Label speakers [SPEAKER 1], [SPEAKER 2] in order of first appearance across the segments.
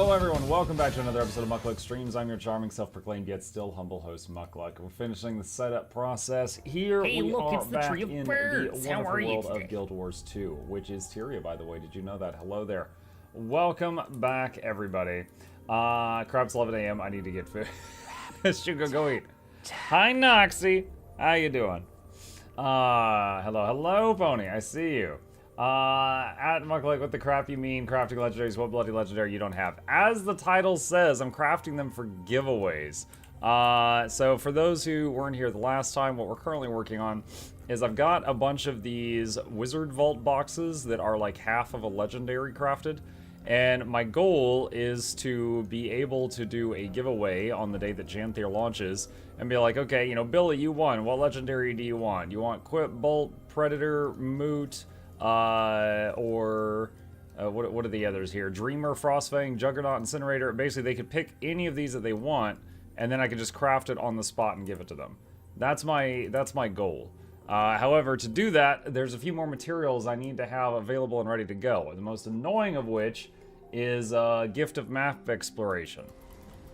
[SPEAKER 1] Hello everyone, welcome back to another episode of Mukluk Streams. I'm your charming, self-proclaimed, yet still humble host, Mukluk. We're finishing the setup process here.
[SPEAKER 2] Hey,
[SPEAKER 1] we
[SPEAKER 2] look,
[SPEAKER 1] are
[SPEAKER 2] it's the
[SPEAKER 1] back
[SPEAKER 2] Tree of
[SPEAKER 1] in
[SPEAKER 2] Birds.
[SPEAKER 1] the
[SPEAKER 2] How
[SPEAKER 1] wonderful
[SPEAKER 2] are you
[SPEAKER 1] world
[SPEAKER 2] today?
[SPEAKER 1] of Guild Wars 2, which is Tyria, by the way. Did you know that? Hello there. Welcome back, everybody. Crap's 11 a.m. I need to get food. Shugo, go eat. Hi, Noxxi. How you doing? Hello, Pony. I see you. At Mukluk, what the crap you mean? Crafting legendaries, what bloody legendary you don't have? As the title says, I'm crafting them for giveaways. So for those who weren't here the last time, what we're currently working on is I've got a bunch of these Wizard Vault boxes that are like half of a legendary crafted. And my goal is to be able to do a giveaway on the day that Janthir launches and be like, okay, you know, Billy, you won. What legendary do you want? You want Quip, Bolt, Predator, Moot, what are the others here? Dreamer, Frostfang, Juggernaut, Incinerator. Basically, they could pick any of these that they want, and then I could just craft it on the spot and give it to them. That's my goal. However, to do that, there's a few more materials I need to have available and ready to go. The most annoying of which is Gift of Map Exploration.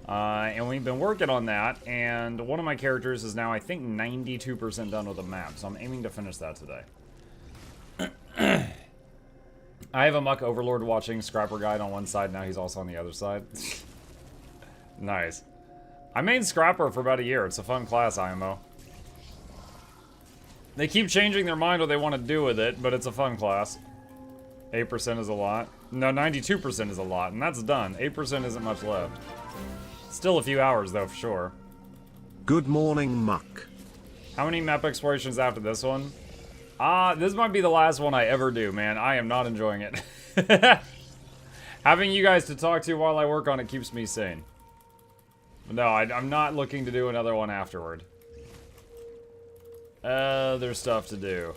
[SPEAKER 1] And we've been working on that, and one of my characters is now, I think, 92% done with the map, so I'm aiming to finish that today. I have a Muck Overlord watching Scrapper Guide on one side, now he's also on the other side. Nice. I made Scrapper for about a year. It's a fun class, IMO. They keep changing their mind what they want to do with it, but it's a fun class. 8% is a lot. No, 92% is a lot, and that's done. 8% isn't much left. Still a few hours, though, for sure.
[SPEAKER 3] Good morning, Muck.
[SPEAKER 1] How many map explorations after this one? This might be the last one I ever do, man. I am not enjoying it. Having you guys to talk to while I work on it keeps me sane. But no, I'm not looking to do another one afterward. There's stuff to do.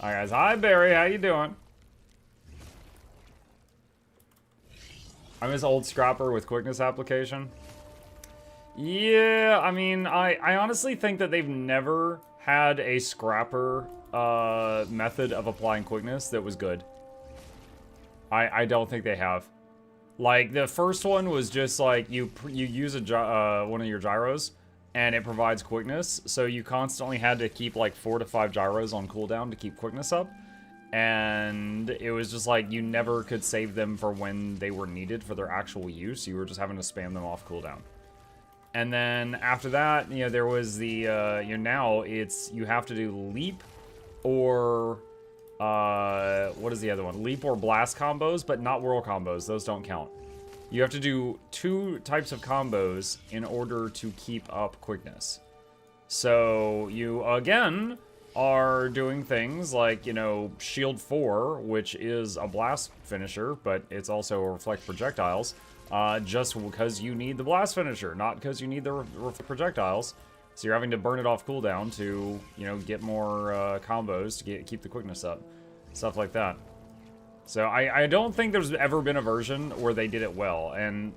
[SPEAKER 1] Alright, guys. Hi, Barry. How you doing? I'm his old Scrapper with quickness application. Yeah, I mean, I honestly think that they've never had a Scrapper method of applying quickness that was good. I don't think they have. Like, the first one was just like, you use one of your gyros, and it provides quickness, so you constantly had to keep like 4 to 5 gyros on cooldown to keep quickness up. And it was just like, you never could save them for when they were needed for their actual use. You were just having to spam them off cooldown. And then after that, you know, there was the, you know, now it's, you have to do leap or, what is the other one? Leap or blast combos, but not whirl combos. Those don't count. You have to do 2 types of combos in order to keep up quickness. So you, again, are doing things like, you know, Shield 4, which is a blast finisher, but it's also a reflect projectiles. Just because you need the blast finisher, not because you need the projectiles. So you're having to burn it off cooldown to, you know, get more combos to keep the quickness up. Stuff like that. So I don't think there's ever been a version where they did it well. And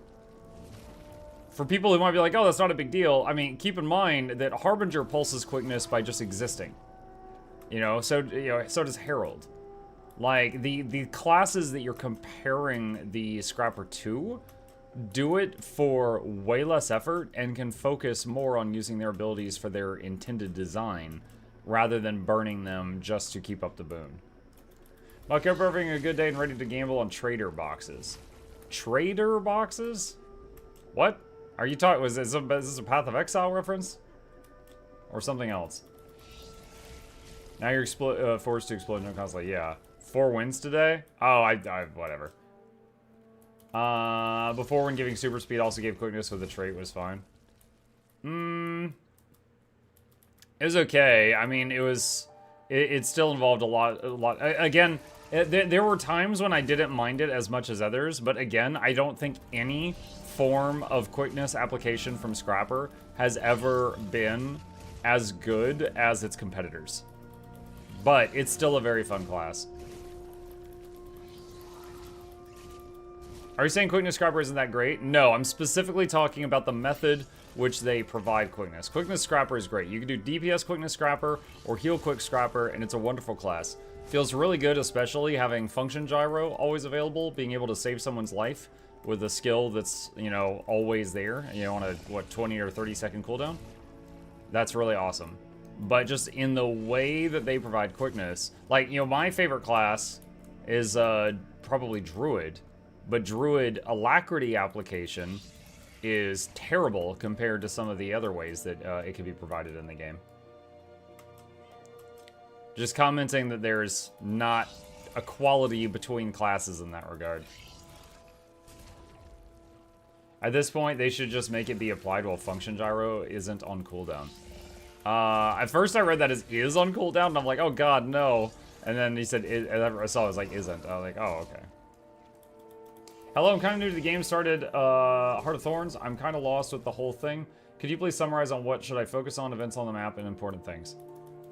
[SPEAKER 1] for people who might be like, oh, that's not a big deal. I mean, keep in mind that Harbinger pulses quickness by just existing. You know, so does Herald. Like, the classes that you're comparing the Scrapper to do it for way less effort and can focus more on using their abilities for their intended design rather than burning them just to keep up the boon. Muck, hope you're having a good day and ready to gamble on trader boxes. Trader boxes? What? Are you talking? Is this a Path of Exile reference? Or something else? Now you're forced to explode no constantly. Yeah. 4 wins today? Oh, whatever. Before when giving super speed also gave quickness with the trait was fine. It was okay. I mean, it still involved a lot. Again, there were times when I didn't mind it as much as others, but again, I don't think any form of quickness application from Scrapper has ever been as good as its competitors. But it's still a very fun class. Are you saying quickness Scrapper isn't that great? No, I'm specifically talking about the method which they provide quickness. Quickness Scrapper is great. You can do DPS Quickness Scrapper or Heal Quick Scrapper, and it's a wonderful class. Feels really good, especially having Function Gyro always available, being able to save someone's life with a skill that's, you know, always there, you know, on a, what, 20 or 30 second cooldown. That's really awesome. But just in the way that they provide quickness, like, you know, my favorite class is probably Druid, but Druid Alacrity application is terrible compared to some of the other ways that it can be provided in the game. Just commenting that there's not equality between classes in that regard. At this point, they should just make it be applied while Function Gyro isn't on cooldown. At first I read that as is on cooldown, and I'm like, oh god, no. And then he said, I saw it was like, isn't. I was like, oh, okay. Hello, I'm kind of new to the game. Started Heart of Thorns. I'm kind of lost with the whole thing. Could you please summarize on what should I focus on, events on the map, and important things?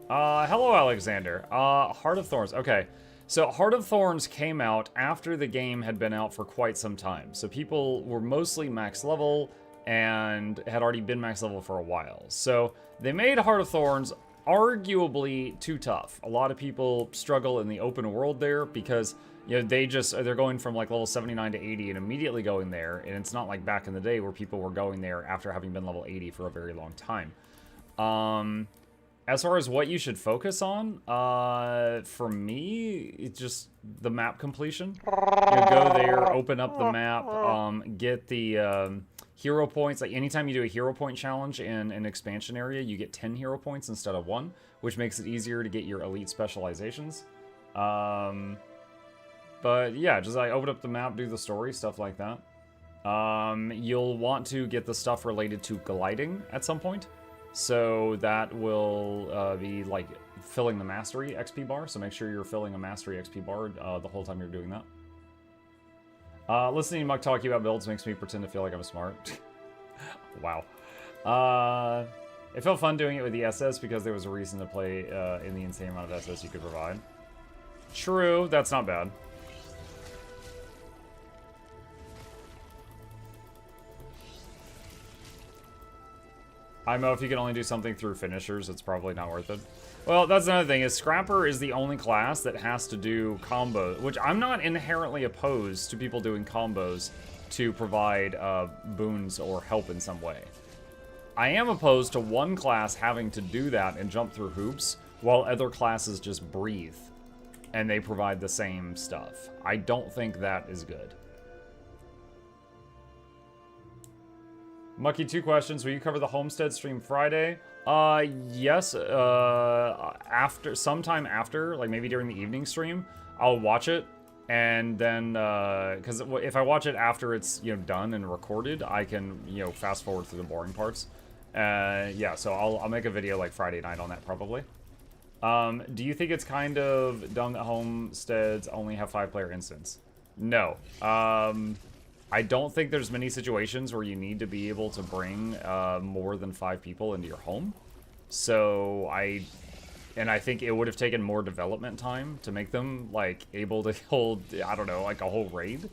[SPEAKER 1] Hello, Alexander. Heart of Thorns. Okay. So Heart of Thorns came out after the game had been out for quite some time. So people were mostly max level and had already been max level for a while. So they made Heart of Thorns arguably too tough. A lot of people struggle in the open world there because, you know, they're going from like level 79 to 80 and immediately going there. And it's not like back in the day where people were going there after having been level 80 for a very long time. As far as what you should focus on, for me, it's just the map completion. You know, go there, open up the map, get the hero points. Like anytime you do a hero point challenge in an expansion area, you get 10 hero points instead of 1, which makes it easier to get your elite specializations. But yeah, just like open up the map, do the story, stuff like that. You'll want to get the stuff related to gliding at some point. So that will be like filling the mastery XP bar. So make sure you're filling a mastery XP bar the whole time you're doing that. Listening to Muck talking about builds makes me pretend to feel like I'm smart. Wow. It felt fun doing it with the SS because there was a reason to play in the insane amount of SS you could provide. True, that's not bad. I know if you can only do something through finishers, it's probably not worth it. Well, that's another thing, is Scrapper is the only class that has to do combos, which I'm not inherently opposed to people doing combos to provide boons or help in some way. I am opposed to one class having to do that and jump through hoops, while other classes just breathe, and they provide the same stuff. I don't think that is good. Mucky, 2 questions. Will you cover the Homestead stream Friday? Yes. Sometime after, like maybe during the evening stream, I'll watch it, and then because if I watch it after it's, you know, done and recorded, I can, you know, fast forward through the boring parts. Yeah, so I'll make a video like Friday night on that probably. Do you think it's kind of dumb that Homesteads only have 5-player instance? No. I don't think there's many situations where you need to be able to bring more than 5 people into your home. So I think it would have taken more development time to make them like able to hold, I don't know, like a whole raid.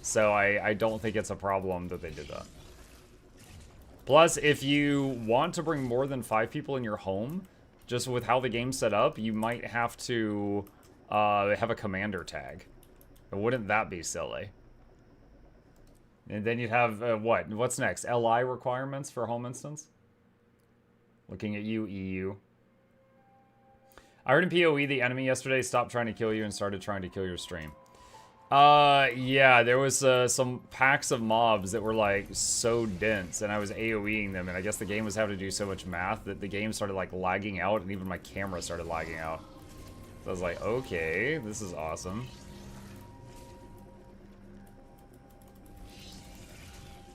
[SPEAKER 1] So I don't think it's a problem that they did that. Plus, if you want to bring more than 5 people in your home, just with how the game's set up, you might have to have a commander tag. Wouldn't that be silly? And then you'd have, what? What's next? LI requirements for home instance? Looking at you, EU. I heard in PoE the enemy yesterday stopped trying to kill you and started trying to kill your stream. Yeah, there was some packs of mobs that were like so dense, and I was AoEing them, and I guess the game was having to do so much math that the game started like lagging out, and even my camera started lagging out. So I was like, okay, this is awesome.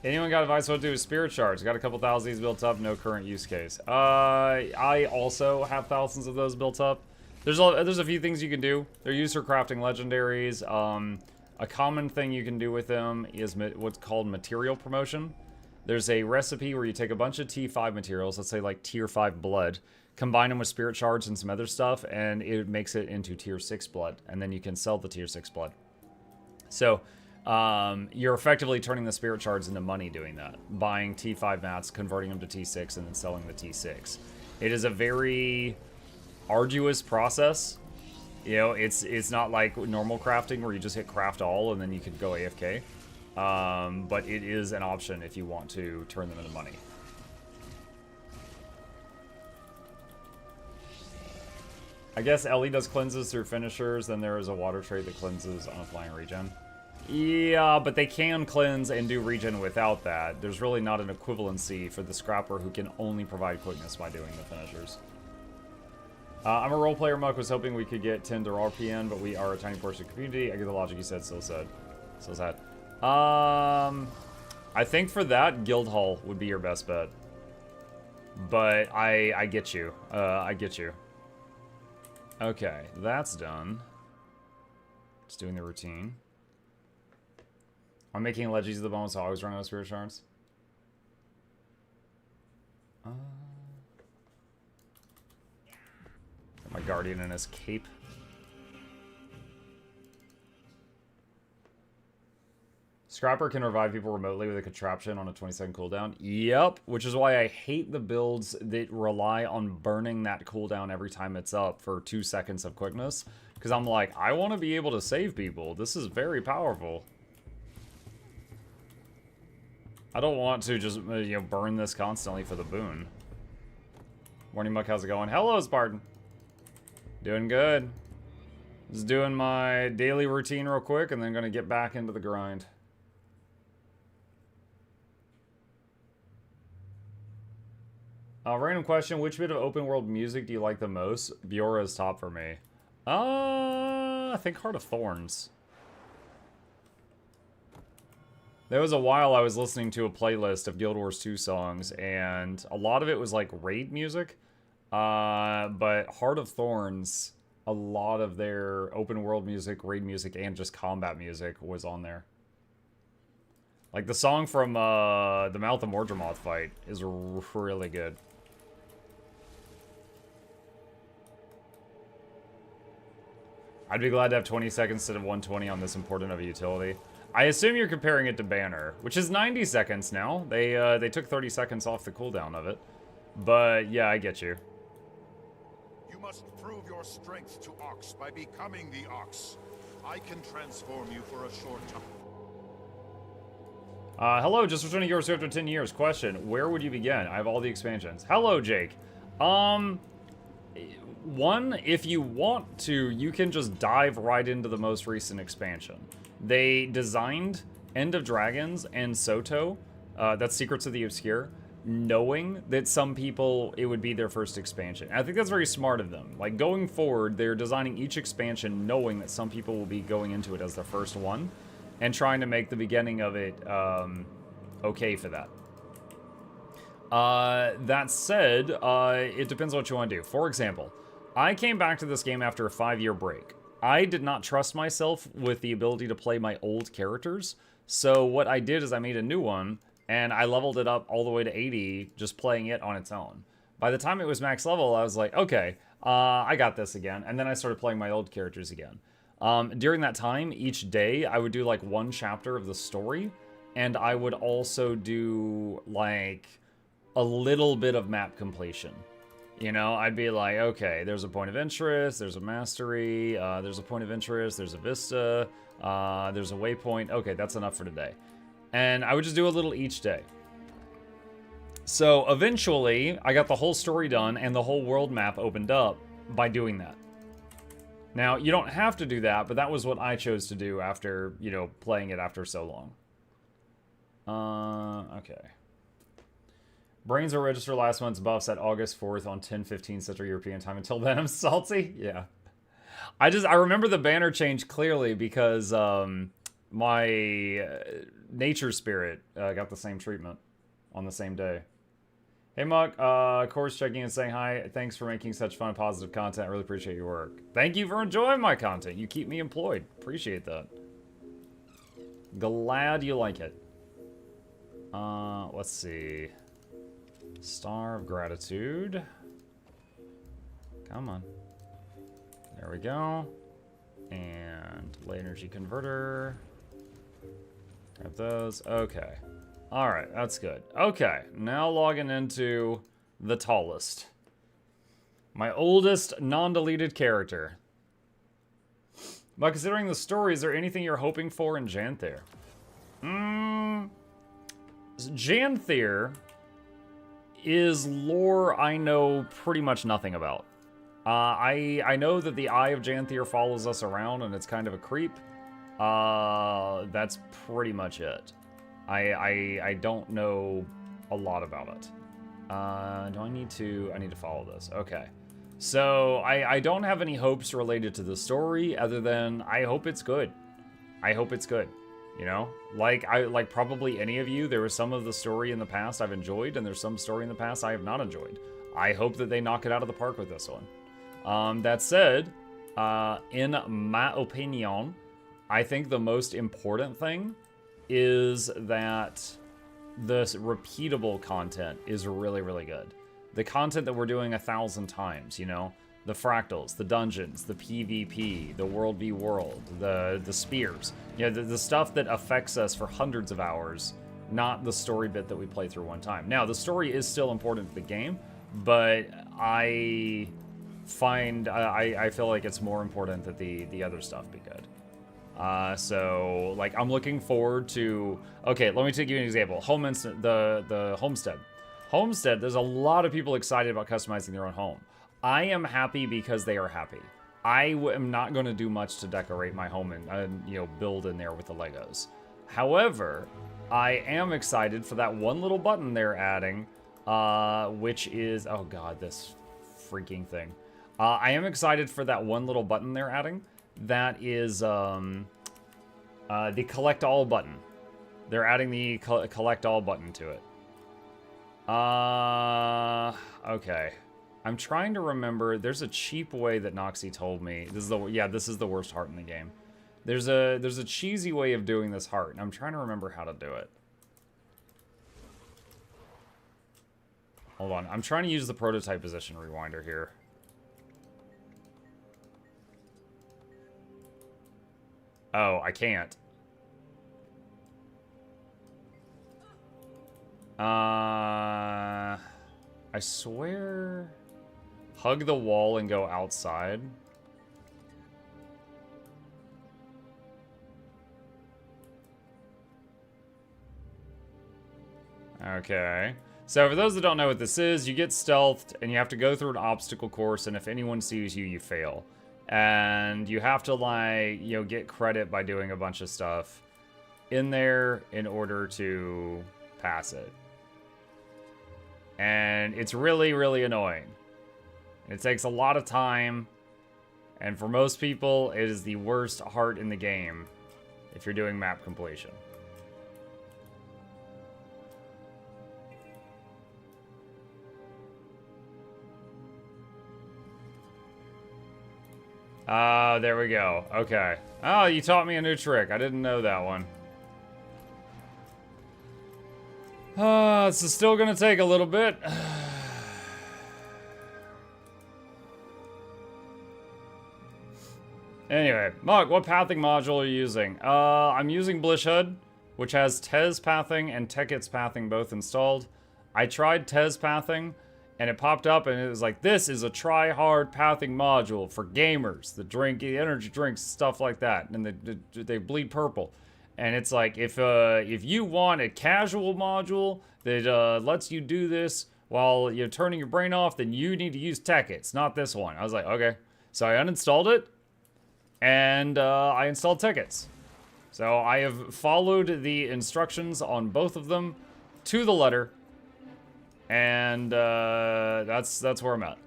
[SPEAKER 1] Anyone got advice what to do with spirit shards? Got a couple thousand of these built up, no current use case. I also have thousands of those built up. There's a few things you can do. They're used for crafting legendaries. A common thing you can do with them is what's called material promotion. There's a recipe where you take a bunch of T5 materials, let's say like tier 5 blood, combine them with spirit shards and some other stuff, and it makes it into tier 6 blood, and then you can sell the tier 6 blood. So you're effectively turning the spirit shards into money doing that. Buying T5 mats, converting them to T6, and then selling the T6. It is a very arduous process. You know, it's not like normal crafting where you just hit craft all and then you could go AFK. But it is an option if you want to turn them into money. I guess Ellie does cleanses through finishers, then there is a water trait that cleanses on a flying regen. Yeah, but they can cleanse and do regen without that. There's really not an equivalency for the scrapper who can only provide quickness by doing the finishers. I'm a role player, Muck. Was hoping we could get 10 to RPN, but we are a tiny portion of the community. I get the logic you said, still sad. Still sad. I think for that, Guildhall would be your best bet. But I get you. I get you. Okay, that's done. Just doing the routine. I'm making Leggies of the bone, so I always run out of spirit shards. Got my guardian in his cape. Scrapper can revive people remotely with a contraption on a 20-second cooldown. Yep, which is why I hate the builds that rely on burning that cooldown every time it's up for 2 seconds of quickness. Because I'm like, I want to be able to save people. This is very powerful. I don't want to just, burn this constantly for the boon. Morning, Muck. How's it going? Hello, Spartan. Doing good. Just doing my daily routine real quick and then going to get back into the grind. Random question, which bit of open world music do you like the most? Biora's top for me. I think Heart of Thorns. There was a while I was listening to a playlist of Guild Wars 2 songs, and a lot of it was like raid music. But Heart of Thorns, a lot of their open world music, raid music, and just combat music was on there. Like the song from the Mouth of Mordremoth fight is really good. I'd be glad to have 20 seconds instead of 120 on this important of a utility. I assume you're comparing it to Banner, which is 90 seconds now. They took 30 seconds off the cooldown of it. But yeah, I get you.
[SPEAKER 2] You must prove your strength to Ox by becoming the Ox. I can transform you for a short time.
[SPEAKER 1] Hello, just returning yours after 10 years. Question, where would you begin? I have all the expansions. Hello, Jake. One, if you want to, you can just dive right into the most recent expansion. They designed End of Dragons and Soto, that's Secrets of the Obscure, knowing that some people, it would be their first expansion. And I think that's very smart of them. Like, going forward, they're designing each expansion knowing that some people will be going into it as their first one, and trying to make the beginning of it okay for that. That said, it depends on what you want to do. For example, I came back to this game after a 5-year break. I did not trust myself with the ability to play my old characters, so what I did is I made a new one, and I leveled it up all the way to 80, just playing it on its own. By the time it was max level, I was like, okay, I got this again, and then I started playing my old characters again. During that time, each day, I would do like one chapter of the story, and I would also do like a little bit of map completion. You know, I'd be like, okay, there's a point of interest, there's a mastery, there's a point of interest, there's a vista, there's a waypoint. Okay, that's enough for today. And I would just do a little each day. So eventually, I got the whole story done and the whole world map opened up by doing that. Now, you don't have to do that, but that was what I chose to do after, you know, playing it after so long. Okay. Brains will register last month's buffs at August 4th on 10:15 Central European time. Until then, I'm salty. Yeah. I remember the banner change clearly because my nature spirit got the same treatment on the same day. Hey, Muck. Course checking and saying hi. Thanks for making such fun, positive content. I really appreciate your work. Thank you for enjoying my content. You keep me employed. Appreciate that. Glad you like it. Let's see. Star of Gratitude. Come on. There we go. And Light Energy Converter. Grab those. Okay. All right, that's good. Okay, now logging into the tallest. My oldest non-deleted character. But considering the story, is there anything you're hoping for in Janthir? Janthir is lore I know pretty much nothing about. I know that the Eye of Janthir follows us around and it's kind of a creep. That's pretty much it. I don't know a lot about it. Do I need to follow this? Okay. So I don't have any hopes related to the story other than I hope it's good. I hope it's good. You know, like probably any of you, there was some of the story in the past I've enjoyed, and there's some story in the past I have not enjoyed. I hope that they knock it out of the park with this one. That said, in my opinion, I think the most important thing is that the repeatable content is really, really good. The content that we're doing 1,000 times, you know, the fractals, the dungeons, the PvP, the world v world, the spears, you know, the stuff that affects us for hundreds of hours, not the story bit that we play through one time. Now, the story is still important to the game, but I feel like it's more important that the other stuff be good. So, like, I'm looking forward to... Okay, let me take you an example. The Homestead. Homestead, there's a lot of people excited about customizing their own home. I am happy because they are happy. I am not going to do much to decorate my home and, you know, build in there with the Legos. However, I am excited for that one little button they're adding, which is... Oh, God, this freaking thing. I am excited for that one little button they're adding. That is the collect all button. They're adding the collect all button to it. Okay. I'm trying to remember. There's a cheap way that Noxxi told me. This is the worst heart in the game. There's a cheesy way of doing this heart, and I'm trying to remember how to do it. Hold on. I'm trying to use the prototype position rewinder here. Oh, I can't. I swear... Hug the wall and go outside. Okay. So for those that don't know what this is, you get stealthed and you have to go through an obstacle course, and if anyone sees you, you fail. And you have to, like, you know, get credit by doing a bunch of stuff in there in order to pass it. And it's really, really annoying. It takes a lot of time, and for most people, it is the worst heart in the game if you're doing map completion. There we go. Okay. Oh, you taught me a new trick. I didn't know that one. This is still gonna take a little bit. Anyway, Mug, what pathing module are you using? I'm using Blishhood, which has Tez pathing and Teket's pathing both installed. I tried Tez pathing, and it popped up, and it was like, this is a try-hard pathing module for gamers that drink energy drinks, stuff like that, and they bleed purple. And it's like, if you want a casual module that lets you do this while you're turning your brain off, then you need to use Teket's, not this one. I was like, okay. So I uninstalled it, and I installed Teket's. So I have followed the instructions on both of them to the letter, and that's where I'm at.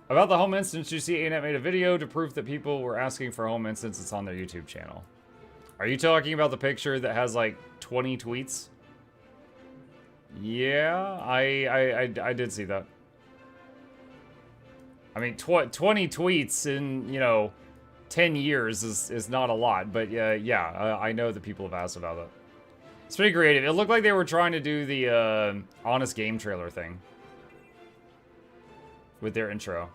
[SPEAKER 1] About the home instance, you see ANET made a video to prove that people were asking for a home instance. It's on their YouTube channel. Are you talking about the picture that has like 20 tweets? Yeah, I did see that. I mean, 20 tweets in, you know, 10 years is not a lot, but yeah, I know that people have asked about it. It's pretty creative. It looked like they were trying to do the Honest Game trailer thing with their intro.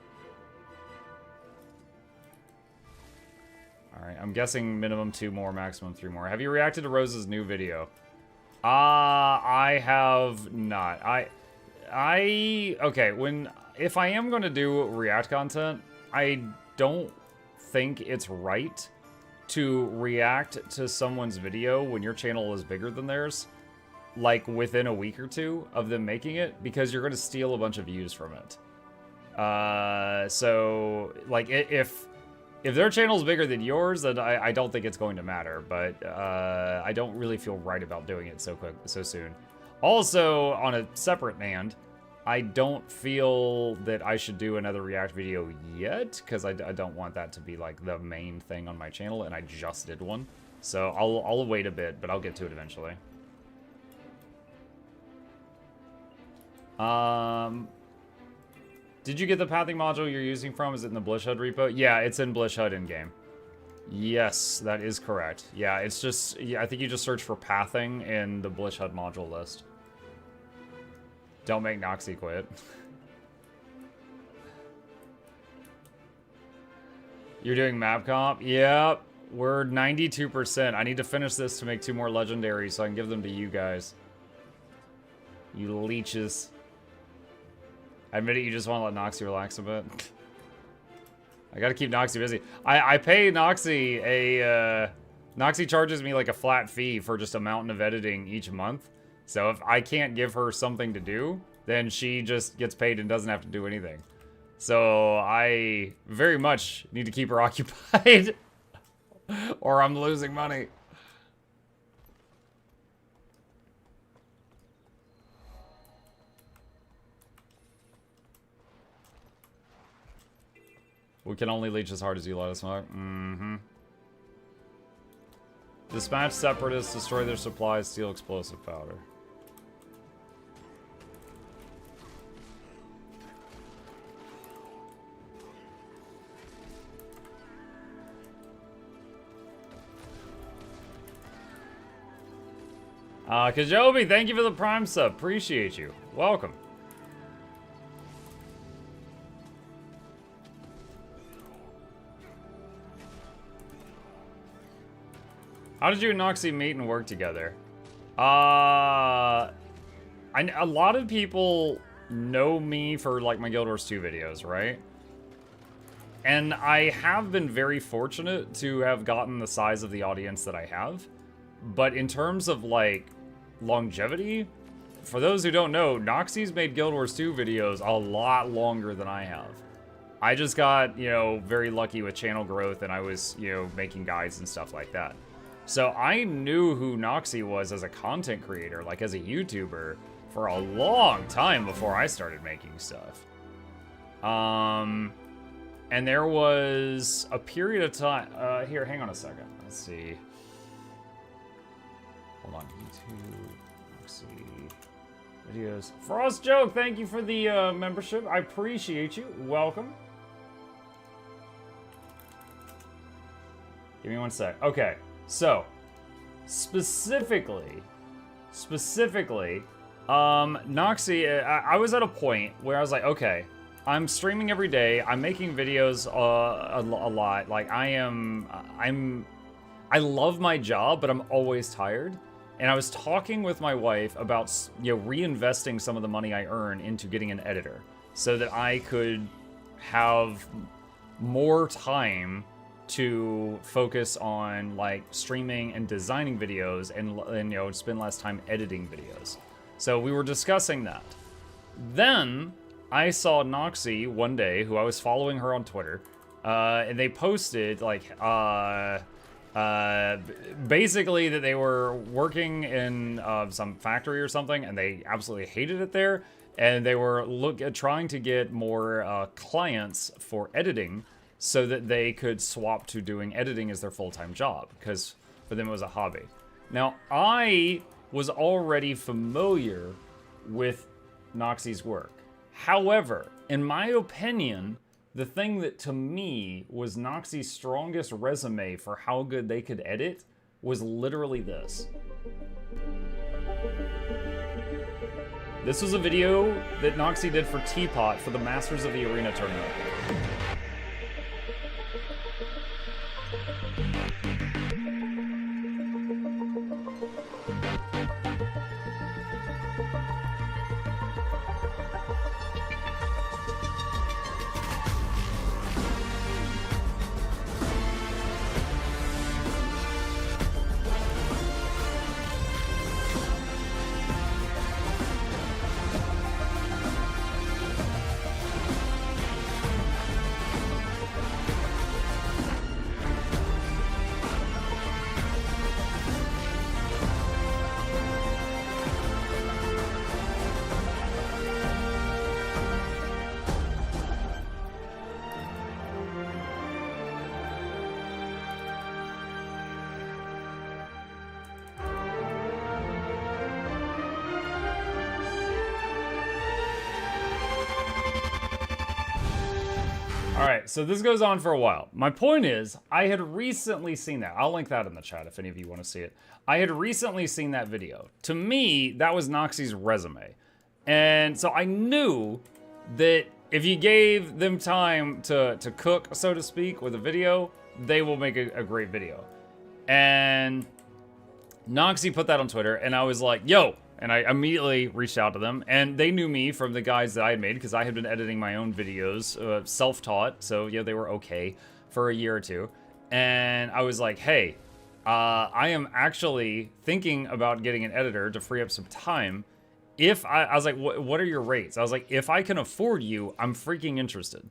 [SPEAKER 1] Alright, I'm guessing minimum 2 more, maximum 3 more. Have you reacted to Rose's new video? I have not. Okay, if I am going to do React content, I don't think it's right to react to someone's video when your channel is bigger than theirs, like within a week or two of them making it, because you're going to steal a bunch of views from it. So, like, if their channel's bigger than yours, then I don't think it's going to matter, but I don't really feel right about doing it so soon. Also, on a separate hand, I don't feel that I should do another React video yet, because I don't want that to be, like, the main thing on my channel, and I just did one. So I'll wait a bit, but I'll get to it eventually. Did you get the pathing module you're using from? Is it in the Blish HUD repo? Yeah, it's in Blish HUD in-game. Yes, that is correct. Yeah, it's just... Yeah, I think you just search for pathing in the Blish HUD module list. Don't make Noxxi quit. You're doing map comp? Yep. We're 92%. I need to finish this to make 2 more legendaries so I can give them to you guys. You leeches. I admit it, you just want to let Noxxi relax a bit. I gotta keep Noxxi busy. I pay Noxxi a... Noxxi charges me like a flat fee for just a mountain of editing each month. So if I can't give her something to do, then she just gets paid and doesn't have to do anything. So I very much need to keep her occupied. Or I'm losing money. We can only leech as hard as you let us know. Mm-hmm. Dispatch separatists, destroy their supplies, steal explosive powder. Kajobi, thank you for the Prime sub. Appreciate you. Welcome. How did you and Noxxi meet and work together? A lot of people know me for, like, my Guild Wars 2 videos, right? And I have been very fortunate to have gotten the size of the audience that I have. But in terms of, like, longevity, for those who don't know, Noxxi's made Guild Wars 2 videos a lot longer than I have. I just got, you know, very lucky with channel growth, and I was, you know, making guides and stuff like that. So I knew who Noxxi was as a content creator, like as a YouTuber, for a long time before I started making stuff. And there was a period of time... here, hang on a second. Let's see. Hold on. YouTube, Noxxi, videos. Frost Joke, thank you for the membership. I appreciate you. Welcome. Give me one sec. Okay. So, specifically, Noxxi, I was at a point where I was like, okay, I'm streaming every day, I'm making videos a lot, like I love my job, but I'm always tired, and I was talking with my wife about, you know, reinvesting some of the money I earn into getting an editor, so that I could have more time to focus on, like, streaming and designing videos and you know, spend less time editing videos. So we were discussing that. Then I saw Noxxi one day, who I was following her on Twitter, and they posted, like, basically that they were working in some factory or something, and they absolutely hated it there, and they were trying to get more clients for editing, so that they could swap to doing editing as their full-time job, because for them it was a hobby. Now, I was already familiar with Noxxi's work. However, in my opinion, the thing that to me was Noxxi's strongest resume for how good they could edit was literally this. This was a video that Noxxi did for Teapot for the Masters of the Arena tournament. All right, so this goes on for a while. My point is, I had recently seen that. I'll link that in the chat if any of you want to see it. I had recently seen that video. To me, that was Noxxi's resume. And so I knew that if you gave them time to cook, so to speak, with a video, they will make a great video. And Noxxi put that on Twitter, and I was like, yo! And I immediately reached out to them, and they knew me from the guides that I had made, because I had been editing my own videos, self-taught, so yeah, they were okay for a year or two. And I was like, hey, I am actually thinking about getting an editor to free up some time. If I was like, what are your rates? I was like, if I can afford you, I'm freaking interested.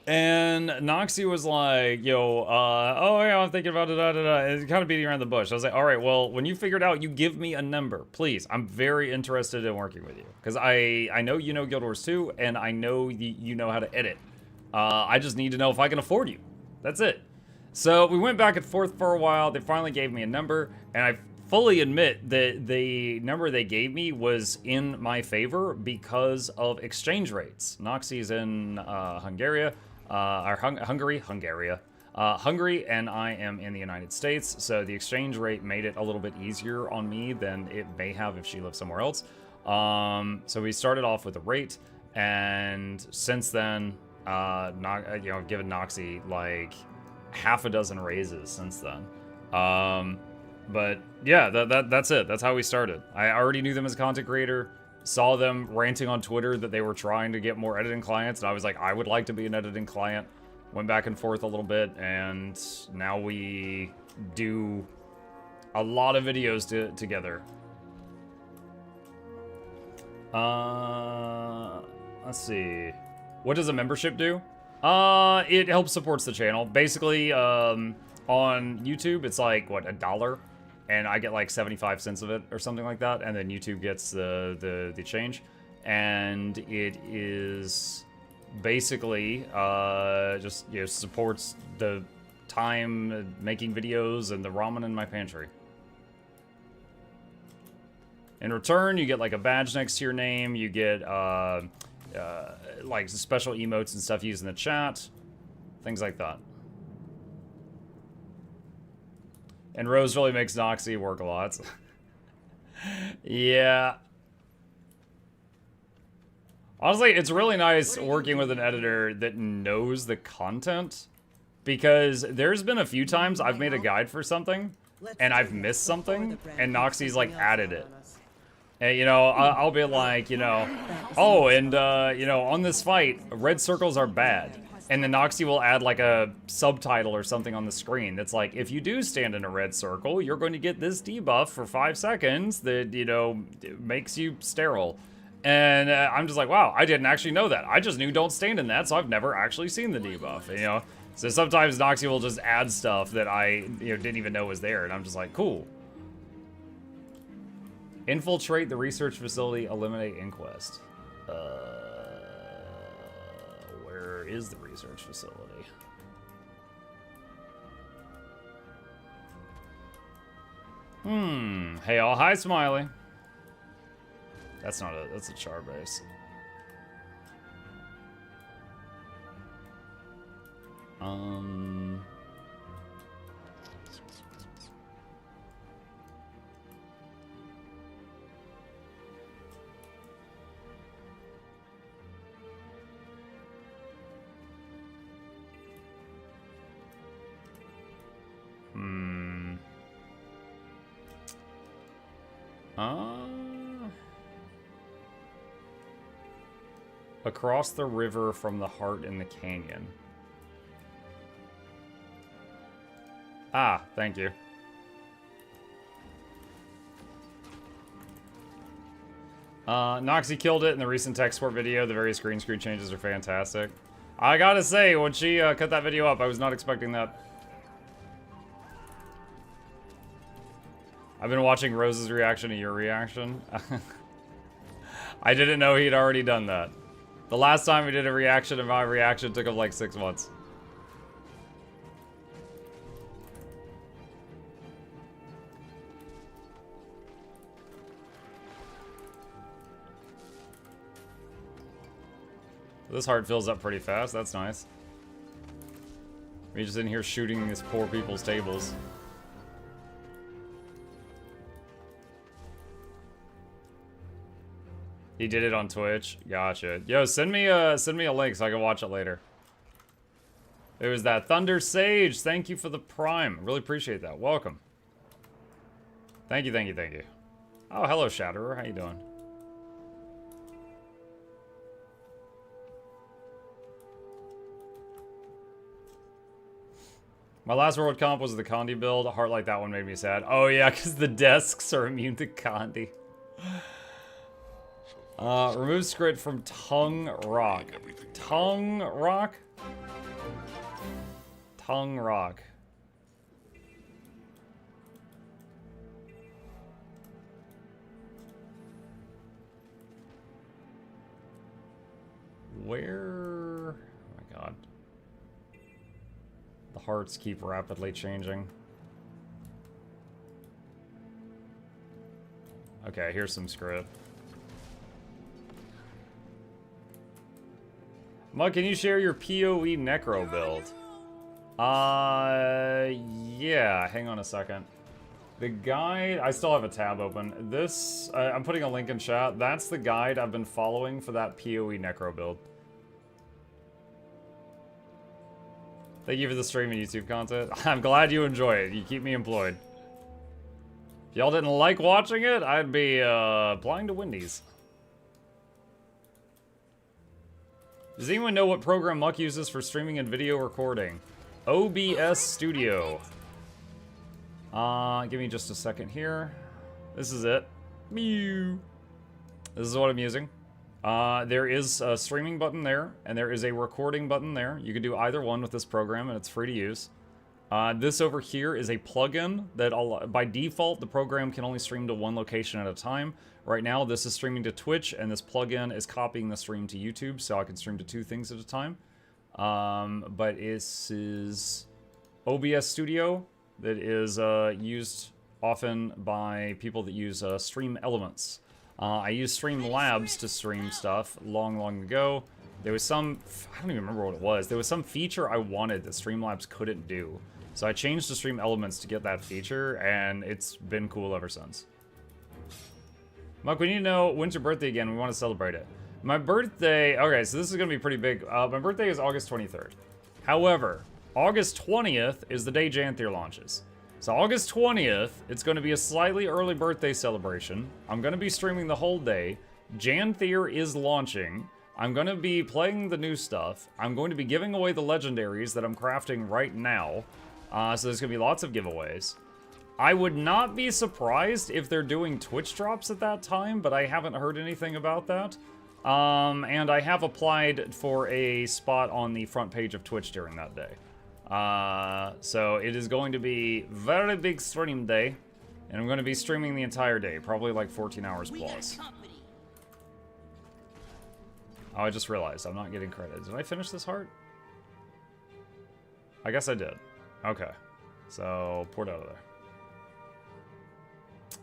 [SPEAKER 1] And Noxxi was like, yo, oh yeah, I'm thinking about it, and kind of beating around the bush. I was like, all right, well, when you figure it out, you give me a number, please. I'm very interested in working with you. Because I know you know Guild Wars 2, and I know you know how to edit. I just need to know if I can afford you. That's it. So we went back and forth for a while. They finally gave me a number, and I fully admit that the number they gave me was in my favor because of exchange rates. Noxxi's in Hungary, and I am in the United States, so the exchange rate made it a little bit easier on me than it may have if she lived somewhere else. So we started off with a rate, and since then, I've given Noxxi like half a dozen raises since then. But yeah, that's it. That's how we started. I already knew them as a content creator, saw them ranting on Twitter that they were trying to get more editing clients, and I was like, I would like to be an editing client. Went back and forth a little bit, and now we do a lot of videos together. Let's see. What does a membership do? It helps supports the channel. Basically, on YouTube, it's like, what, $1? And I get like 75 cents of it or something like that, and then YouTube gets the change. And it is basically just, you know, supports the time making videos and the ramen in my pantry. In return, you get like a badge next to your name. You get like special emotes and stuff used in the chat, things like that. And Rose really makes Noxxi work a lot. Yeah. Honestly, it's really nice working with an editor that knows the content, because there's been a few times I've made a guide for something and I've missed something and Noxxi's like added it. And, you know, I'll be like, you know, oh, and, you know, on this fight, red circles are bad. And then Noxxi will add like a subtitle or something on the screen that's like, if you do stand in a red circle, you're going to get this debuff for 5 seconds that, you know, makes you sterile. And I'm just like, wow, I didn't actually know that. I just knew don't stand in that, so I've never actually seen the debuff, you know? So sometimes Noxxi will just add stuff that I, you know, didn't even know was there, and I'm just like, cool. Infiltrate the research facility, eliminate inquest. Where is the research facility? Hey all, hi Smiley. That's not that's a char base. Across the river from the heart in the canyon. Ah, thank you. Noxxi killed it in the recent tech support video. The various green screen changes are fantastic. I gotta say, when she cut that video up, I was not expecting that. I've been watching Rose's reaction to your reaction. I didn't know he'd already done that. The last time we did a reaction to my reaction took him like 6 months. This heart fills up pretty fast. That's nice. We're just in here shooting these poor people's tables. He did it on Twitch. Gotcha. Yo, send me a link so I can watch it later. It was that Thunder Sage. Thank you for the Prime. Really appreciate that. Welcome. Thank you, thank you, thank you. Oh, hello, Shatterer. How you doing? My last World Comp was the Condi build. A heart like that one made me sad. Oh, yeah, because the desks are immune to Condi. Remove script from Tongue Rock. Tongue Rock? Tongue Rock. Where? Oh my god. The hearts keep rapidly changing. Okay, here's some script. Mug, can you share your PoE Necro build? Yeah, hang on a second. The guide, I still have a tab open. This, I'm putting a link in chat. That's the guide I've been following for that PoE Necro build. Thank you for the stream and YouTube content. I'm glad you enjoy it. You keep me employed. If y'all didn't like watching it, I'd be applying to Wendy's. Does anyone know what program Muck uses for streaming and video recording? OBS Studio. Give me just a second here. This is it. Mew. This is what I'm using. There is a streaming button there, and there is a recording button there. You can do either one with this program, and it's free to use. This over here is a plugin that by default, the program can only stream to one location at a time. Right now, this is streaming to Twitch, and this plugin is copying the stream to YouTube, so I can stream to 2 things at a time. But this is OBS Studio that is used often by people that use Stream Elements. I used Stream Labs to stream stuff long ago. There was some, I don't even remember what it was. There was some feature I wanted that Streamlabs couldn't do. So I changed to Stream Elements to get that feature, and it's been cool ever since. Muck, we need to know when's your birthday again. We want to celebrate it. My birthday, okay, so this is going to be pretty big. My birthday is August 23rd. However, August 20th is the day Janthir launches. So August 20th, it's going to be a slightly early birthday celebration. I'm going to be streaming the whole day. Janthir is launching. I'm going to be playing the new stuff. I'm going to be giving away the legendaries that I'm crafting right now. So there's going to be lots of giveaways. I would not be surprised if they're doing Twitch drops at that time, but I haven't heard anything about that. And I have applied for a spot on the front page of Twitch during that day. So it is going to be very big stream day, and I'm going to be streaming the entire day, probably like 14 hours plus. Oh, I just realized I'm not getting credit. Did I finish this heart? I guess I did. Okay. So, pour it out of there.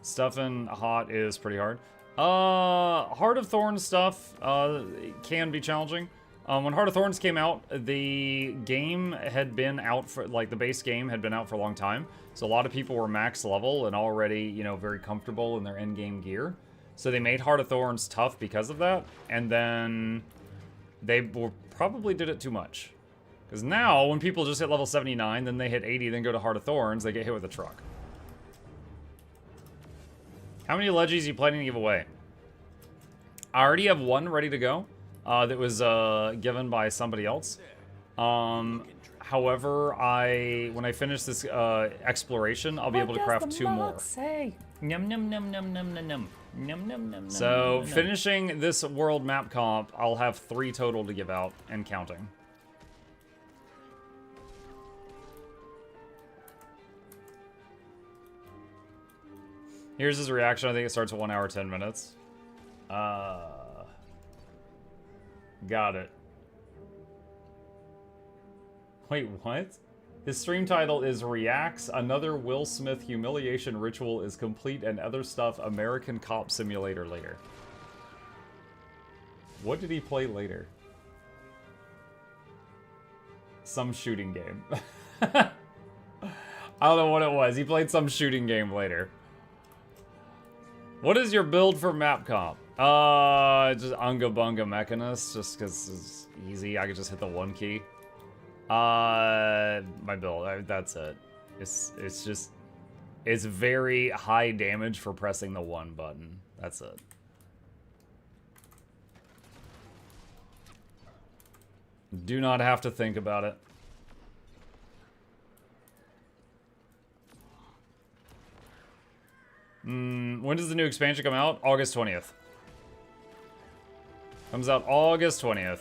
[SPEAKER 1] Stuffing hot is pretty hard. Heart of Thorns stuff can be challenging. When Heart of Thorns came out, the game had been out for, like, the base game had been out for a long time. So a lot of people were max level and already, you know, very comfortable in their endgame gear. So they made Heart of Thorns tough because of that. And then they probably did it too much. Because now, when people just hit level 79, then they hit 80, then go to Heart of Thorns, they get hit with a truck. How many Leggies are you planning to give away? I already have one ready to go. That was given by somebody else. However, when I finish this exploration, I'll be able to craft 2 more. Num num num num num num num num num num. So finishing this world map comp, I'll have 3 total to give out and counting. Here's his reaction. I think it starts at 1 hour 10 minutes. Got it. Wait, what? His stream title is Reacts, Another Will Smith Humiliation Ritual is Complete and Other Stuff American Cop Simulator later. What did he play later? some shooting game. I don't know what it was. He played some shooting game later. What is your build for map comp? Just Unga Bunga Mechanist, just because it's easy. I could just hit the 1 key. My build, that's it. It's just, it's very high damage for pressing the 1 button. That's it. Do not have to think about it. When does the new expansion come out? August 20th. Comes out August 20th.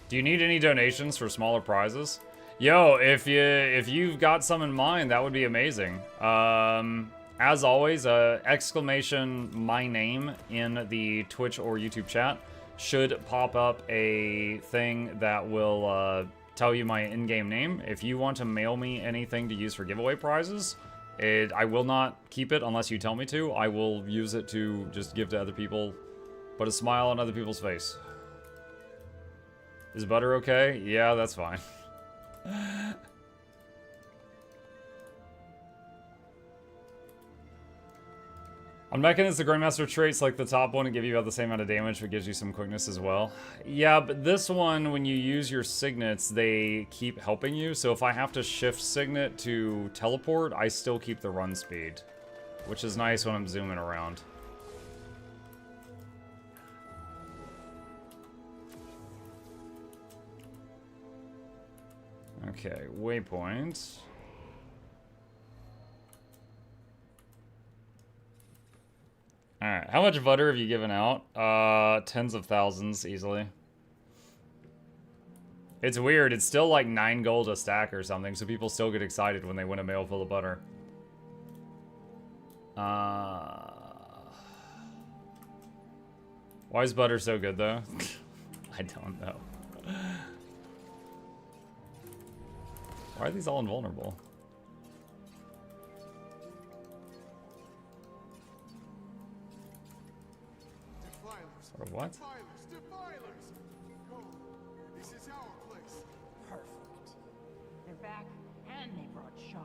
[SPEAKER 1] Do you need any donations for smaller prizes? Yo, if you've got some in mind, that would be amazing. As always, exclamation my name in the Twitch or YouTube chat should pop up a thing that will tell you my in-game name. If you want to mail me anything to use for giveaway prizes, I will not keep it unless you tell me to. I will use it to just give to other people, put a smile on other people's face. Is butter okay? Yeah, that's fine. On Mechanist, the Grandmaster traits, like the top one, it gives you about the same amount of damage, but gives you some quickness as well. Yeah, but this one, when you use your signets, they keep helping you. So if I have to shift signet to teleport, I still keep the run speed, which is nice when I'm zooming around. Okay, waypoint. Alright, how much butter have you given out? Tens of thousands, easily. It's weird, it's still like 9 gold a stack or something, so people still get excited when they win a mail full of butter. Why is butter so good, though? I don't know. Why are these all invulnerable? Or what?
[SPEAKER 4] Defilers! Go. This is our place.
[SPEAKER 5] Perfect. They're back, and they brought Shaw.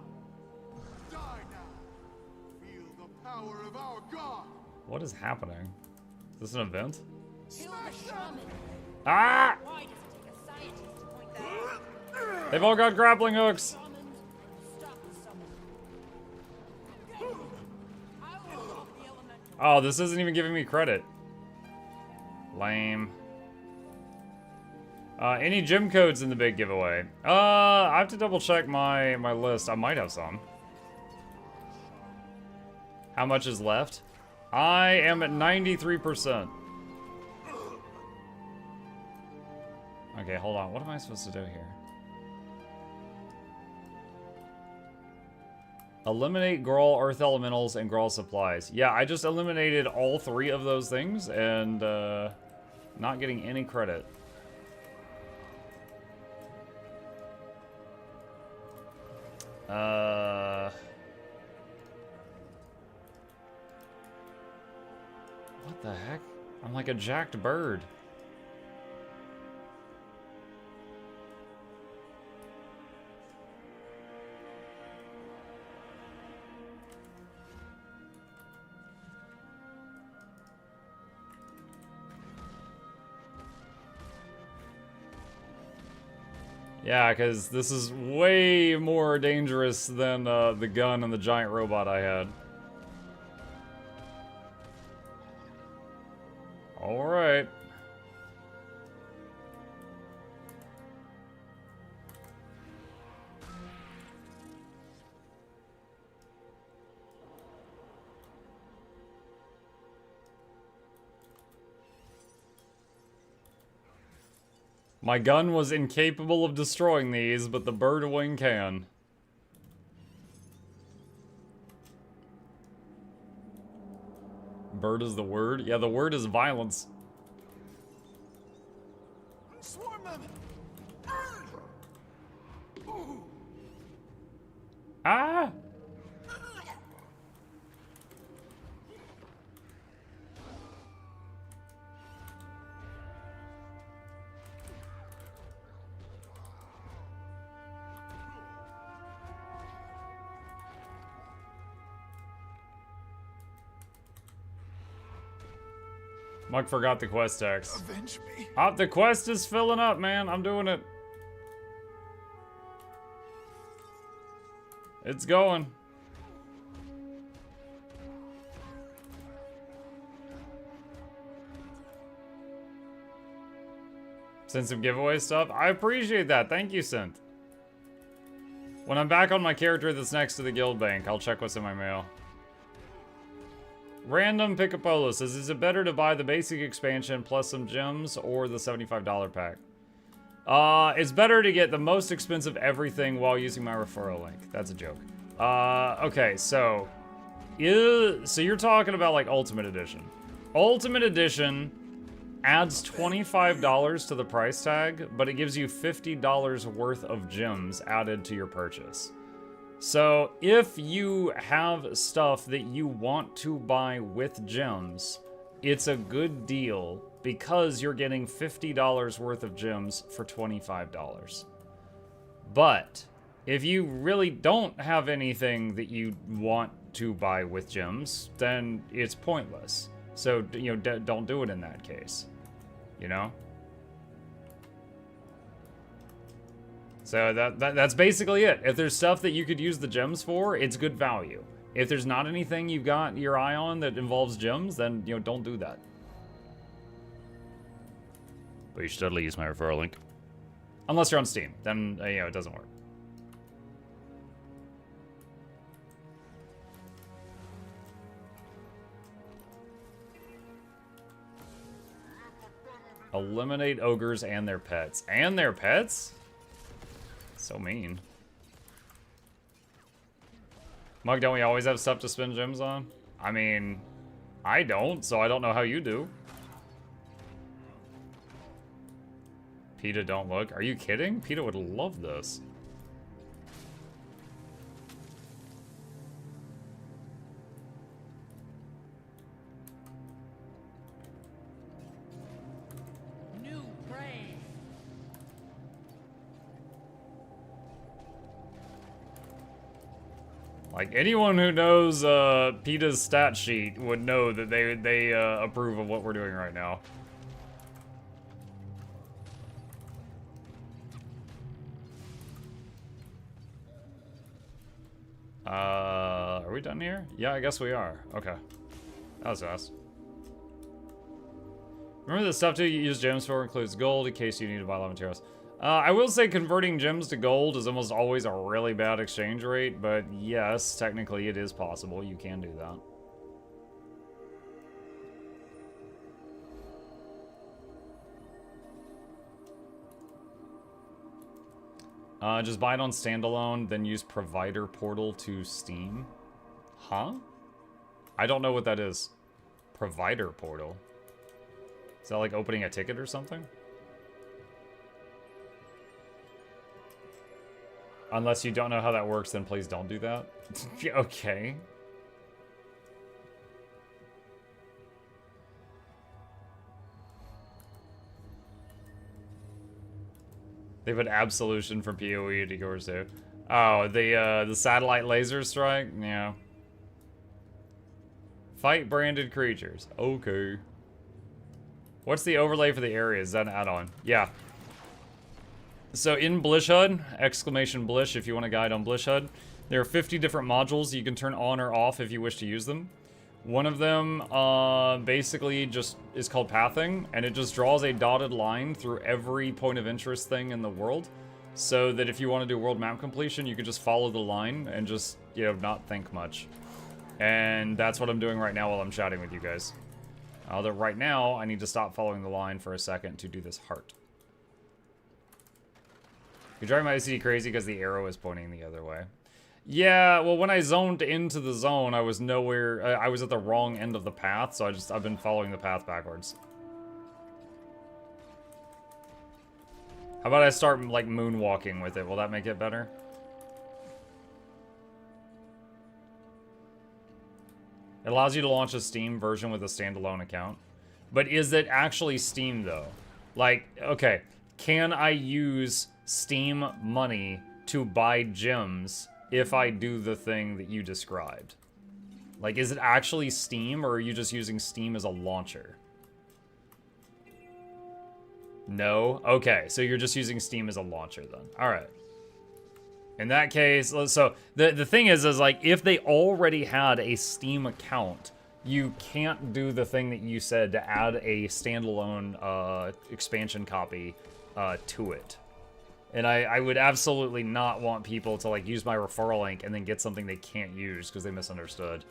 [SPEAKER 4] Die now. Feel the power of our god.
[SPEAKER 1] What is happening? Is this an event?
[SPEAKER 5] Kill the shaman.
[SPEAKER 1] Ah!
[SPEAKER 5] Why does it take a scientist to point that out?
[SPEAKER 1] They've all got grappling hooks!
[SPEAKER 5] Summon and stop the summon. I will stop the elemental.
[SPEAKER 1] Oh, this isn't even giving me credit. Lame. Any gym codes in the big giveaway? I have to double check my list. I might have some. How much is left? I am at 93%. Okay, hold on. What am I supposed to do here? Eliminate Grawl Earth Elementals and Grawl Supplies. Yeah, I just eliminated all 3 of those things and not getting any credit. What the heck? I'm like a jacked bird. Yeah, because this is way more dangerous than the gun and the giant robot I had. Alright. My gun was incapable of destroying these, but the bird wing can. Bird is the word? Yeah, the word is violence.
[SPEAKER 4] Swarm them!
[SPEAKER 1] Ah! Mug forgot the quest text.
[SPEAKER 2] Avenge me.
[SPEAKER 1] The quest is filling up, man. I'm doing it. It's going. Send some giveaway stuff. I appreciate that. Thank you, Synth. When I'm back on my character that's next to the guild bank, I'll check what's in my mail. Random Picapolo says, is it better to buy the basic expansion plus some gems or the $75 pack? It's better to get the most expensive everything while using my referral link. That's a joke. Okay, so you're talking about like Ultimate Edition. Ultimate Edition adds $25 to the price tag, but it gives you $50 worth of gems added to your purchase. So if you have stuff that you want to buy with gems, it's a good deal because you're getting $50 worth of gems for $25. But if you really don't have anything that you want to buy with gems, then it's pointless. So, you know, don't do it in that case, you know? So that's basically it. If there's stuff that you could use the gems for, it's good value. If there's not anything you've got your eye on that involves gems, then, you know, don't do that. But you should totally use my referral link. Unless you're on Steam, then, you know, it doesn't work. Eliminate ogres and their pets. And their pets? So mean. Mug, don't we always have stuff to spend gems on? I mean, I don't, so I don't know how you do. PETA don't look. Are you kidding? PETA would love this.
[SPEAKER 5] New prey.
[SPEAKER 1] Like, anyone who knows PETA's stat sheet would know that they approve of what we're doing right now. Are we done here? Yeah, I guess we are. Okay. That was fast. Remember the stuff to use gems for includes gold in case you need to buy a lot of materials. I will say converting gems to gold is almost always a really bad exchange rate, but yes, technically it is possible. You can do that. Just buy it on standalone, then use provider portal to Steam. Huh? I don't know what that is. Provider portal? Is that like opening a ticket or something? Unless you don't know how that works, then please don't do that. Okay. They put Absolution from PoE to yours too. Oh, the satellite laser strike? Yeah. Fight branded creatures. Okay. What's the overlay for the area? Is that an add-on? Yeah. So in Blish HUD, exclamation Blish if you want a guide on Blish HUD, there are 50 different modules you can turn on or off if you wish to use them. One of them basically just is called pathing, and it just draws a dotted line through every point of interest thing in the world, so that if you want to do world map completion, you can just follow the line and just, you know, not think much. And that's what I'm doing right now while I'm chatting with you guys. Although right now, I need to stop following the line for a second to do this heart. You're driving my OCD crazy because the arrow is pointing the other way. Yeah, well, when I zoned into the zone, I was nowhere. I was at the wrong end of the path, so I've been following the path backwards. How about I start, like, moonwalking with it? Will that make it better? It allows you to launch a Steam version with a standalone account. But is it actually Steam, though? Like, okay, can I use Steam money to buy gems if I do the thing that you described? Like, is it actually Steam, or are you just using Steam as a launcher? No? Okay, so you're just using Steam as a launcher then. Alright. In that case, so the thing is like, if they already had a Steam account, you can't do the thing that you said to add a standalone expansion copy to it. And I would absolutely not want people to, like, use my referral link and then get something they can't use because they misunderstood.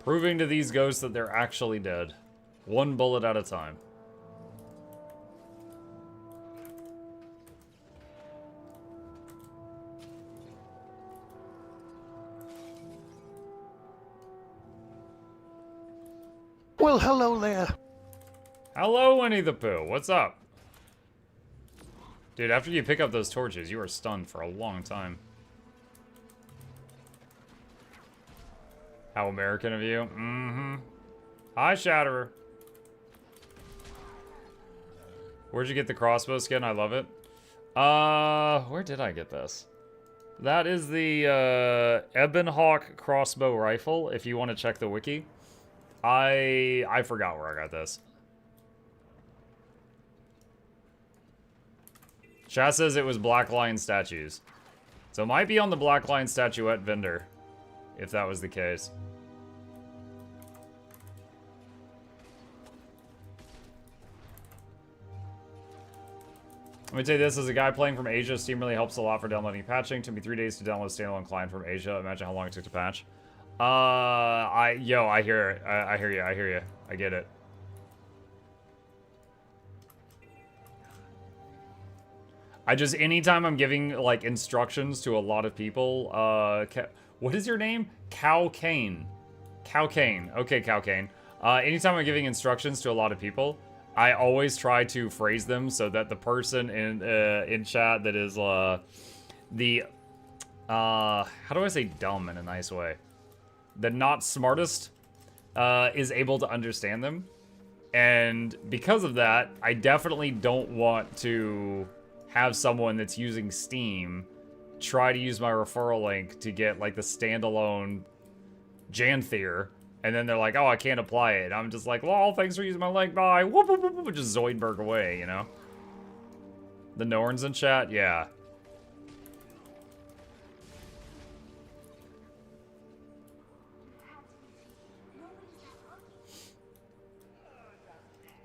[SPEAKER 1] Proving to these ghosts that they're actually dead. One bullet at a time.
[SPEAKER 6] Well, hello there.
[SPEAKER 1] Hello, Winnie the Pooh. What's up? Dude, after you pick up those torches, you are stunned for a long time. How American of you. Mm-hmm. Hi, Shatterer. Where'd you get the crossbow skin? I love it. Where did I get this? That is the Ebonhawk crossbow rifle, if you want to check the wiki. I forgot where I got this. Chat says it was Black Lion statues. So it might be on the Black Lion statuette vendor, if that was the case. Let me tell you this, as a guy playing from Asia, Steam really helps a lot for downloading and patching. It took me 3 days to download a standalone client from Asia. Imagine how long it took to patch. I hear it. I hear you. I get it. Anytime I'm giving, like, instructions to a lot of people, what is your name? Cow Kane. Cow Kane. Okay, Cow Kane. Anytime I'm giving instructions to a lot of people, I always try to phrase them so that the person in chat that is, how do I say dumb in a nice way? The not smartest, is able to understand them. And because of that, I definitely don't want to have someone that's using Steam try to use my referral link to get, like, the standalone Janthir, and then they're like, oh, I can't apply it. I'm just like, well, thanks for using my link, bye. Whoop, whoop, whoop, whoop, just Zoidberg away, you know? The Norns in chat? Yeah.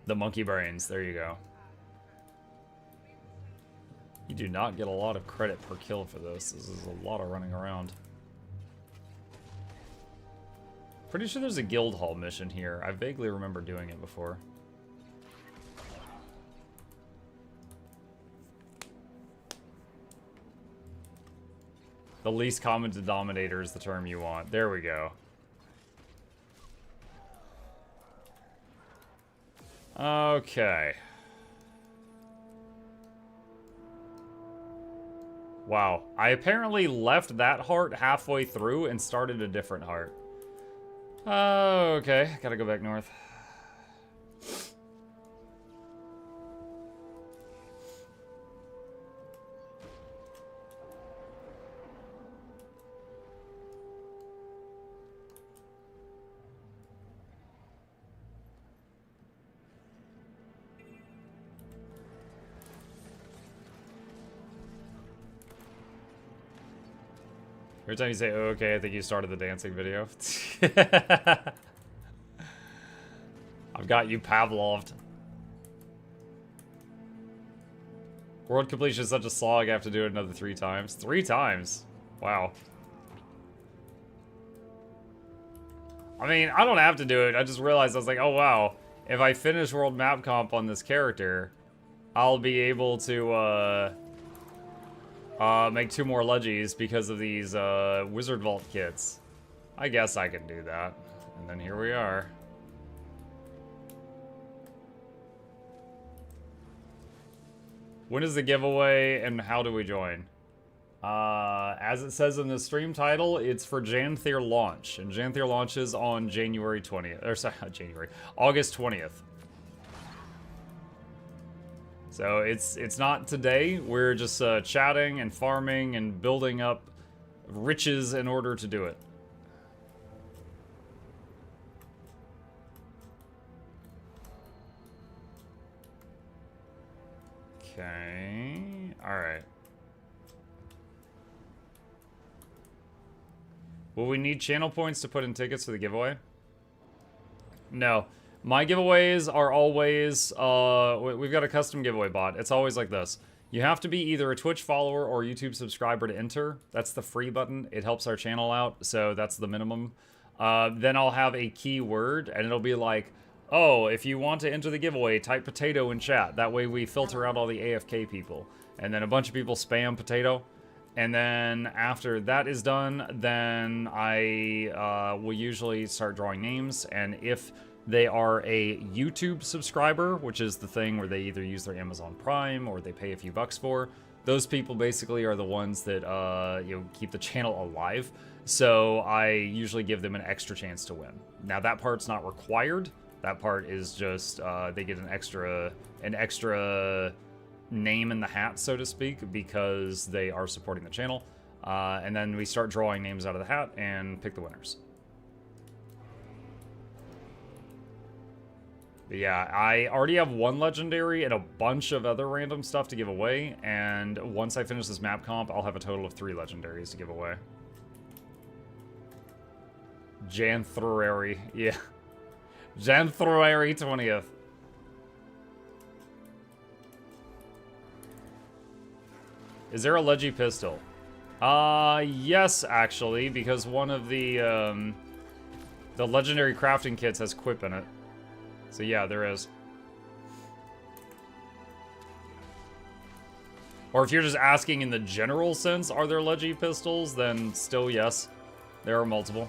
[SPEAKER 1] The monkey brains, there you go. You do not get a lot of credit per kill for this. This is a lot of running around. Pretty sure there's a guild hall mission here. I vaguely remember doing it before. The least common denominator is the term you want. There we go. Okay. Wow. I apparently left that heart halfway through and started a different heart. Okay. Gotta go back north. Every time you say, oh, okay, I think you started the dancing video. I've got you Pavloved. World completion is such a slog, I have to do it another 3 times. 3 times? Wow. I mean, I don't have to do it. I just realized, I was like, oh wow. If I finish World Map Comp on this character, I'll be able to, make 2 more Leggies because of these Wizard Vault kits. I guess I can do that. And then here we are. When is the giveaway and how do we join? As it says in the stream title, it's for Janthir launch. And Janthir launches on January 20th. Or sorry, not January. August 20th. So it's not today. We're just chatting and farming and building up riches in order to do it. Okay. All right. Will we need channel points to put in tickets for the giveaway? No. My giveaways are always, we've got a custom giveaway bot. It's always like this. You have to be either a Twitch follower or YouTube subscriber to enter. That's the free button. It helps our channel out, so that's the minimum. Then I'll have a keyword, and it'll be like, oh, if you want to enter the giveaway, type potato in chat. That way we filter out all the AFK people. And then a bunch of people spam potato. And then after that is done, then I will usually start drawing names. And if they are a YouTube subscriber, which is the thing where they either use their Amazon Prime or they pay a few bucks for, those people basically are the ones that keep the channel alive. So I usually give them an extra chance to win. Now that part's not required. That part is just they get an extra name in the hat, so to speak, because they are supporting the channel. And then we start drawing names out of the hat and pick the winners. But yeah, I already have 1 legendary and a bunch of other random stuff to give away. And once I finish this map comp, I'll have a total of 3 legendaries to give away. Janthir, yeah. January 20th. Is there a Leggy pistol? Yes, actually, because one of the legendary crafting kits has quip in it. So yeah, there is. Or if you're just asking in the general sense, are there Leggy pistols? Then still yes, there are multiple.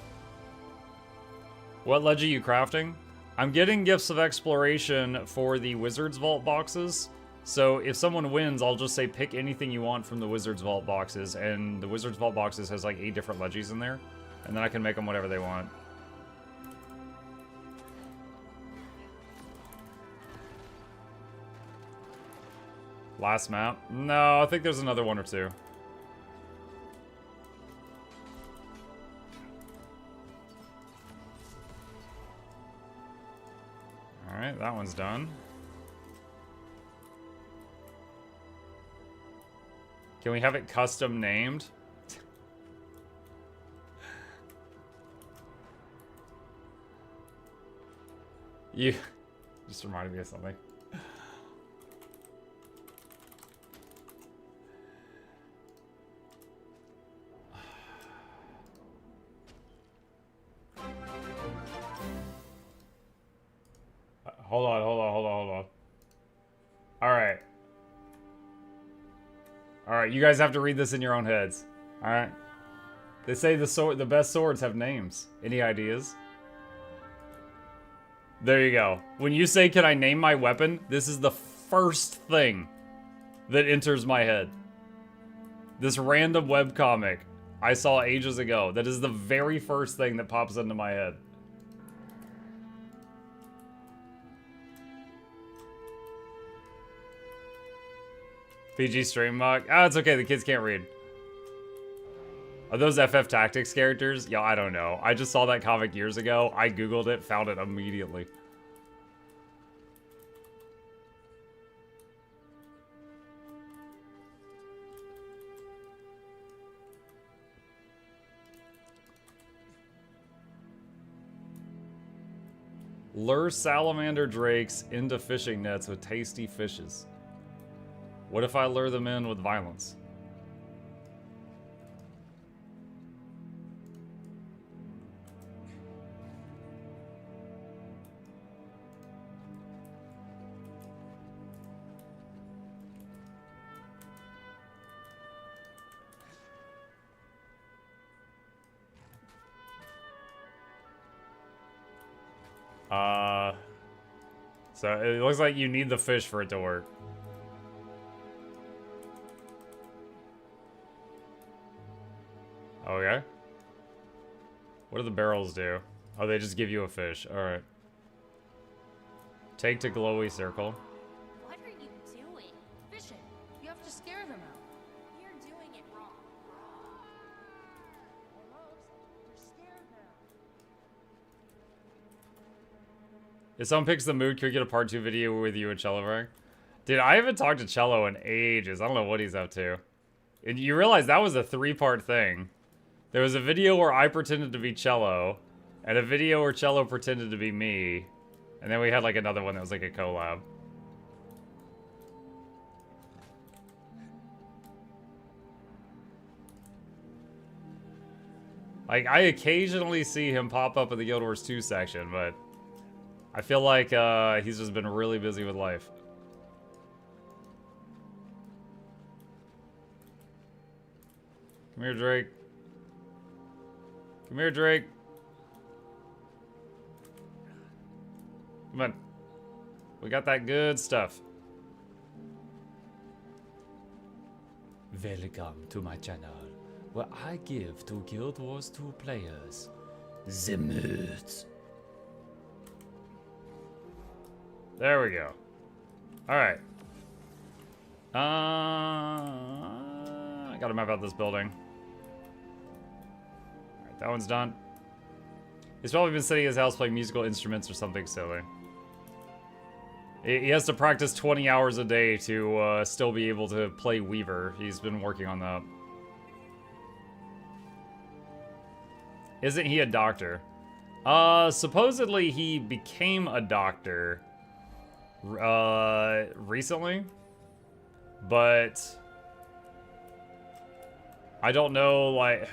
[SPEAKER 1] What Leggy are you crafting? I'm getting Gifts of Exploration for the Wizard's Vault boxes. So if someone wins, I'll just say pick anything you want from the Wizard's Vault boxes. And the Wizard's Vault boxes has like 8 different Leggies in there. And then I can make them whatever they want. Last map? No, I think there's another 1 or 2. Alright, that one's done. Can we have it custom named? You just reminded me of something. Hold on. Alright, you guys have to read this in your own heads. Alright? They say the best swords have names. Any ideas? There you go. When you say, can I name my weapon? This is the first thing that enters my head. This random webcomic I saw ages ago. That is the very first thing that pops into my head. PG stream mock. Ah, it's okay. The kids can't read. Are those FF Tactics characters? Yeah, I don't know. I just saw that comic years ago. I googled it, found it immediately. Lure salamander drakes into fishing nets with tasty fishes. What if I lure them in with violence? So it looks like you need the fish for it to work. Okay. What do the barrels do? Oh, they just give you a fish. Alright. Take to glowy circle.
[SPEAKER 5] What are you doing? Fishing. You have to scare them out. You're doing it wrong. Almost. You're scared now.
[SPEAKER 1] If someone picks the mood, can we get a part 2 video with you and Cello, right? Dude, I haven't talked to Cello in ages. I don't know what he's up to. And you realize that was a 3-part thing. There was a video where I pretended to be Cello, and a video where Cello pretended to be me, and then we had like another one that was like a collab. Like, I occasionally see him pop up in the Guild Wars 2 section, but I feel like he's just been really busy with life. Come here, Drake. Come here, Drake. Come on. We got that good stuff. Welcome to my channel, where I give to Guild Wars 2 players the moods. There we go. Alright. I gotta map out this building. Alright, that one's done. He's probably been sitting in his house playing musical instruments or something silly. He has to practice 20 hours a day to still be able to play Weaver. He's been working on that. Isn't he a doctor? Supposedly he became a doctor recently, but I don't know, like,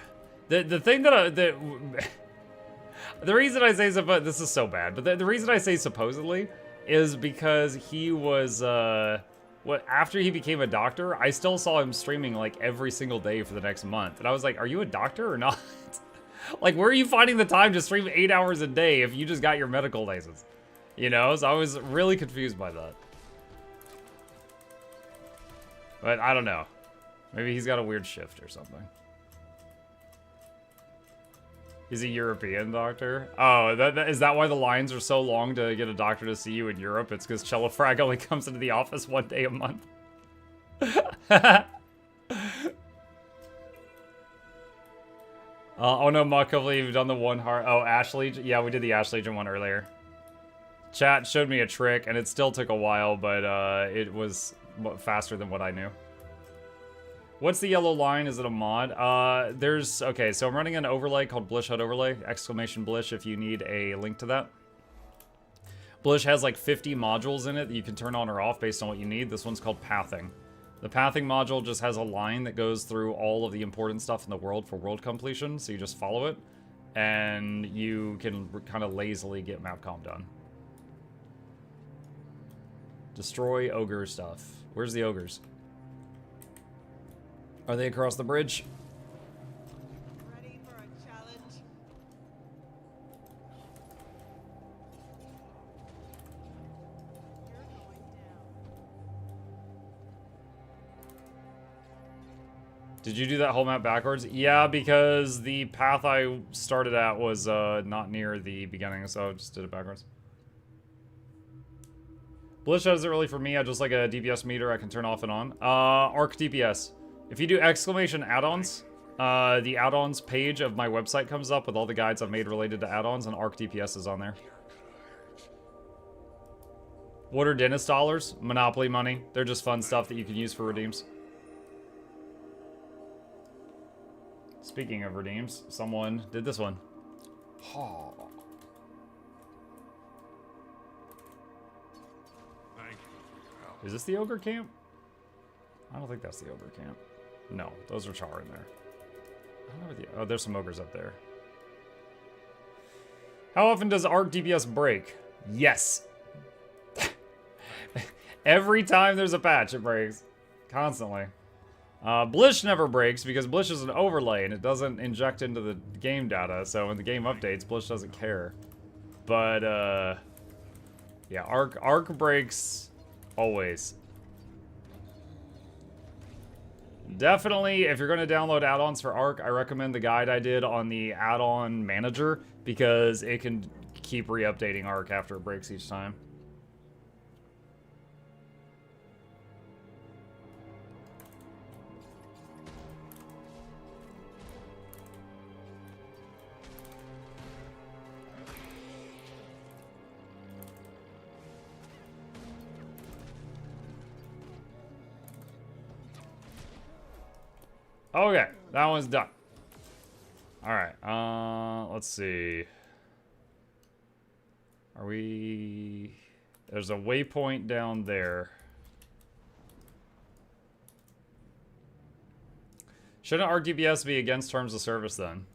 [SPEAKER 1] the thing that the reason I say this is so bad, but the reason I say supposedly is because he was after he became a doctor, I still saw him streaming like every single day for the next month, and I was like, are you a doctor or not? Like, where are you finding the time to stream 8 hours a day if you just got your medical license? You know, so I was really confused by that. But I don't know. Maybe he's got a weird shift or something. He's a European doctor. Oh, is that why the lines are so long to get a doctor to see you in Europe? It's because Cellofrag only comes into the office 1 day a month. Oh no, Muck, hopefully you've done the one heart. Oh, Ash Legion? Yeah, we did the Ash Legion one earlier. Chat showed me a trick, and it still took a while, but it was faster than what I knew. What's the yellow line? Is it a mod? Okay, so I'm running an overlay called Blish HUD Overlay, exclamation Blish if you need a link to that. Blish has like 50 modules in it that you can turn on or off based on what you need. This one's called Pathing. The Pathing module just has a line that goes through all of the important stuff in the world for world completion, so you just follow it, and you can kind of lazily get Mapcom done. Destroy ogre stuff. Where's the ogres? Are they across the bridge?
[SPEAKER 7] Ready for a challenge? You're going down.
[SPEAKER 1] Did you do that whole map backwards? Yeah, because the path I started at was not near the beginning, so I just did it backwards. Blish isn't really for me. I just like a DPS meter I can turn off and on. Arc DPS. If you do exclamation add-ons, the add-ons page of my website comes up with all the guides I've made related to add-ons, and Arc DPS is on there. What are dentist dollars? Monopoly money. They're just fun stuff that you can use for redeems. Speaking of redeems, someone did this one. Oh. Is this the ogre camp? I don't think that's the ogre camp. No, those are char in there. I don't know where oh, there's some ogres up there. How often does Arc DPS break? Yes. Every time there's a patch, it breaks. Constantly. Blish never breaks because Blish is an overlay and it doesn't inject into the game data, so when the game updates, Blish doesn't care. But, yeah, Arc breaks always. Definitely, if you're going to download add-ons for Arc, I recommend the guide I did on the add-on manager, because it can keep re-updating Arc after it breaks each time. Okay, that one's done. Alright, let's see. Are we... There's a waypoint down there. Shouldn't RDBS be against terms of service then?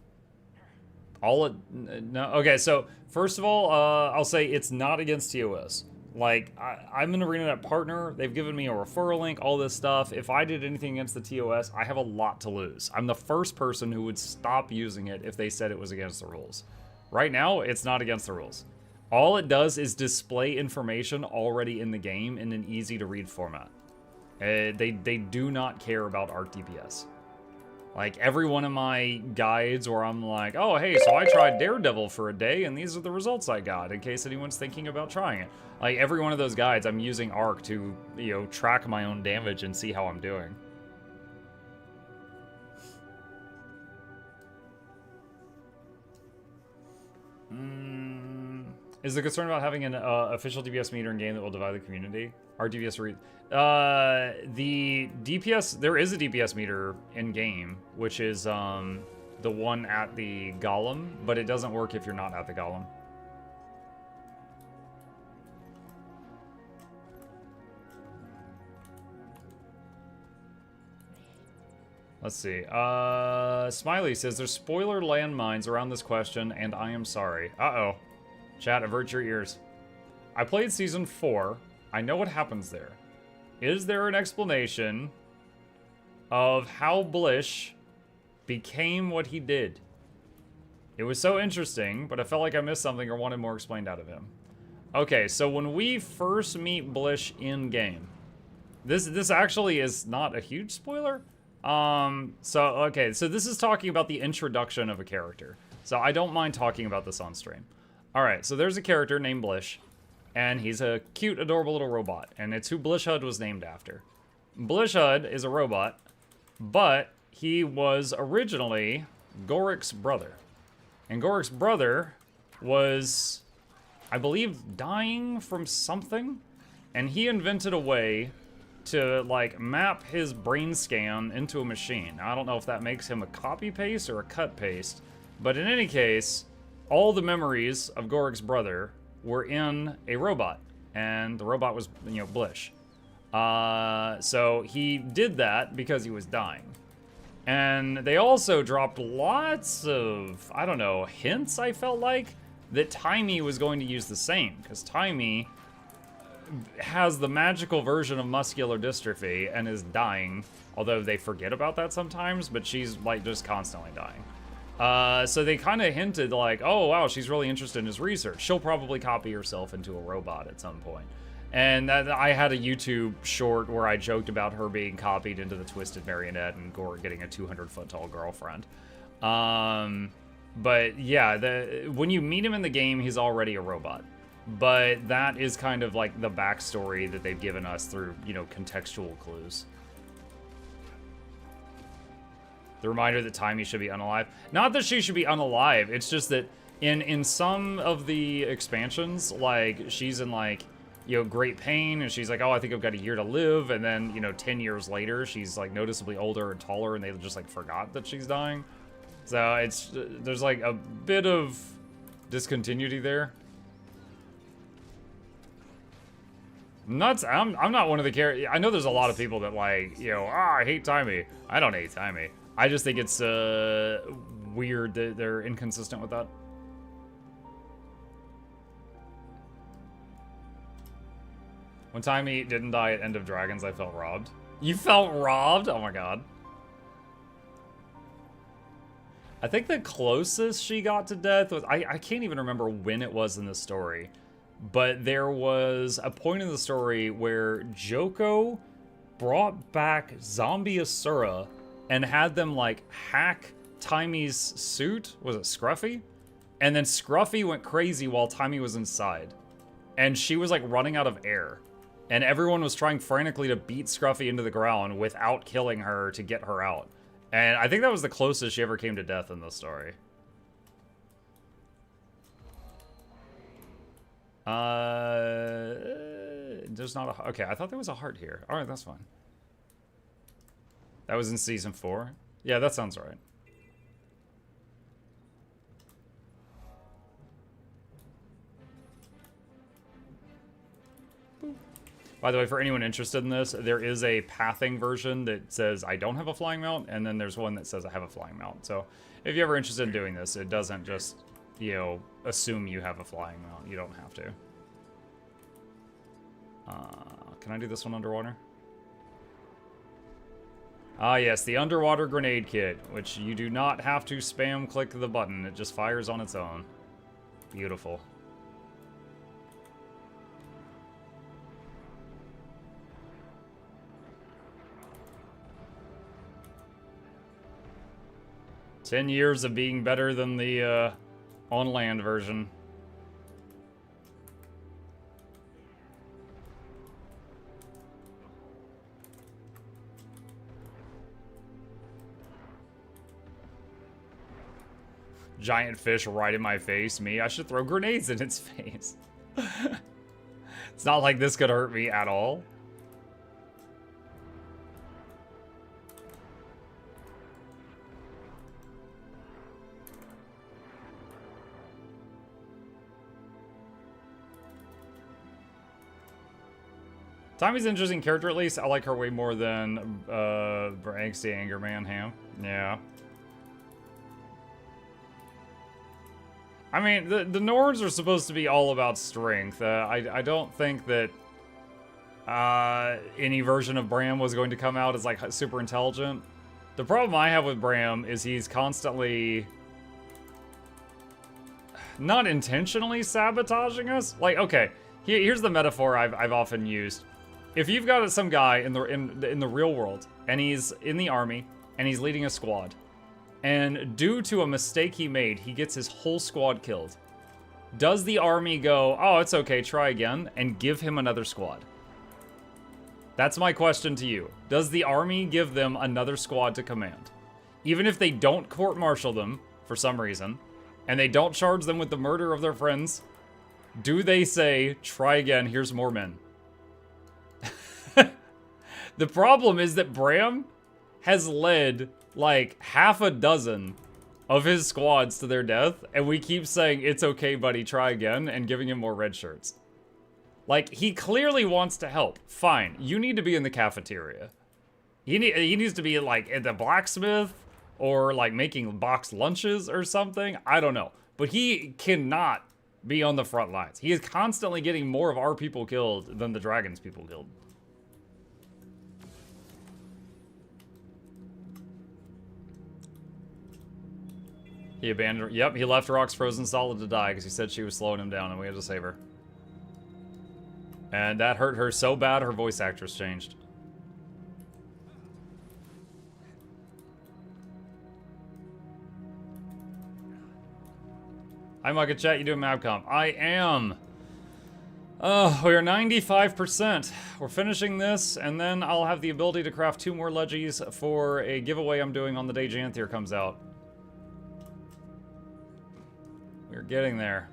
[SPEAKER 1] No, okay, so first of all, I'll say it's not against TOS. Like, I'm an ArenaNet partner. They've given me a referral link, all this stuff. If I did anything against the TOS, I have a lot to lose. I'm the first person who would stop using it if they said it was against the rules. Right now, it's not against the rules. All it does is display information already in the game in an easy-to-read format. They do not care about ArcDPS. Like, every one of my guides where I'm like, oh, hey, so I tried Daredevil for a day, and these are the results I got, in case anyone's thinking about trying it. Like, every one of those guides, I'm using Arc to, you know, track my own damage and see how I'm doing. Is the concern about having an official DPS meter in game that will divide the community? Our DPS read. The DPS, there is a DPS meter in game, which is the one at the golem, but it doesn't work if you're not at the golem. Let's see. Smiley says there's spoiler landmines around this question, and I am sorry. Uh-oh. Chat, avert your ears. I played Season 4. I know what happens there. Is there an explanation of how Blish became what he did? It was so interesting, but I felt like I missed something or wanted more explained out of him. Okay, so when we first meet Blish in-game, this actually is not a huge spoiler. Okay, so this is talking about the introduction of a character. So I don't mind talking about this on stream. Alright, so there's a character named Blish, and he's a cute, adorable little robot, and it's who Blishhud was named after. Blishhud is a robot, but he was originally Gorik's brother. And Gorik's brother was, I believe, dying from something, and he invented a way to, like, map his brain scan into a machine. Now, I don't know if that makes him a copy-paste or a cut-paste, but in any case, all the memories of Gorik's brother were in a robot, and the robot was, you know, Blish. So he did that because he was dying. And they also dropped lots of, I don't know, hints, I felt like, that Timey was going to use the same, because Timey has the magical version of muscular dystrophy and is dying, although they forget about that sometimes, but she's, like, just constantly dying. So they kind of hinted like, oh wow, she's really interested in his research. She'll probably copy herself into a robot at some point. And I had a YouTube short where I joked about her being copied into the Twisted Marionette and Gorik getting a 200-foot tall girlfriend. But yeah, when you meet him in the game, he's already a robot. But that is kind of like the backstory that they've given us through, you know, contextual clues. The reminder that Timey should be unalive. Not that she should be unalive, it's just that in some of the expansions, like, she's in, like, you know, great pain, and she's like, oh, I think I've got a year to live, and then, you know, 10 years later, she's, like, noticeably older and taller, and they just, like, forgot that she's dying. So it's, there's, like, a bit of discontinuity there. Nuts, I'm not one of the characters. I know there's a lot of people that, like, you know, I hate Timey. I don't hate Timey. I just think it's weird that they're inconsistent with that. When Timey didn't die at End of Dragons, I felt robbed. You felt robbed? Oh my god. I think the closest she got to death was, I can't even remember when it was in the story, but there was a point in the story where Joko brought back zombie Asura and had them like hack Timey's suit. Was it Scruffy? And then Scruffy went crazy while Timey was inside. And she was like running out of air. And everyone was trying frantically to beat Scruffy into the ground without killing her to get her out. And I think that was the closest she ever came to death in the story. There's not a... Okay, I thought there was a heart here. Alright, that's fine. That was in Season 4. Yeah, that sounds right. By the way, for anyone interested in this, there is a pathing version that says I don't have a flying mount, and then there's one that says I have a flying mount. So if you're ever interested in doing this, it doesn't just, you know, assume you have a flying mount. You don't have to. Can I do this one underwater? Ah, yes, the underwater grenade kit, which you do not have to spam click the button. It just fires on its own. Beautiful. "10 years of being better than the on-land version." Giant fish right in my face. Me? I should throw grenades in its face. It's not like this could hurt me at all. Tommy's an interesting character, at least. I like her way more than Angsty Anger Man Ham. Yeah. I mean, the Nords are supposed to be all about strength. I don't think that any version of Bram was going to come out as, like, super intelligent. The problem I have with Bram is he's constantly... not intentionally sabotaging us. Like, okay, here's the metaphor I've often used. If you've got some guy in the real world, and he's in the army, and he's leading a squad, and due to a mistake he made, he gets his whole squad killed, does the army go, "Oh, it's okay, try again," and give him another squad? That's my question to you. Does the army give them another squad to command? Even if they don't court-martial them, for some reason, and they don't charge them with the murder of their friends, do they say, "Try again, here's more men"? The problem is that Bram has led like half a dozen of his squads to their death, and we keep saying, "It's okay, buddy, try again," and giving him more red shirts. Like, he clearly wants to help. Fine, you need to be in the cafeteria. He needs to be like at the blacksmith, or like making boxed lunches or something. I don't know. But he cannot be on the front lines. He is constantly getting more of our people killed than the dragon's people killed. He abandoned her. Yep, he left Rox frozen solid to die because he said she was slowing him down and we had to save her. And that hurt her so bad her voice actress changed. Hi, Mugga Chat, you doing Mabcom? I am. We are 95%. We're finishing this, and then I'll have the ability to craft 2 more Leggies for a giveaway I'm doing on the day Janthir comes out. We're getting there.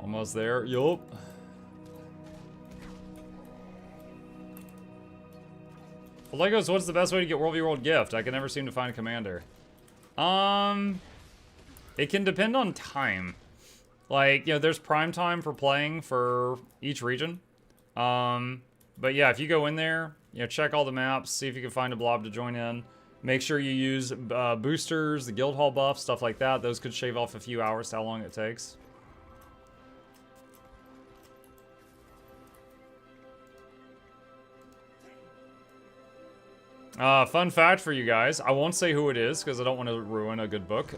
[SPEAKER 1] Almost there. Yup. Legos, what's the best way to get World v World gift? I can never seem to find a commander. It can depend on time. Like, you know, there's prime time for playing for each region. But yeah, if you go in there you know, check all the maps, see if you can find a blob to join in. Make sure you use boosters, the guild hall buff, stuff like that. Those could shave off a few hours to how long it takes. Fun fact for you guys. I won't say who it is because I don't want to ruin a good book.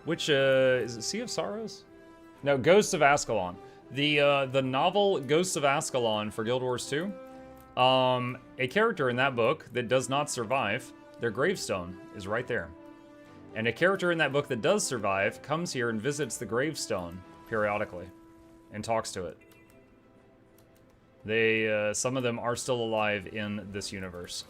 [SPEAKER 1] Is it Sea of Sorrows? No, Ghosts of Ascalon. The novel Ghosts of Ascalon for Guild Wars 2. A character in that book that does not survive, their gravestone is right there. And a character in that book that does survive comes here and visits the gravestone periodically and talks to it. They, some of them are still alive in this universe.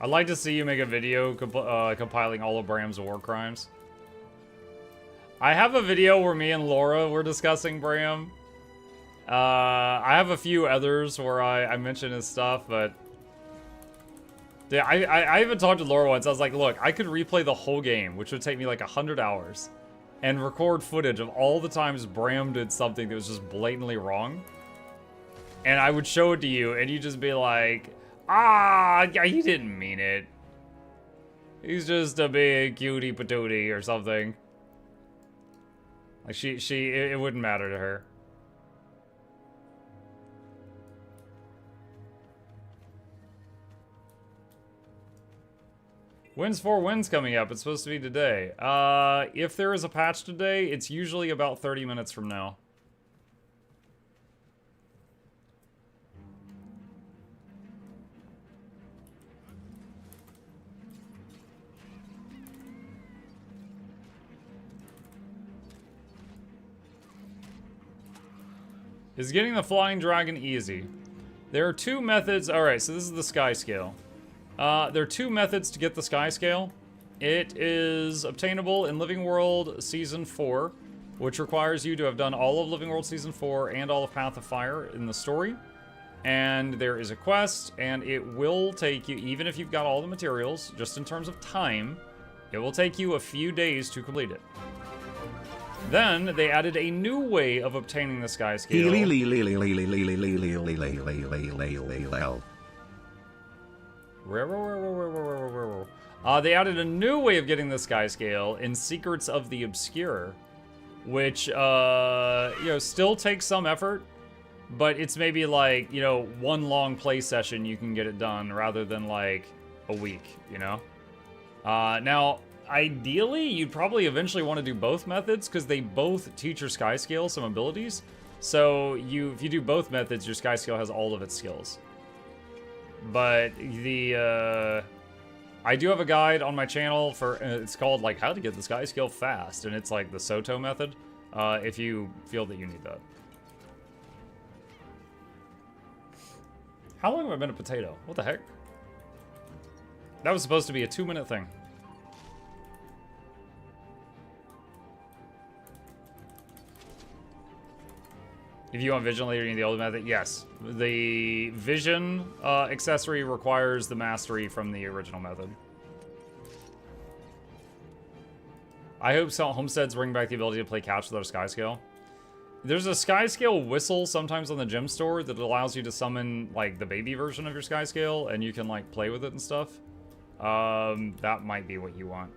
[SPEAKER 1] I'd like to see you make a video compiling all of Bram's war crimes. I have a video where me and Laura were discussing Bram. I have a few others where I mention his stuff, but... Yeah, I even talked to Laura once. I was like, look, I could replay the whole game, which would take me like 100 hours, and record footage of all the times Bram did something that was just blatantly wrong. And I would show it to you, and you'd just be like... Ah, yeah, he didn't mean it. He's just a big cutie patootie or something. Like it wouldn't matter to her. Wins 4 wins coming up. It's supposed to be today. If there is a patch today, it's usually about 30 minutes from now. Is getting the flying dragon easy? There are two methods. Alright, so this is the Skyscale. There are two methods to get the Skyscale. It is obtainable in Living World Season 4, which requires you to have done all of Living World Season 4 and all of Path of Fire in the story. And there is a quest, and it will take you, even if you've got all the materials, just in terms of time, it will take you a few days to complete it. Then, they added a new way of obtaining the Skyscale. They added a new way of getting the Skyscale in Secrets of the Obscure, which, you know, still takes some effort, but it's maybe like, you know, one long play session you can get it done rather than like a week, you know? Now, ideally, you'd probably eventually want to do both methods because they both teach your Skyscale some abilities. So if you do both methods, your Skyscale has all of its skills. But I do have a guide on my channel for, it's called like how to get the Skyscale fast, and it's like the Soto method, if you feel that you need that. How long have I been a potato? What the heck? That was supposed to be a 2-minute thing. If you want Vision later in the old method, yes. The Vision accessory requires the mastery from the original method. I hope Homesteads bring back the ability to play couch with our Skyscale. There's a Skyscale whistle sometimes on the gem store that allows you to summon like the baby version of your Skyscale, and you can like play with it and stuff. That might be what you want.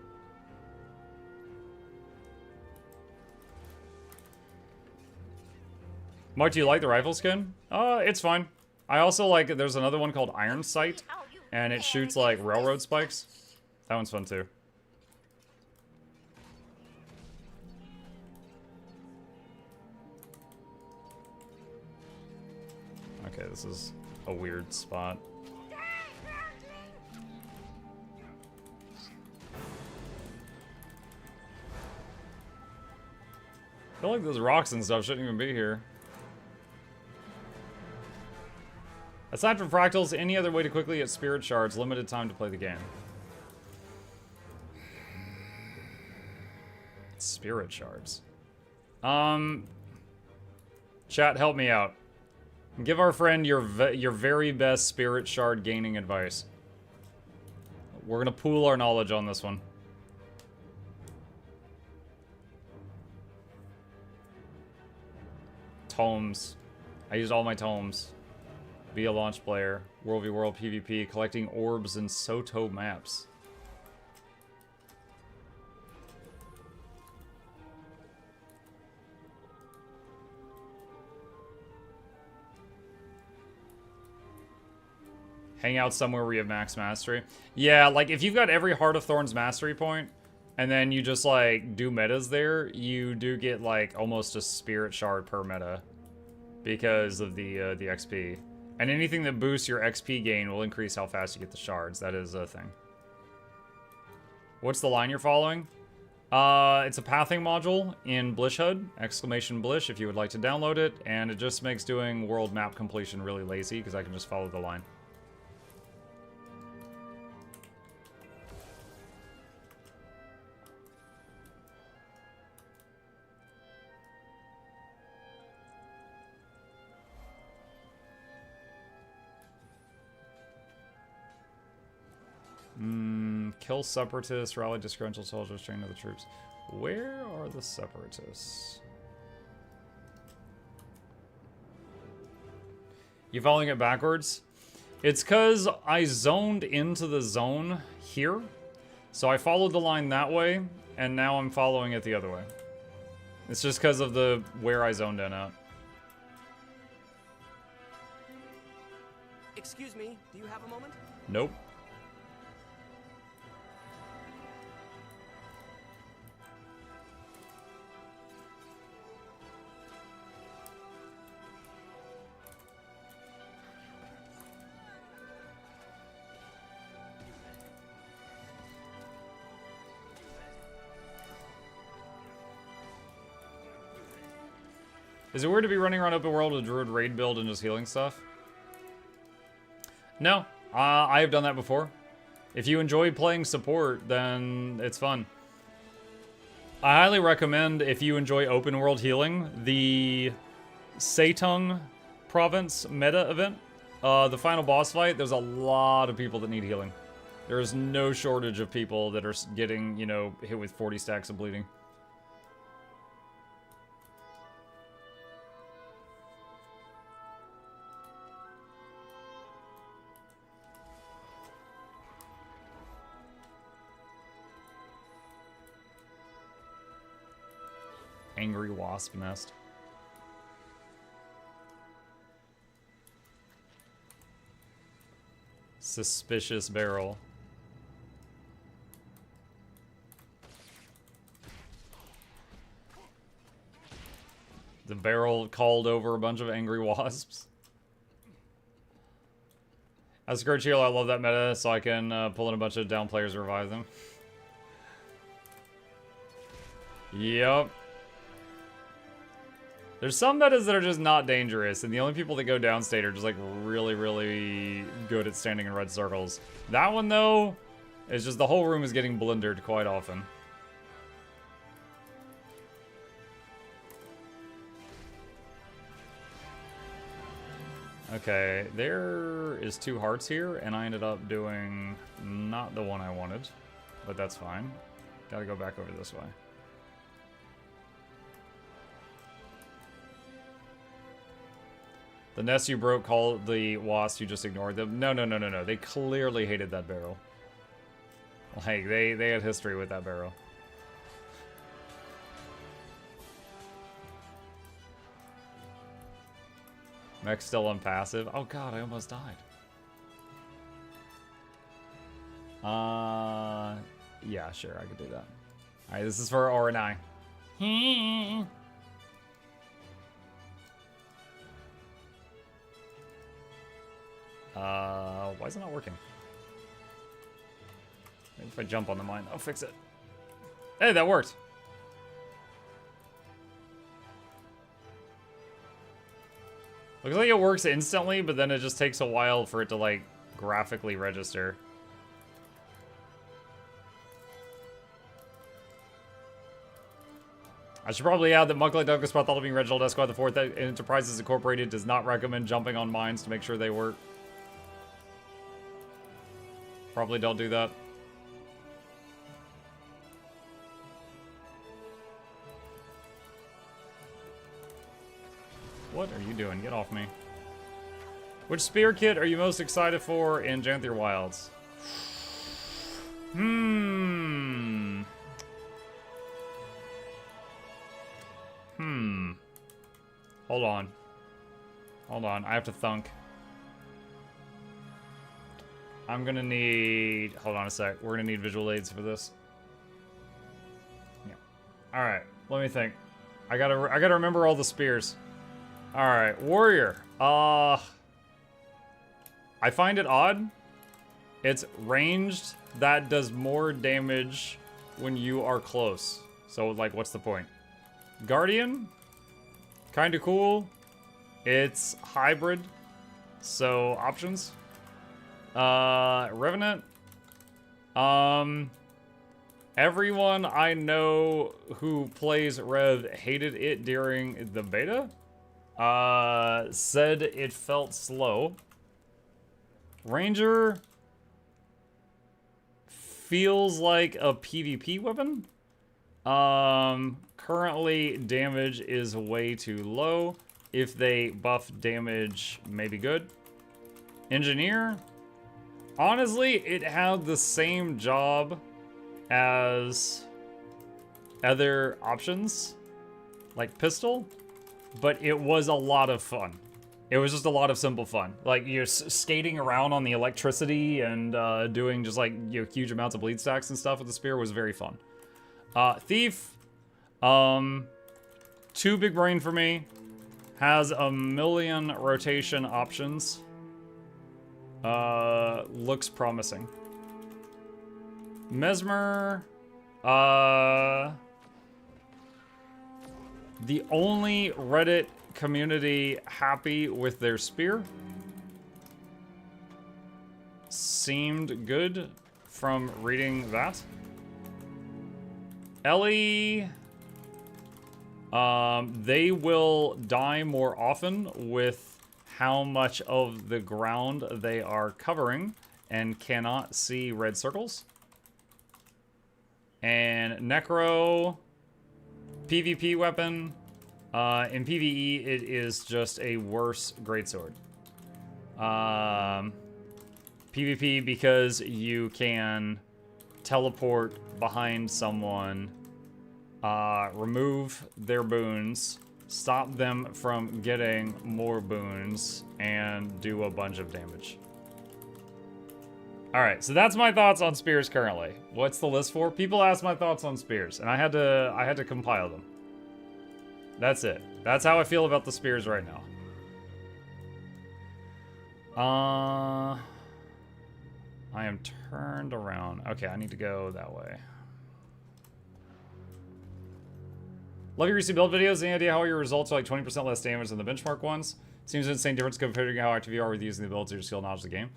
[SPEAKER 1] Mark, do you like the rifle skin? It's fine. I also like, there's another one called Iron Sight, and it shoots like railroad spikes. That one's fun too. Okay, this is a weird spot. I feel like those rocks and stuff shouldn't even be here. Aside from fractals, any other way to quickly get spirit shards, limited time to play the game. Spirit shards. Chat, help me out. Give our friend your very best spirit shard gaining advice. We're gonna pool our knowledge on this one. Tomes. I used all my tomes. Be a launch player. World v World PvP. Collecting orbs and Soto maps. Hang out somewhere where you have max mastery. Yeah, like if you've got every Heart of Thorns mastery point, and then you just like do metas there, you do get like almost a spirit shard per meta because of the XP. And anything that boosts your XP gain will increase how fast you get the shards. That is a thing. What's the line you're following? It's a pathing module in Blish HUD, exclamation Blish if you would like to download it, and it just makes doing world map completion really lazy because I can just follow the line. Kill separatists, rally disgruntled soldiers, train other troops. Where are the separatists? You following it backwards? It's because I zoned into the zone here. So I followed the line that way, and now I'm following it the other way. It's just because of the where I zoned in at.
[SPEAKER 8] Excuse me, do you have a moment?
[SPEAKER 1] Nope. Is it weird to be running around open world with Druid raid build and just healing stuff? No, I have done that before. If you enjoy playing support, then it's fun. I highly recommend, if you enjoy open world healing, the Seitung province meta event. The final boss fight, there's a lot of people that need healing. There is no shortage of people that are getting, you know, hit with 40 stacks of bleeding. Angry wasp nest. Suspicious barrel. The barrel called over a bunch of angry wasps. As a Scourge heal, I love that meta, so I can pull in a bunch of down players and revive them. Yep. There's some metas that are just not dangerous, and the only people that go downstate are just like really, really good at standing in red circles. That one, though, is just the whole room is getting blendered quite often. Okay, there is 2 hearts here, and I ended up doing not the one I wanted, but that's fine. Gotta go back over this way. The nest you broke called the wasps, you just ignored them. No, no, no, no, no. They clearly hated that barrel. Like, they had history with that barrel. Mech's still unpassive. Oh god, I almost died. Yeah, sure, I could do that. Alright, this is for R and I. Why is it not working? Maybe if I jump on the mine, I'll fix it. Hey, that worked. Looks like it works instantly, but then it just takes a while for it to, like, graphically register. I should probably add that Mukluk Douglas Bartholomew Reginald Esquire the Fourth Enterprises Incorporated does not recommend jumping on mines to make sure they work. Probably don't do that. What are you doing? Get off me. Which spear kit are you most excited for in Janthir Wilds? Hold on. Hold on. I have to thunk. I'm gonna need... Hold on a sec. We're gonna need visual aids for this. Yeah. Alright. Let me think. I gotta remember all the spears. Alright. Warrior. I find it odd. It's ranged. That does more damage when you are close. So, like, what's the point? Guardian? Kinda cool. It's hybrid. So, options. Revenant. Everyone I know who plays Rev hated it during the beta. Said it felt slow. Ranger feels like a PvP weapon. Currently damage is way too low. If they buff damage, maybe good. Engineer. Honestly, it had the same job as other options, like pistol, but it was a lot of fun. It was just a lot of simple fun. Like, you're skating around on the electricity and doing just, like, huge amounts of bleed stacks and stuff with the spear was very fun. Thief. Too big brain for me. Has a million rotation options. Looks promising. Mesmer. The only Reddit community happy with their spear. Seemed good from reading that. Ellie. They will die more often with how much of the ground they are covering and cannot see red circles. And Necro, PvP weapon. In PvE, it is just a worse greatsword. PvP because you can teleport behind someone, remove their boons, stop them from getting more boons, and do a bunch of damage. Alright, so that's my thoughts on spears currently. What's the list for? People ask my thoughts on spears, and I had to compile them. That's it. That's how I feel about the spears right now. I am turned around. Okay, I need to go that way. Love your recent build videos. Any idea how your results are like 20% less damage than the benchmark ones? Seems an insane difference compared to how active you are with using the builds or your skill knowledge of the game.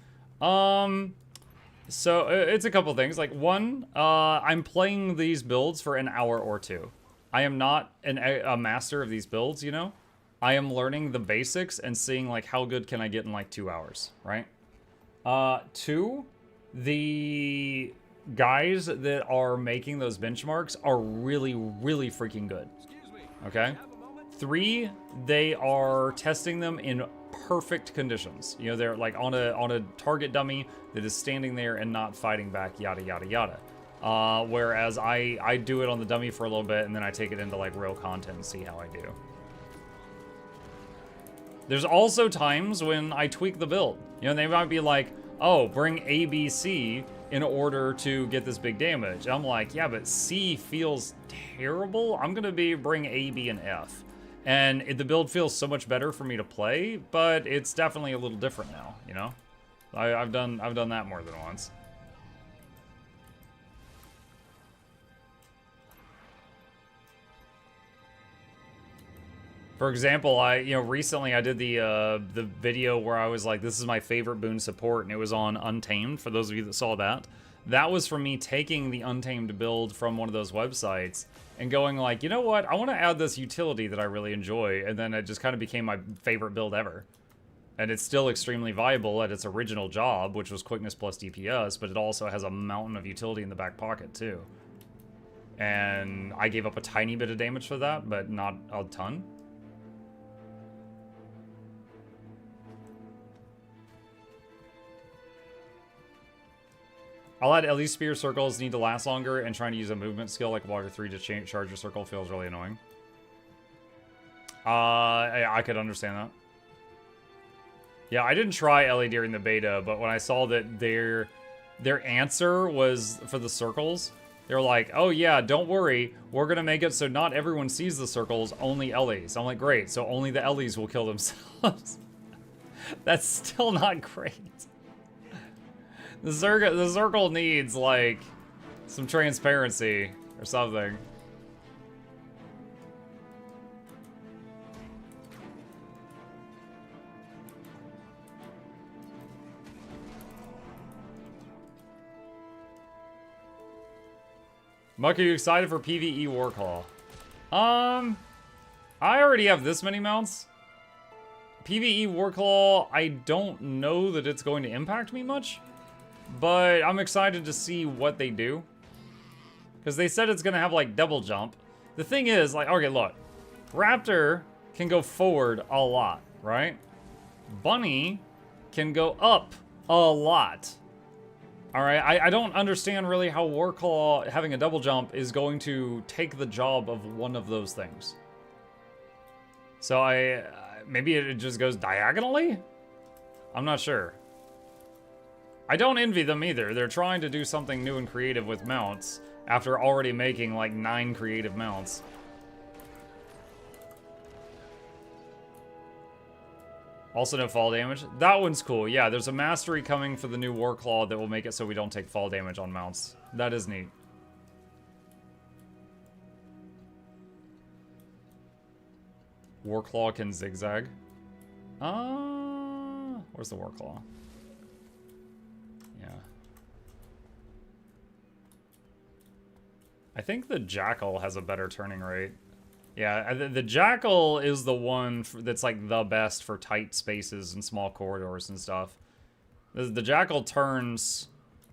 [SPEAKER 1] So it's a couple things. Like, one, I'm playing these builds for an hour or two. I am not a master of these builds, you know? I am learning the basics and seeing, like, how good can I get in, like, 2 hours, right? Two, the guys that are making those benchmarks are really, really freaking good. Okay? Three, they are testing them in perfect conditions. You know, they're, like, on a target dummy that is standing there and not fighting back, yada, yada, yada. Whereas I do it on the dummy for a little bit, and then I take it into, like, real content and see how I do. There's also times when I tweak the build. You know, they might be like, oh, bring A, B, C in order to get this big damage. And I'm like, yeah, but C feels terrible. I'm gonna bring A, B, and F. And the build feels so much better for me to play, but it's definitely a little different now, you know? I've done that more than once. For example, recently I did the video where I was like, this is my favorite boon support, and it was on Untamed, for those of you that saw that. That was from me taking the Untamed build from one of those websites and going like, you know what, I want to add this utility that I really enjoy, and then it just kind of became my favorite build ever. And it's still extremely viable at its original job, which was quickness plus DPS, but it also has a mountain of utility in the back pocket too. And I gave up a tiny bit of damage for that, but not a ton. I'll add at least spear circles need to last longer, and trying to use a movement skill like Water 3 to charge your circle feels really annoying. I could understand that. Yeah, I didn't try Ellie during the beta, but when I saw that their answer was for the circles, they were like, oh yeah, don't worry, we're gonna make it so not everyone sees the circles, only Ellies. I'm like, great, so only the Ellies will kill themselves. That's still not great. The circle needs, like, some transparency or something. Muck, are you excited for PvE warclaw? I already have this many mounts. PvE warclaw, I don't know that it's going to impact me much. But I'm excited to see what they do. Because they said it's going to have, like, double jump. The thing is, like, okay, look. Raptor can go forward a lot, right? Bunny can go up a lot. Alright, I don't understand really how Warclaw having a double jump is going to take the job of one of those things. So maybe it just goes diagonally? I'm not sure. I don't envy them either. They're trying to do something new and creative with mounts after already making like 9 creative mounts. Also no fall damage. That one's cool. Yeah, there's a mastery coming for the new Warclaw that will make it so we don't take fall damage on mounts. That is neat. Warclaw can zigzag. Where's the Warclaw? Yeah. I think the Jackal has a better turning rate. Yeah, the Jackal is the one that's like the best for tight spaces and small corridors and stuff. The Jackal turns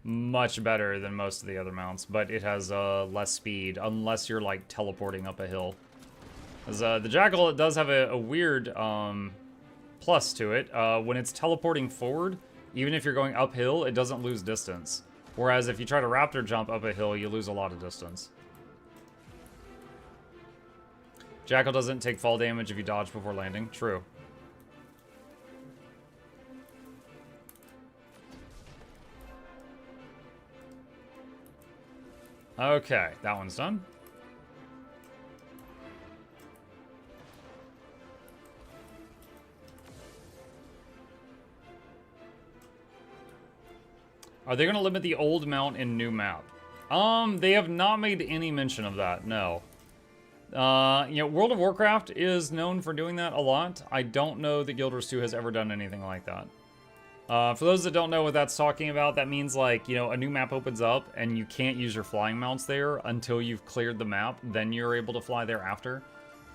[SPEAKER 1] much better than most of the other mounts, but it has less speed unless you're like teleporting up a hill. As the Jackal, it does have a weird plus to it. When it's teleporting forward, even if you're going uphill, it doesn't lose distance. Whereas if you try to raptor jump up a hill, you lose a lot of distance. Jackal doesn't take fall damage if you dodge before landing. True. Okay, that one's done. Are they going to limit the old mount in new map? They have not made any mention of that, no. You know, World of Warcraft is known for doing that a lot. I don't know that Guild Wars 2 has ever done anything like that. For those that don't know what that's talking about, that means like, you know, a new map opens up and you can't use your flying mounts there until you've cleared the map. Then you're able to fly there after.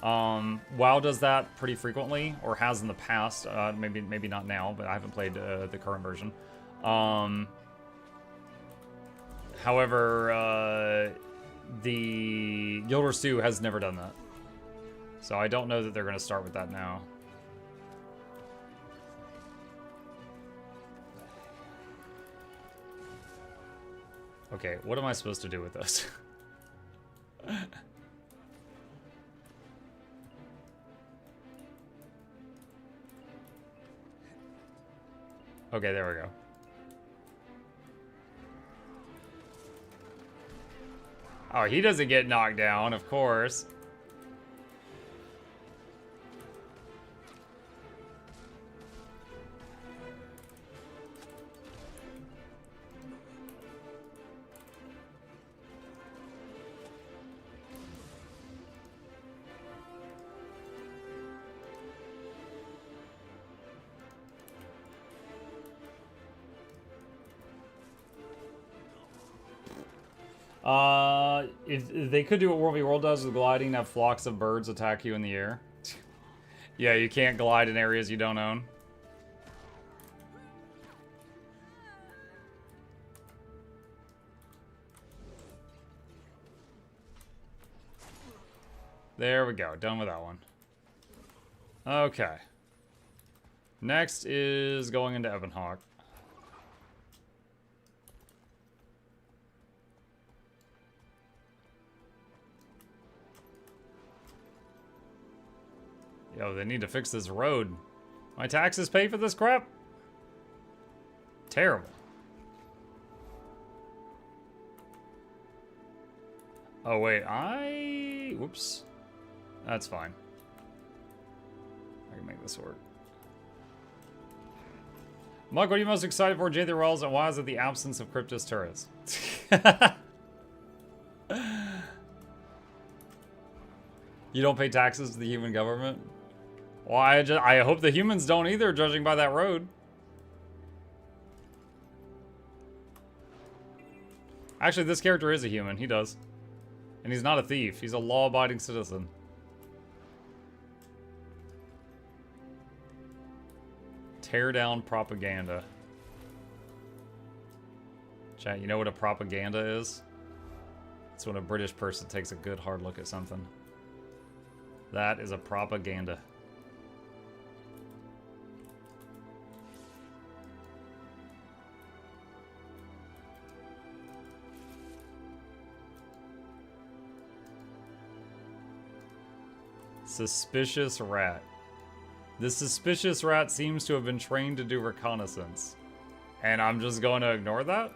[SPEAKER 1] WoW does that pretty frequently, or has in the past. Maybe not now, but I haven't played the current version. However, the Guild Wars 2 has never done that. So I don't know that they're going to start with that now. Okay, what am I supposed to do with this? Okay, there we go. Oh, he doesn't get knocked down, of course. If they could do what World v World does with gliding, have flocks of birds attack you in the air. Yeah, you can't glide in areas you don't own. There we go. Done with that one. Okay. Next is going into Evanhawk. Yo, they need to fix this road. My taxes pay for this crap? Terrible. Oh, wait. Whoops. That's fine. I can make this work. Mug, what are you most excited for, Janthir Wells, and why is it the absence of Cryptus turrets? You don't pay taxes to the human government? Well, I hope the humans don't either, judging by that road. Actually, this character is a human. He does. And he's not a thief. He's a law-abiding citizen. Tear down propaganda. Chat, you know what a propaganda is? It's when a British person takes a good hard look at something. That is a propaganda. Suspicious rat. The suspicious rat seems to have been trained to do reconnaissance. And I'm just going to ignore that?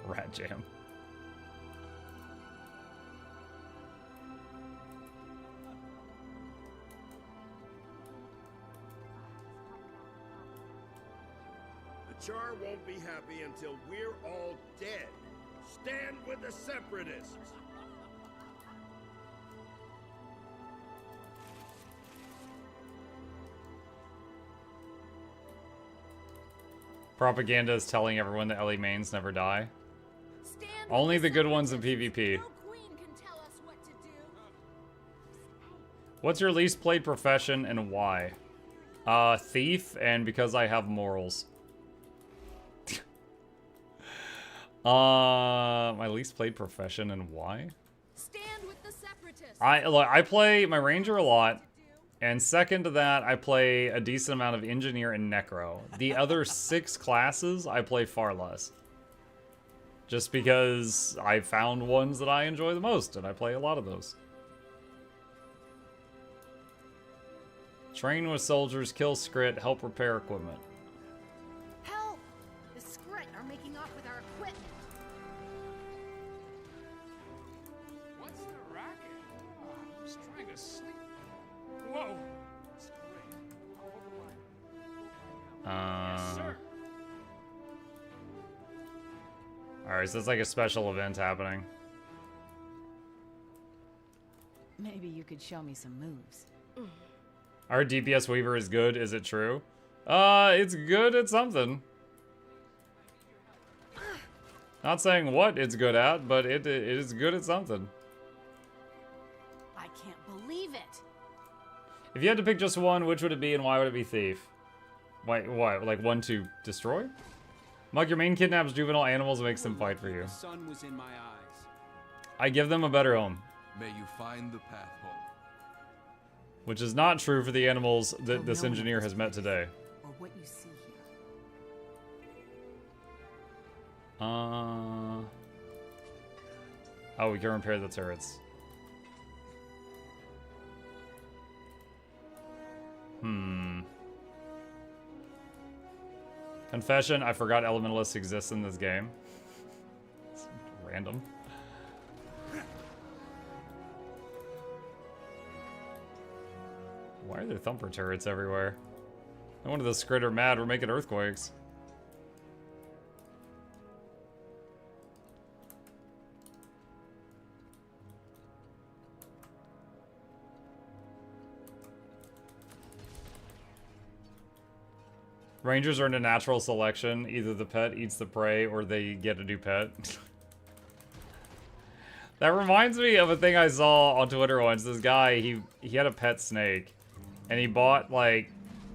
[SPEAKER 1] Rat jam.
[SPEAKER 8] The Char won't be happy until we're all dead. Stand with the Separatists!
[SPEAKER 1] Propaganda is telling everyone that Ellie mains never die.
[SPEAKER 5] Stand
[SPEAKER 1] Only
[SPEAKER 5] with
[SPEAKER 1] the good ones in
[SPEAKER 5] Separatists.
[SPEAKER 1] PvP.
[SPEAKER 5] No queen can tell us what to do.
[SPEAKER 1] What's your least played profession and why? Thief, and because I have morals. My least played profession and why?
[SPEAKER 5] Stand with the Separatists.
[SPEAKER 1] I play my ranger a lot, and second to that, I play a decent amount of engineer and necro. The other 6 classes, I play far less. Just because I found ones that I enjoy the most, and I play a lot of those. Train with soldiers, kill Skrit, help repair equipment.
[SPEAKER 5] Help! The Skrit are making off with our equipment.
[SPEAKER 9] What's the racket? Oh, I'm just trying to sleep. Whoa! It's great. Yes, sir.
[SPEAKER 1] Alright, so it's like a special event happening.
[SPEAKER 10] Maybe you could show me some moves.
[SPEAKER 1] Our DPS Weaver is good, is it true? It's good at something. Not saying what it's good at, but it is good at something.
[SPEAKER 10] I can't believe it.
[SPEAKER 1] If you had to pick just one, which would it be and why would it be Thief? Why, like one to destroy? Mug, your main kidnaps juvenile animals and makes them fight for you.
[SPEAKER 9] The sun was in my eyes.
[SPEAKER 1] I give them a better home.
[SPEAKER 11] May you find the path home.
[SPEAKER 1] Which is not true for the animals that this engineer has met today.
[SPEAKER 10] Or what you see here.
[SPEAKER 1] Oh, we can repair the turrets. Confession, I forgot Elementalists exist in this game. It's random. Why are there thumper turrets everywhere? No wonder the Skrit are mad, we're making earthquakes. Rangers are into natural selection. Either the pet eats the prey or they get a new pet. That reminds me of a thing I saw on Twitter once. This guy, he had a pet snake. And he bought, like,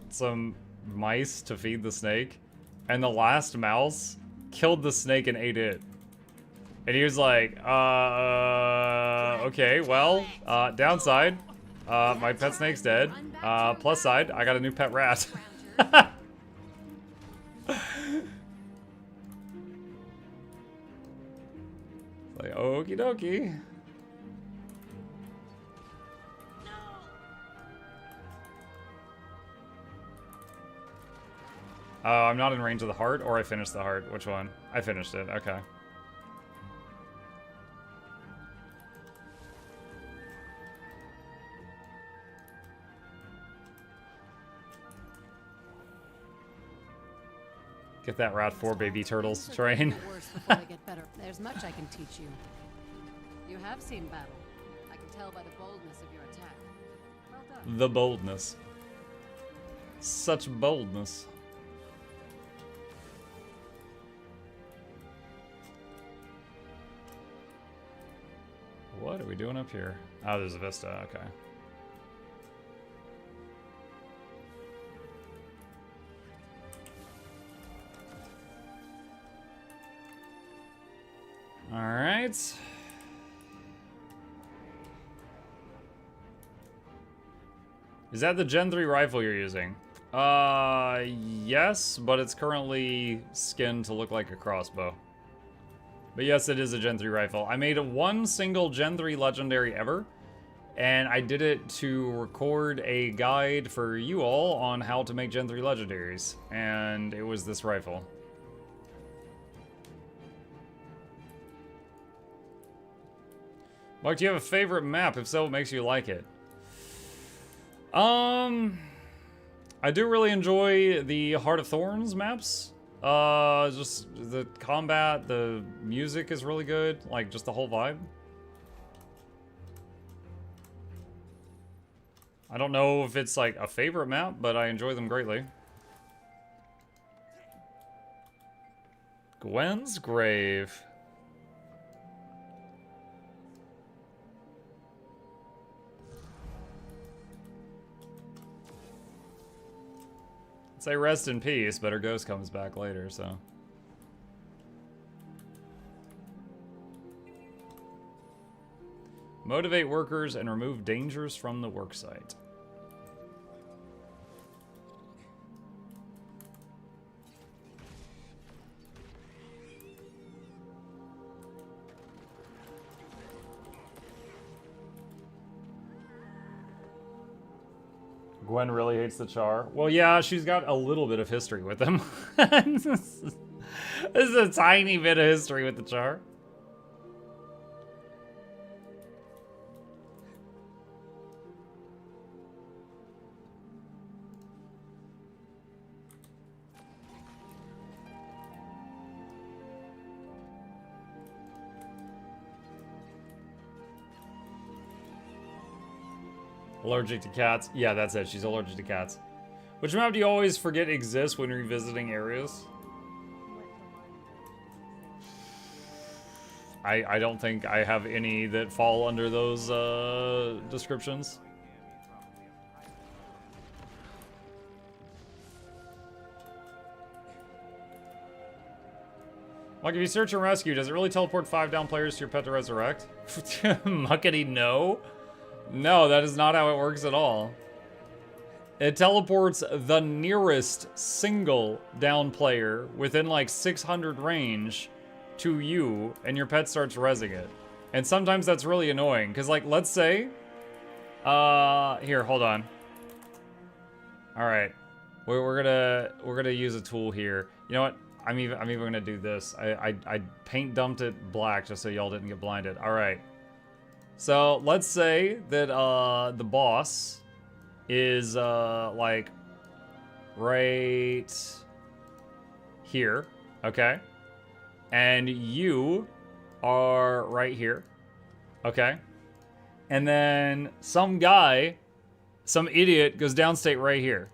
[SPEAKER 1] some mice to feed the snake. And the last mouse killed the snake and ate it. And he was like, okay, well, downside, my pet snake's dead. Plus side, I got a new pet rat. Like, okie dokie. I'm not in range of the heart, or I finished the heart. Which one? I finished it, okay. Get that rat for baby turtles train.
[SPEAKER 10] There's much I can teach you. You have seen battle. I can tell by the boldness of your attack. Well done.
[SPEAKER 1] The boldness. Such boldness. What are we doing up here? Oh, there's a vista, okay. Alright. Is that the Gen 3 rifle you're using? Yes, but it's currently skinned to look like a crossbow. But yes, it is a Gen 3 rifle. I made one single Gen 3 legendary ever, and I did it to record a guide for you all on how to make Gen 3 legendaries, and it was this rifle. Mark, do you have a favorite map? If so, what makes you like it? I do really enjoy the Heart of Thorns maps. Just the combat, the music is really good. Like, just the whole vibe. I don't know if it's like a favorite map, but I enjoy them greatly. Gwen's Grave. Say rest in peace, but her ghost comes back later, so. Motivate workers and remove dangers from the worksite. Gwen really hates the Char. Well, yeah, she's got a little bit of history with him. This is a tiny bit of history with the Char. Allergic to cats. Yeah, that's it. She's allergic to cats. Which map do you always forget exists when revisiting areas? I don't think I have any that fall under those descriptions. Like, if you search and rescue, does it really teleport 5 down players to your pet to resurrect? Muckety, no. No, that is not how it works at all. It teleports the nearest single down player within like 600 range to you, and your pet starts rezzing it. And sometimes that's really annoying, because like, let's say, here, hold on. All right, we're gonna use a tool here. You know what? I'm even gonna do this. I paint dumped it black just so y'all didn't get blinded. All right. So let's say that the boss is like right here, okay? And you are right here, okay? And then some guy, some idiot goes downstate right here.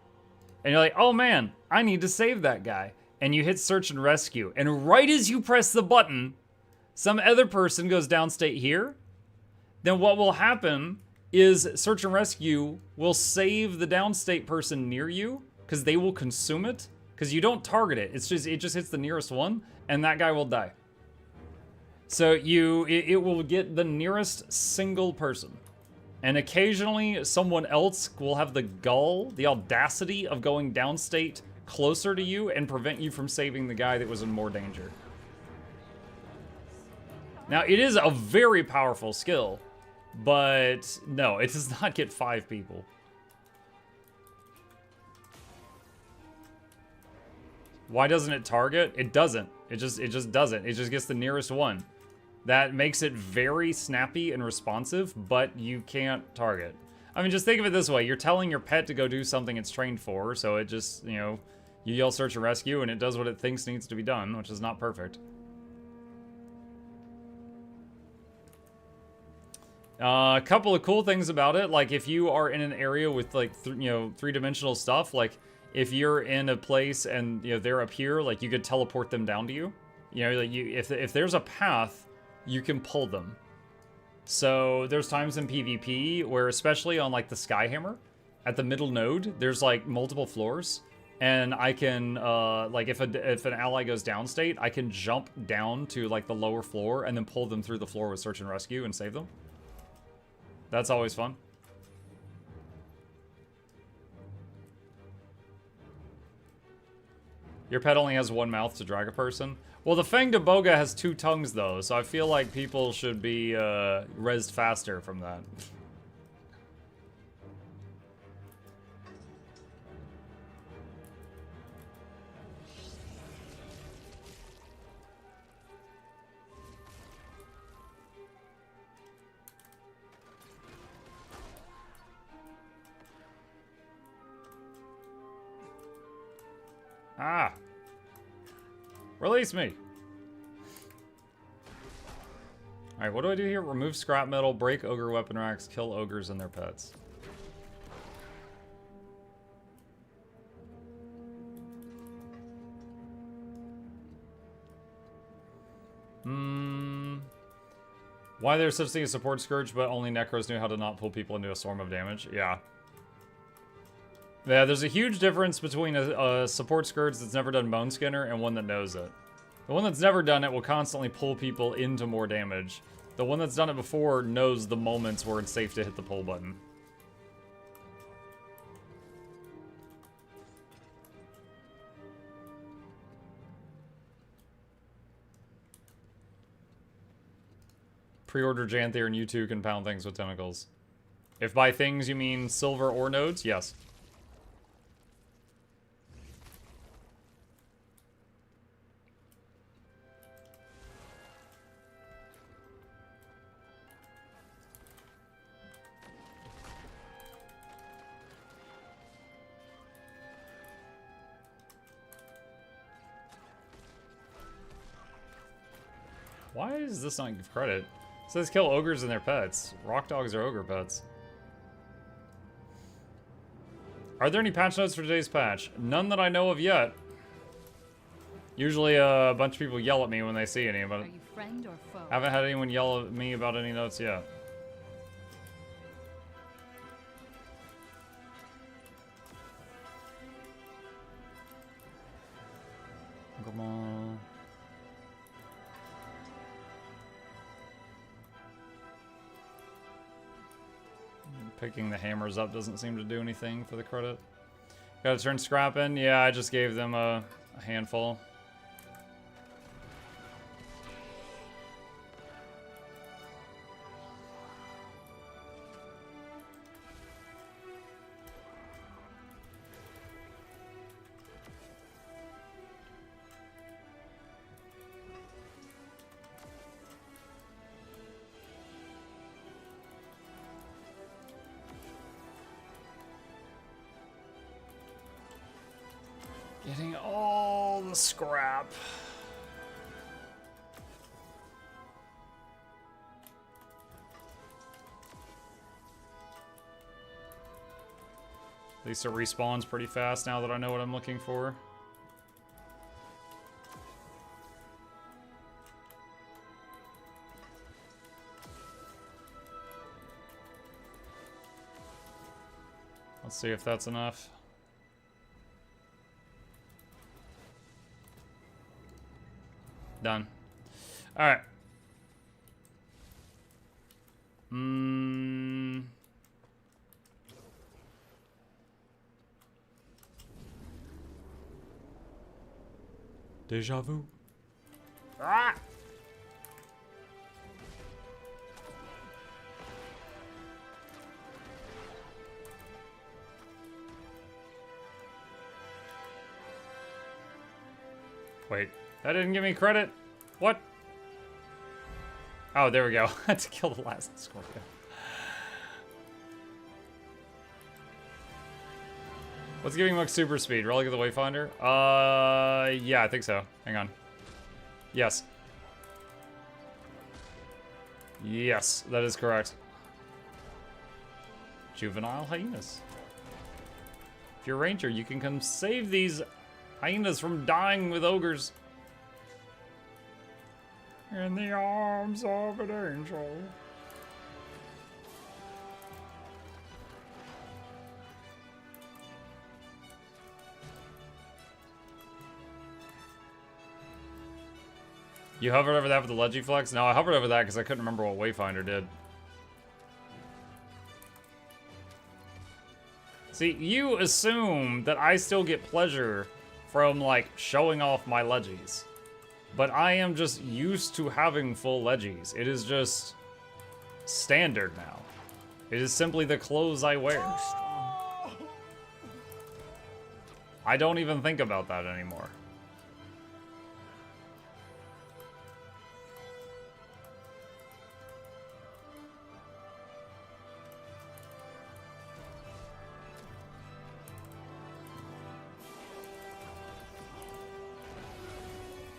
[SPEAKER 1] And you're like, oh man, I need to save that guy. And you hit search and rescue. And right as you press the button, some other person goes downstate here. Then what will happen is search and rescue will save the downstate person near you because they will consume it. Because you don't target it. It just hits the nearest one and that guy will die. So it will get the nearest single person. And occasionally someone else will have the audacity of going downstate closer to you and prevent you from saving the guy that was in more danger. Now, it is a very powerful skill, but no, it does not get 5 people. Why doesn't it target? It doesn't. It just doesn't. It just gets the nearest one. That makes it very snappy and responsive, but you can't target. I mean, just think of it this way. You're telling your pet to go do something it's trained for, so it just, you know, you yell search and rescue and it does what it thinks needs to be done, which is not perfect. A couple of cool things about it, like if you are in an area with like, three-dimensional stuff, like if you're in a place and, you know, they're up here, like you could teleport them down to you. You know, like if there's a path, you can pull them. So there's times in PvP where, especially on like the Skyhammer, at the middle node, there's like multiple floors, and I can like if an ally goes downstate, I can jump down to like the lower floor and then pull them through the floor with search and rescue and save them. That's always fun. Your pet only has one mouth to drag a person. Well, the Fang de Boga has 2 tongues, though, so I feel like people should be rezzed faster from that. Ah! Release me! Alright, what do I do here? Remove scrap metal, break ogre weapon racks, kill ogres and their pets. Why there's such thing as support scourge, but only necros knew how to not pull people into a storm of damage? Yeah. Yeah, there's a huge difference between a support scourge that's never done Bone Skinner and one that knows it. The one that's never done it will constantly pull people into more damage. The one that's done it before knows the moments where it's safe to hit the pull button. Pre-order Janthir and you too can pound things with tentacles. If by things you mean silver or nodes, yes. Why does this not give credit? It says kill ogres and their pets. Rock dogs are ogre pets. Are there any patch notes for today's patch? None that I know of yet. Usually a bunch of people yell at me when they see any, but
[SPEAKER 10] Are you friend or foe?
[SPEAKER 1] haven't had anyone yell at me about any notes yet. Come on. Picking the hammers up doesn't seem to do anything for the credit. Gotta turn scrap in? Yeah, I just gave them a handful. Getting all the scrap. At least it respawns pretty fast now that I know what I'm looking for. Let's see if that's enough. Done. Alright. Deja vu. Ah! Wait, that didn't give me credit? What? Oh, there we go. I had to kill the last scorpion. What's giving Muk super speed? Relic of the Wayfinder? Yeah, I think so. Hang on. Yes. Yes, that is correct. Juvenile hyenas. If you're a ranger, you can come save these hyenas from dying with ogres. In the arms of an angel. You hovered over that with the Leggy flex? No, I hovered over that because I couldn't remember what Wayfinder did. See, you assume that I still get pleasure from, like, showing off my Leggies. But I am just used to having full Leggies. It is just standard now. It is simply the clothes I wear. I don't even think about that anymore.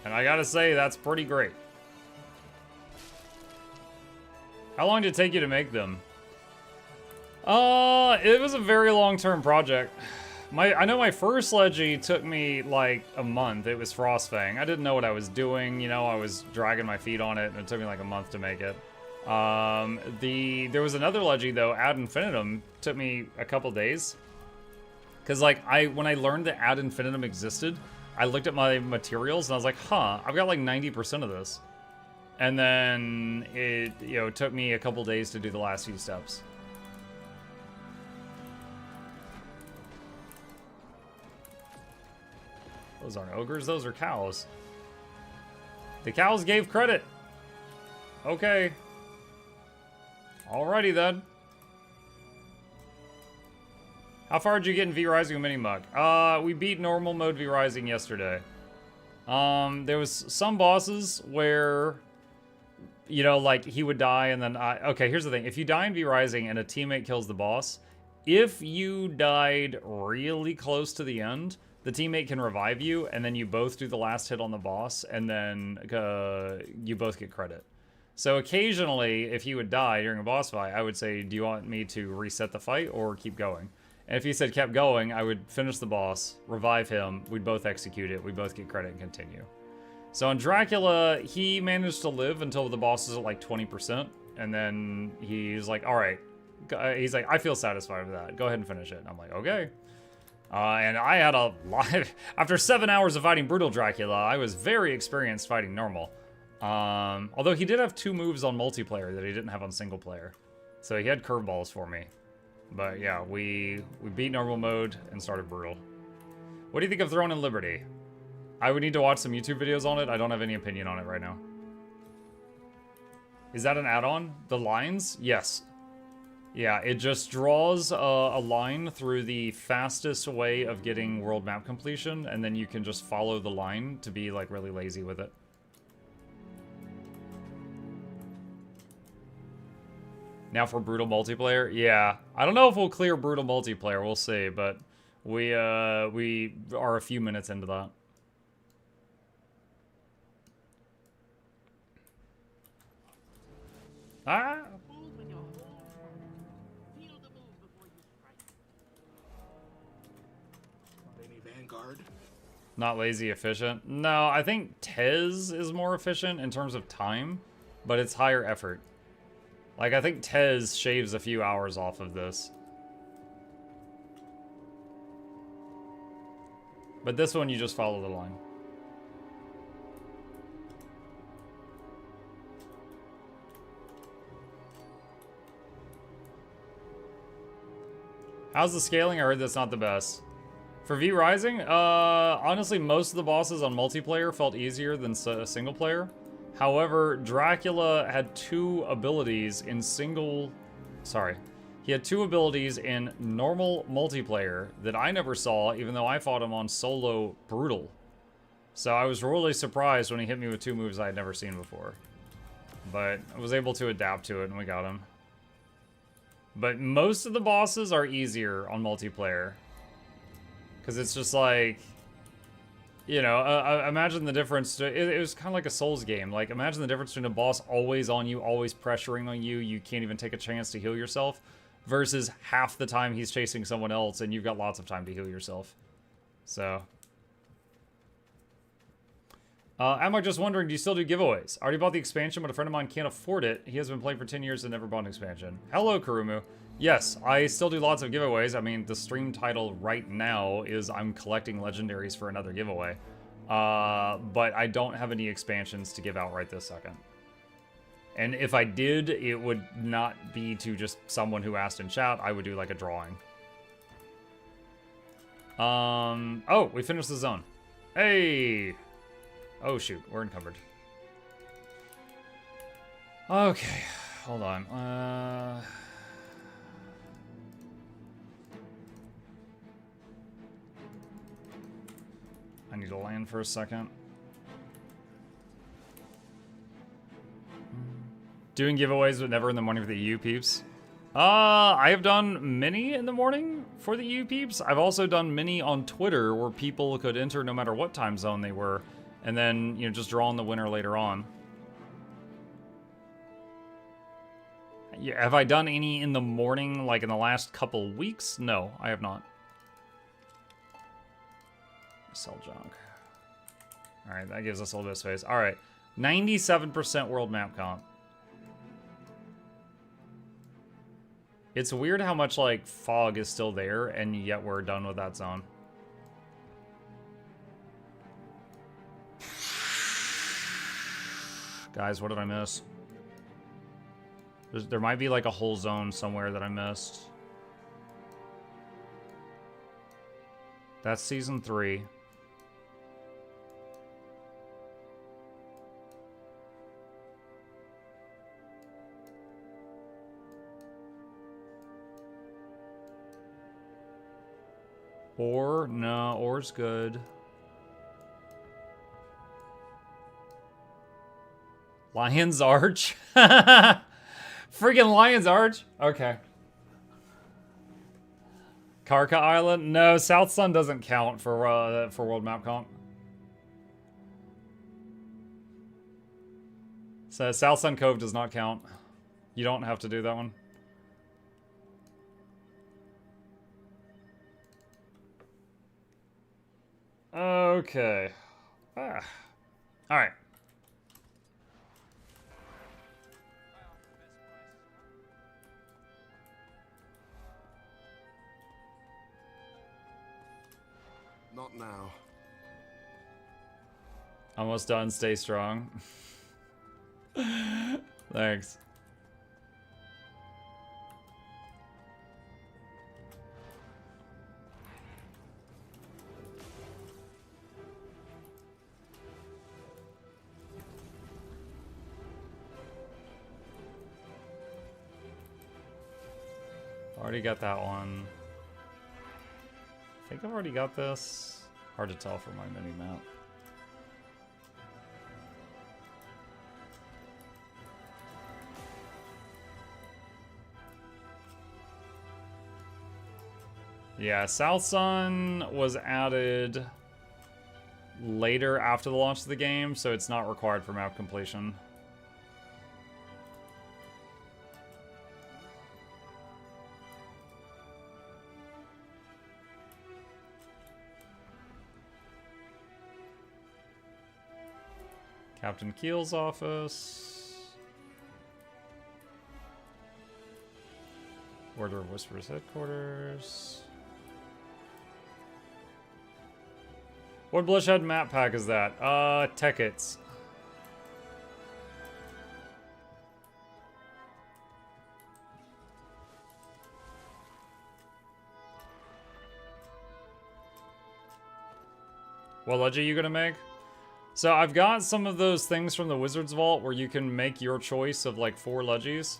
[SPEAKER 1] And I gotta say, that's pretty great. How long did it take you to make them? It was a very long-term project. I know my first Leggy took me like a month. It was Frostfang. I didn't know what I was doing, you know, I was dragging my feet on it, and it took me like a month to make it. There was another Leggy though, Ad Infinitum, took me a couple days. Cause like, when I learned that Ad Infinitum existed, I looked at my materials and I was like, huh, I've got like 90% of this. And then it, you know, took me a couple days to do the last few steps. Those aren't ogres, those are cows. The cows gave credit. Okay. Alrighty then. How far did you get in V-Rising with Mini-Muk? We beat normal mode V-Rising yesterday. There was some bosses where, you know, like, he would die and then okay, here's the thing. If you die in V-Rising and a teammate kills the boss, if you died really close to the end, the teammate can revive you, and then you both do the last hit on the boss, and then you both get credit. So occasionally, if he would die during a boss fight, I would say, do you want me to reset the fight or keep going? And if he said kept going, I would finish the boss, revive him, we'd both execute it, we'd both get credit and continue. So on Dracula, he managed to live until the boss is at like 20%, and then he's like, alright. He's like, I feel satisfied with that, go ahead and finish it. And I'm like, okay. And I had a lot, after 7 hours of fighting Brutal Dracula, I was very experienced fighting normal. Although he did have 2 moves on multiplayer that he didn't have on single player. So he had curveballs for me. But yeah, we beat normal mode and started Brutal. What do you think of Throne and Liberty? I would need to watch some YouTube videos on it. I don't have any opinion on it right now. Is that an add-on? The lines? Yes. Yeah, it just draws a line through the fastest way of getting world map completion, and then you can just follow the line to be like really lazy with it. Now for Brutal multiplayer? Yeah. I don't know if we'll clear Brutal multiplayer, we'll see, but we are a few minutes into that. Ah! Not lazy, efficient. No, I think Tez is more efficient in terms of time, but it's higher effort. Like, I think Tez shaves a few hours off of this. But this one, you just follow the line. How's the scaling? I heard that's not the best. For V Rising, honestly, most of the bosses on multiplayer felt easier than single player. However, Dracula had two abilities in he had two abilities in normal multiplayer that I never saw, even though I fought him on solo brutal. So I was really surprised when he hit me with two moves I had never seen before. But I was able to adapt to it and we got him. But most of the bosses are easier on multiplayer. Because it's just like, you know, imagine the difference. It was kind of like a Souls game. Like, imagine the difference between a boss always on you, always pressuring on you. You can't even take a chance to heal yourself. Versus half the time he's chasing someone else and you've got lots of time to heal yourself. So. Am I just wondering, do you still do giveaways? I already bought the expansion, but a friend of mine can't afford it. He has been playing for 10 years and never bought an expansion. Hello, Kurumu. Yes, I still do lots of giveaways. I mean, the stream title right now is I'm collecting legendaries for another giveaway. But I don't have any expansions to give out right this second. And if I did, it would not be to just someone who asked in chat. I would do like a drawing. Oh, we finished the zone. Hey! Oh shoot, we're encumbered. Okay, hold on. I need to land for a second. Doing giveaways, but never in the morning for the EU peeps. I have done many in the morning for the EU peeps. I've also done many on Twitter where people could enter no matter what time zone they were. And then, you know, just draw on the winner later on. Yeah, have I done any in the morning, like in the last couple weeks? No, I have not. Sell junk. Alright, that gives us a little bit of space. Alright, 97% world map comp. It's weird how much, like, fog is still there, and yet we're done with that zone. Guys, what did I miss? There might be like a whole zone somewhere that I missed. That's season 3. Ore? No, ore's good. Lion's Arch? Freaking Lion's Arch? Okay. Karka Island? No, South Sun doesn't count for world map comp. So South Sun Cove does not count. You don't have to do that one. Okay. All right.
[SPEAKER 4] Not now.
[SPEAKER 1] Almost done. Stay strong. Thanks. Already got that one. I think I've already got this. Hard to tell from my mini map. Yeah, South Sun was added later after the launch of the game, so it's not required for map completion. Captain Keel's office. Order of Whisper's headquarters. What Bloodshed map pack is that? Tickets. What Leggy you gonna make? So I've got some of those things from the Wizard's Vault where you can make your choice of like 4 Leggies.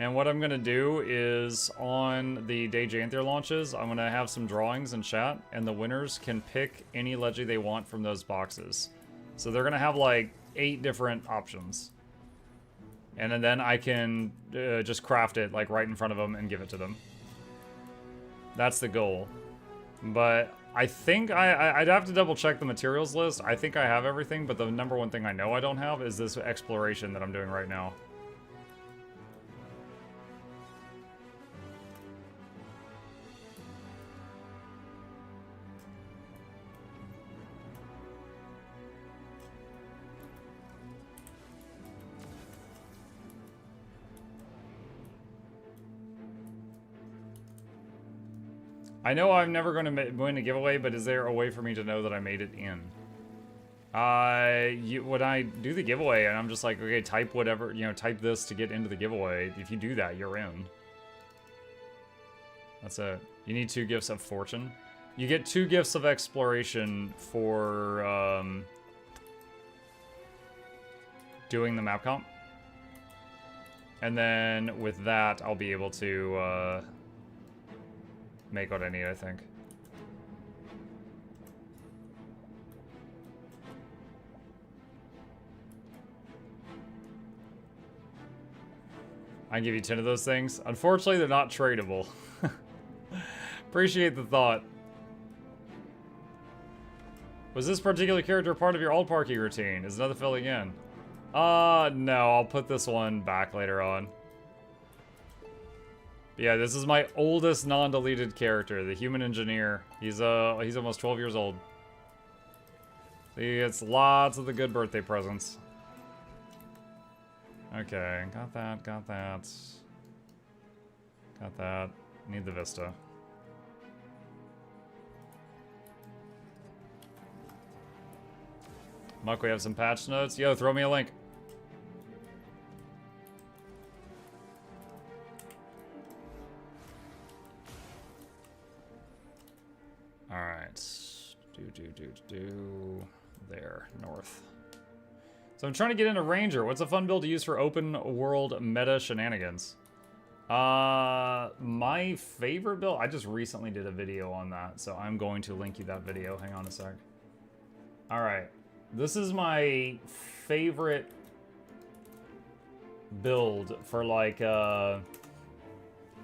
[SPEAKER 1] And what I'm gonna do is on the day Janthir launches, I'm gonna have some drawings in chat and the winners can pick any Leggy they want from those boxes. So they're gonna have like 8 different options. And then I can just craft it like right in front of them and give it to them. That's the goal. But I think I'd have to double check the materials list. I think I have everything, but the number one thing I know I don't have is this exploration that I'm doing right now. I know I'm never going to win a giveaway, but is there a way for me to know that I made it in? When I do the giveaway and I'm just like, okay, type whatever, you know, type this to get into the giveaway. If you do that, you're in. That's it. You need 2 gifts of fortune. You get 2 gifts of exploration for doing the map comp. And then with that, I'll be able to make what I need, I think. I can give you 10 of those things. Unfortunately, they're not tradable. Appreciate the thought. Was this particular character part of your old parking routine? Is another filling in? No, I'll put this one back later on. Yeah, this is my oldest non-deleted character, the human engineer. He's almost 12 years old. He gets lots of the good birthday presents. Okay, got that, got that. Got that. Need the Vista. Muck, we have some patch notes. Yo, throw me a link. Alright. There, north. So I'm trying to get into Ranger. What's a fun build to use for open world meta shenanigans? My favorite build, I just recently did a video on that, so I'm going to link you that video. Hang on a sec. Alright. This is my favorite build for like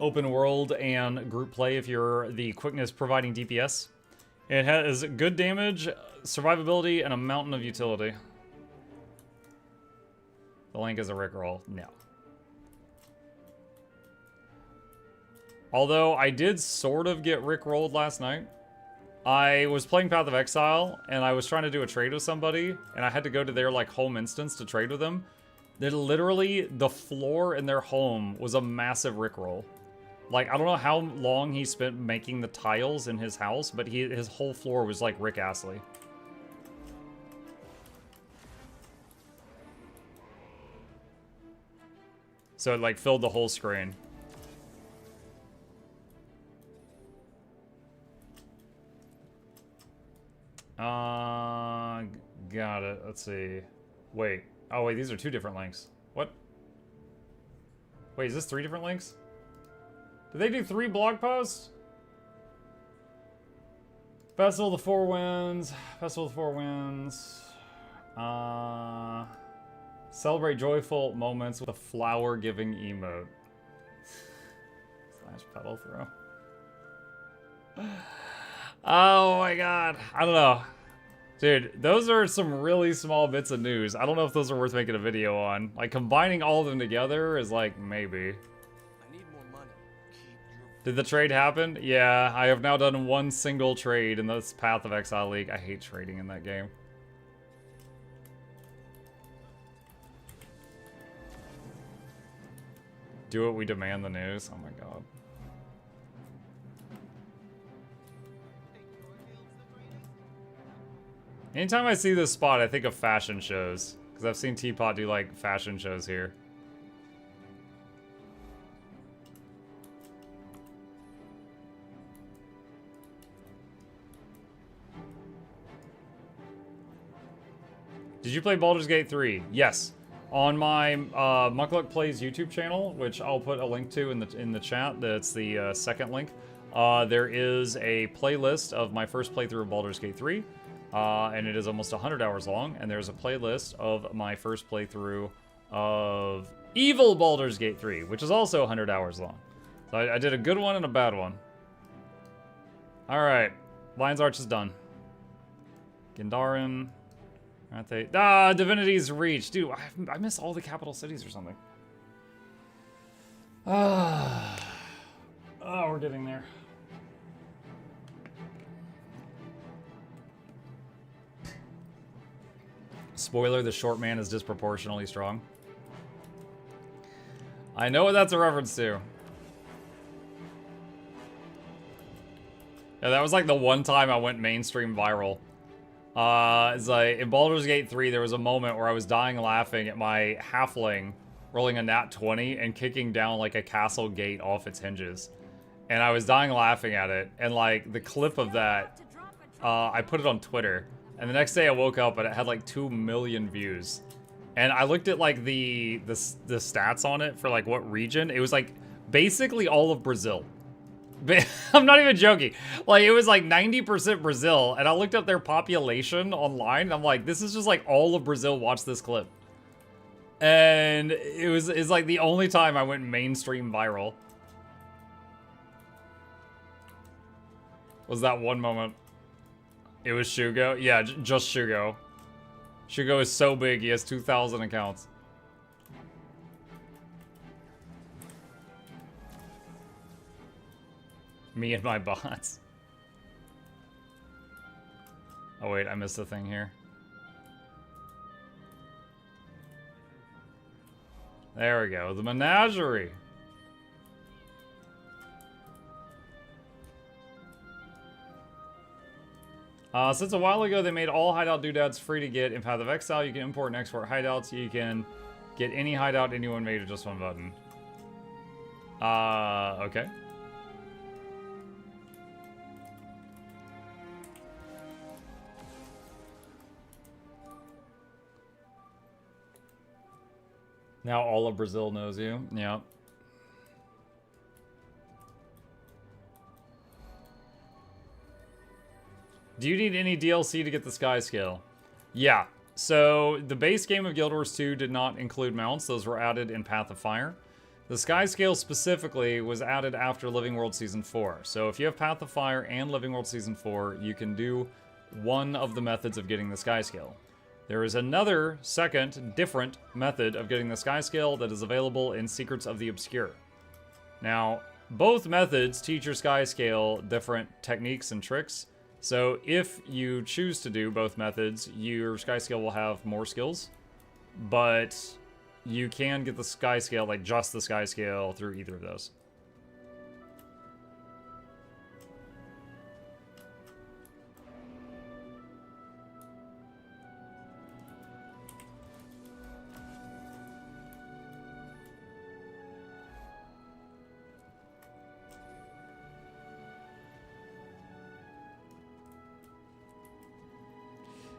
[SPEAKER 1] open world and group play if you're the quickness providing DPS. It has good damage, survivability, and a mountain of utility. The link is a rickroll. No. Although I did sort of get rickrolled last night. I was playing Path of Exile, and I was trying to do a trade with somebody, and I had to go to their, like, home instance to trade with them. That literally, the floor in their home was a massive rickroll. Like, I don't know how long he spent making the tiles in his house, but his whole floor was, like, Rick Astley. So it, like, filled the whole screen. Got it. Let's see. Wait. Oh, wait, these are 2 different links. What? Wait, is this 3 different links? Did they do 3 blog posts? Festival of the Four Winds. Festival of the Four Winds. Celebrate joyful moments with a flower-giving emote. Slash pedal throw. Oh my god. I don't know. Dude, those are some really small bits of news. I don't know if those are worth making a video on. Like, combining all of them together is like, maybe.
[SPEAKER 11] I need more money.
[SPEAKER 1] Did the trade happen? Yeah, I have now done 1 single trade in this Path of Exile League. I hate trading in that game. Do it, we demand the news. Oh my god. Anytime I see this spot, I think of fashion shows. Because I've seen Teapot do, like, fashion shows here. Did you play Baldur's Gate 3? Yes. On my Mukluk Plays YouTube channel, which I'll put a link to in the chat, that's the second link, there is a playlist of my first playthrough of Baldur's Gate 3. And it is almost 100 hours long, and there's a playlist of my first playthrough of Evil Baldur's Gate 3, which is also 100 hours long. So I did a good one and a bad one. Alright, Lion's Arch is done. Gandharan, aren't they? Ah, Divinity's Reach. Dude, I miss all the capital cities or something. Oh, we're getting there. Spoiler, the short man is disproportionately strong. I know what that's a reference to. Yeah, that was like the one time I went mainstream viral. It's like, in Baldur's Gate 3, there was a moment where I was dying laughing at my halfling rolling a nat 20 and kicking down like a castle gate off its hinges. And I was dying laughing at it. And like, the clip of that, I put it on Twitter. And the next day I woke up and it had like 2 million views. And I looked at like the stats on it for like what region. It was like basically all of Brazil. I'm not even joking. Like it was like 90% Brazil. And I looked up their population online. And I'm like, this is just like all of Brazil watched this clip. And it's like the only time I went mainstream viral. Was that one moment. It was Shugo? Yeah, just Shugo. Shugo is so big, he has 2,000 accounts. Me and my bots. Oh wait, I missed a thing here. There we go, the menagerie. Since a while ago, they made all hideout doodads free to get in Path of Exile. You can import and export hideouts. You can get any hideout anyone made with just one button. Okay. Now all of Brazil knows you. Yeah. Do you need any DLC to get the Skyscale? Yeah. So the base game of Guild Wars 2 did not include mounts. Those were added in Path of Fire. The Skyscale specifically was added after Living World Season 4. So if you have Path of Fire and Living World Season 4, you can do one of the methods of getting the Skyscale. There is another, second, different method of getting the Skyscale that is available in Secrets of the Obscure. Now, both methods teach your Skyscale different techniques and tricks. So if you choose to do both methods, your Skyscale will have more skills, but you can get the Skyscale, like just the Skyscale, through either of those.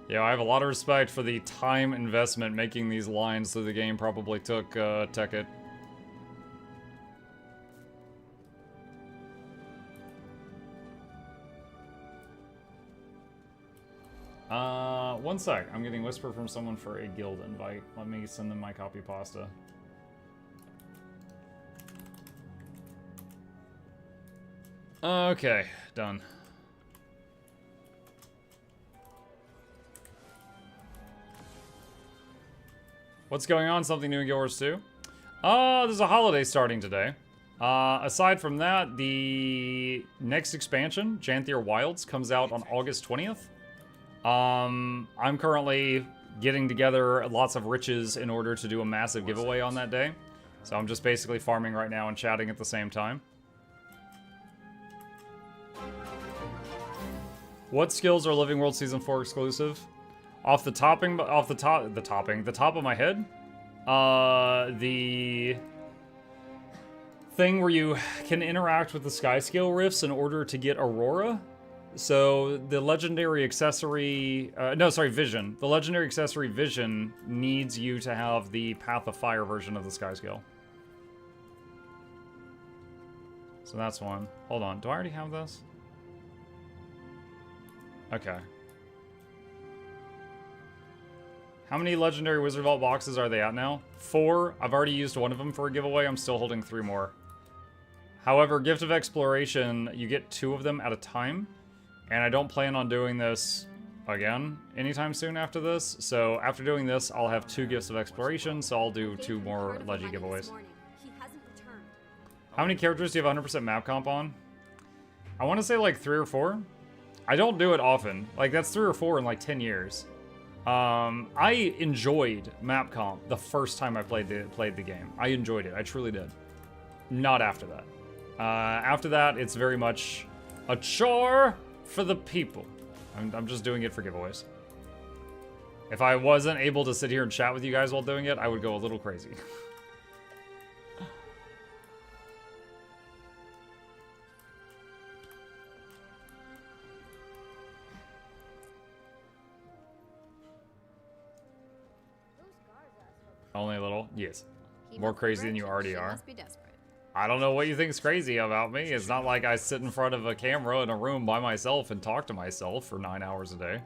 [SPEAKER 1] Yeah, I have a lot of respect for the time investment making these lines through the game probably took Tekkit. One sec. I'm getting whisper from someone for a guild invite. Let me send them my copy pasta. Okay, done. What's going on? Something new in Guild Wars 2? There's a holiday starting today. Aside from that, the next expansion, Janthir Wilds, comes out on August 20th. I'm currently getting together lots of riches in order to do a massive giveaway on that day. So I'm just basically farming right now and chatting at the same time. What skills are Living World Season 4 exclusive? Off the top of my head? The thing where you can interact with the Skyscale rifts in order to get Aurora. So the legendary accessory, Vision. The legendary accessory Vision needs you to have the Path of Fire version of the Skyscale. So that's one. Hold on, do I already have this? Okay. How many legendary Wizard Vault boxes are they at now? 4. I've already used one of them for a giveaway. I'm still holding 3 more. However, Gift of Exploration, you get 2 of them at a time. And I don't plan on doing this again anytime soon after this. So after doing this, I'll have 2 Gifts of Exploration. So I'll do 2 more Leggy giveaways. How many characters do you have 100% map comp on? I want to say like 3 or 4. I don't do it often. Like that's 3 or 4 in like 10 years. I enjoyed map comp the first time I played the game. I enjoyed it. I truly did. Not after that. After that, it's very much a chore for the people. I'm just doing it for giveaways. If I wasn't able to sit here and chat with you guys while doing it, I would go a little crazy. Only a little? Yes. More crazy than you already are. I don't know what you think is crazy about me. It's not like I sit in front of a camera in a room by myself and talk to myself for 9 hours a day.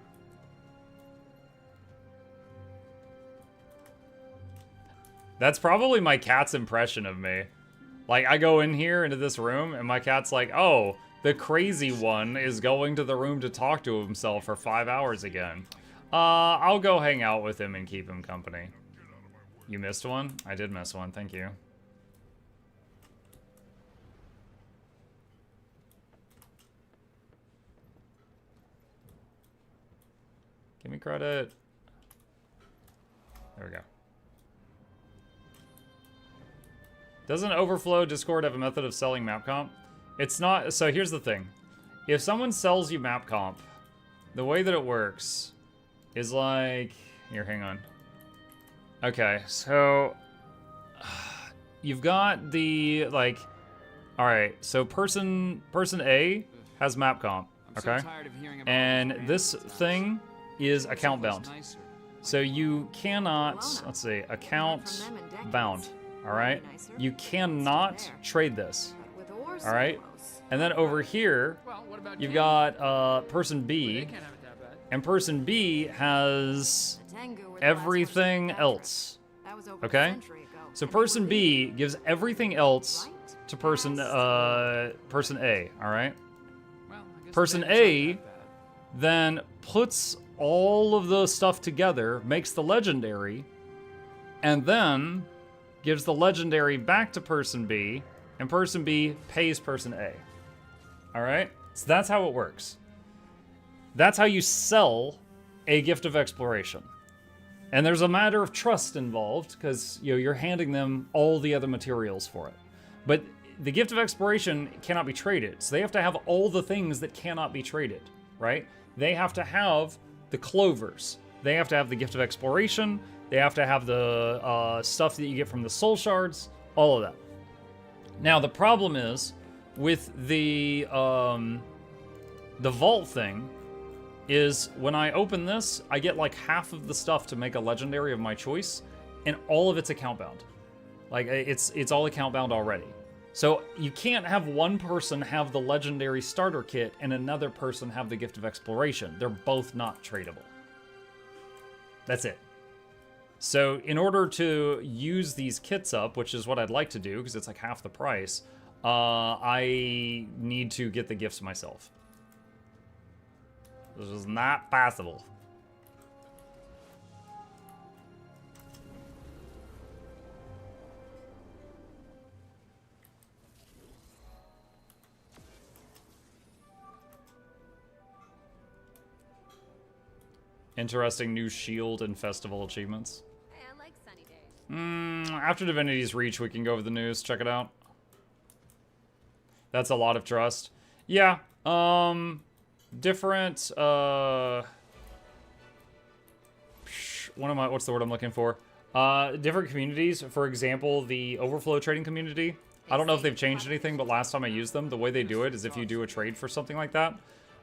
[SPEAKER 1] That's probably my cat's impression of me. Like, I go in here into this room and my cat's like, oh, the crazy one is going to the room to talk to himself for 5 hours again. I'll go hang out with him and keep him company. You missed one? I did miss one, thank you. Give me credit. There we go. Doesn't Overflow Discord have a method of selling map comp? It's not, so here's the thing. If someone sells you map comp, the way that it works is like, here, hang on. Okay, so you've got the, like, all right, so person A has map comp, okay? And this thing is account bound. So you cannot, let's see, account bound, all right? You cannot trade this, all right? And then over here, you've got person B, and person B has everything else, okay? So person B gives everything else to person A, all right? Person A then puts all of the stuff together, makes the legendary, and then gives the legendary back to person B, and person B pays person A, all right? So that's how it works. That's how you sell a Gift of Exploration. And there's a matter of trust involved, because you're handing them all the other materials for it. But the Gift of Exploration cannot be traded, so they have to have all the things that cannot be traded, right? They have to have the clovers. They have to have the Gift of Exploration. They have to have the stuff that you get from the soul shards, all of that. Now, the problem is, with the vault thing, is when I open this, I get like half of the stuff to make a legendary of my choice, and all of it's account bound. Like, it's all account bound already. So you can't have one person have the legendary starter kit and another person have the Gift of Exploration. They're both not tradable. That's it. So in order to use these kits up, which is what I'd like to do, because it's like half the price, I need to get the gifts myself. This is not possible. Interesting new shield and festival achievements.
[SPEAKER 5] Hey, I like sunny days.
[SPEAKER 1] After Divinity's Reach, we can go over the news. Check it out. That's a lot of trust. Yeah. Different, what's the word I'm looking for? Different communities. For example, the Overflow trading community. I don't know if they've changed anything, but last time I used them, the way they do it is if you do a trade for something like that,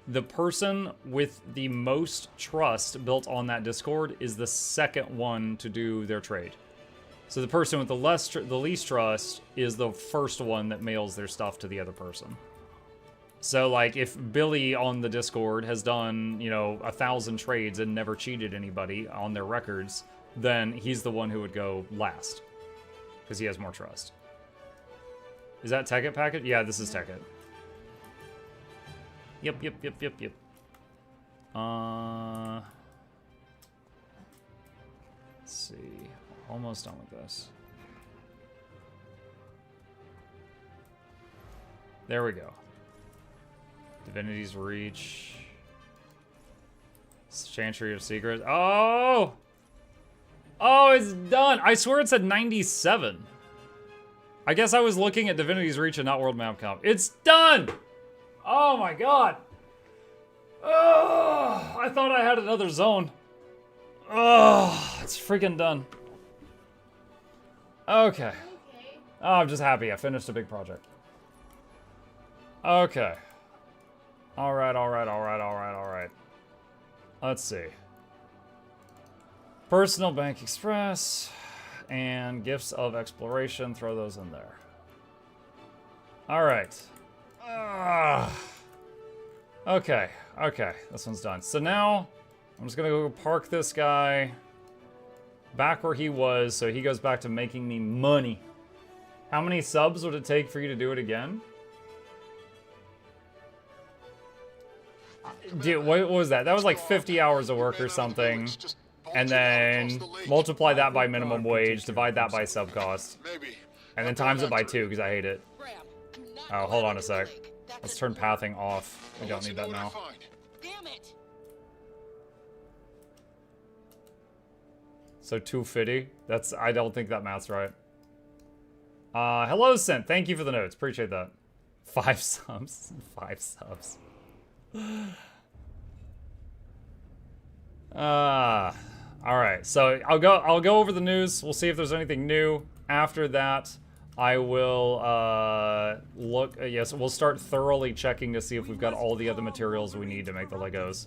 [SPEAKER 1] the person with the most trust built on that Discord is the second one to do their trade. So the person with the least trust is the first one that mails their stuff to the other person. So, like, if Billy on the Discord has done, you know, 1,000 trades and never cheated anybody on their records, then he's the one who would go last. Because he has more trust. Is that Tekkit packet? Yeah, this is Tekkit. Yep. Let's see. Almost done with this. There we go. Divinity's Reach. Chantry of Secrets. Oh! Oh, it's done! I swear it said 97. I guess I was looking at Divinity's Reach and not World Map Comp. It's done! Oh my god! Oh, I thought I had another zone. Oh, it's freaking done. Okay. Oh, I'm just happy I finished a big project. Okay. Alright. Let's see. Personal Bank Express and Gifts of Exploration. Throw those in there. Alright. Okay. This one's done. So now, I'm just gonna go park this guy back where he was, so he goes back to making me money. How many subs would it take for you to do it again? Dude, what was that? That was like 50 hours of work or something. And then multiply that by minimum wage, divide that by sub cost. And then times it by 2, because I hate it. Oh, hold on a sec. Let's turn pathing off. We don't need that now. So 250? I don't think that math's right. Hello, Sent. Thank you for the notes. Appreciate that. 5 subs. 5 subs. Alright, so I'll go over the news. We'll see if there's anything new. After that, I will look. Yes, we'll start thoroughly checking to see if we've got all the other materials we need to make the Legos.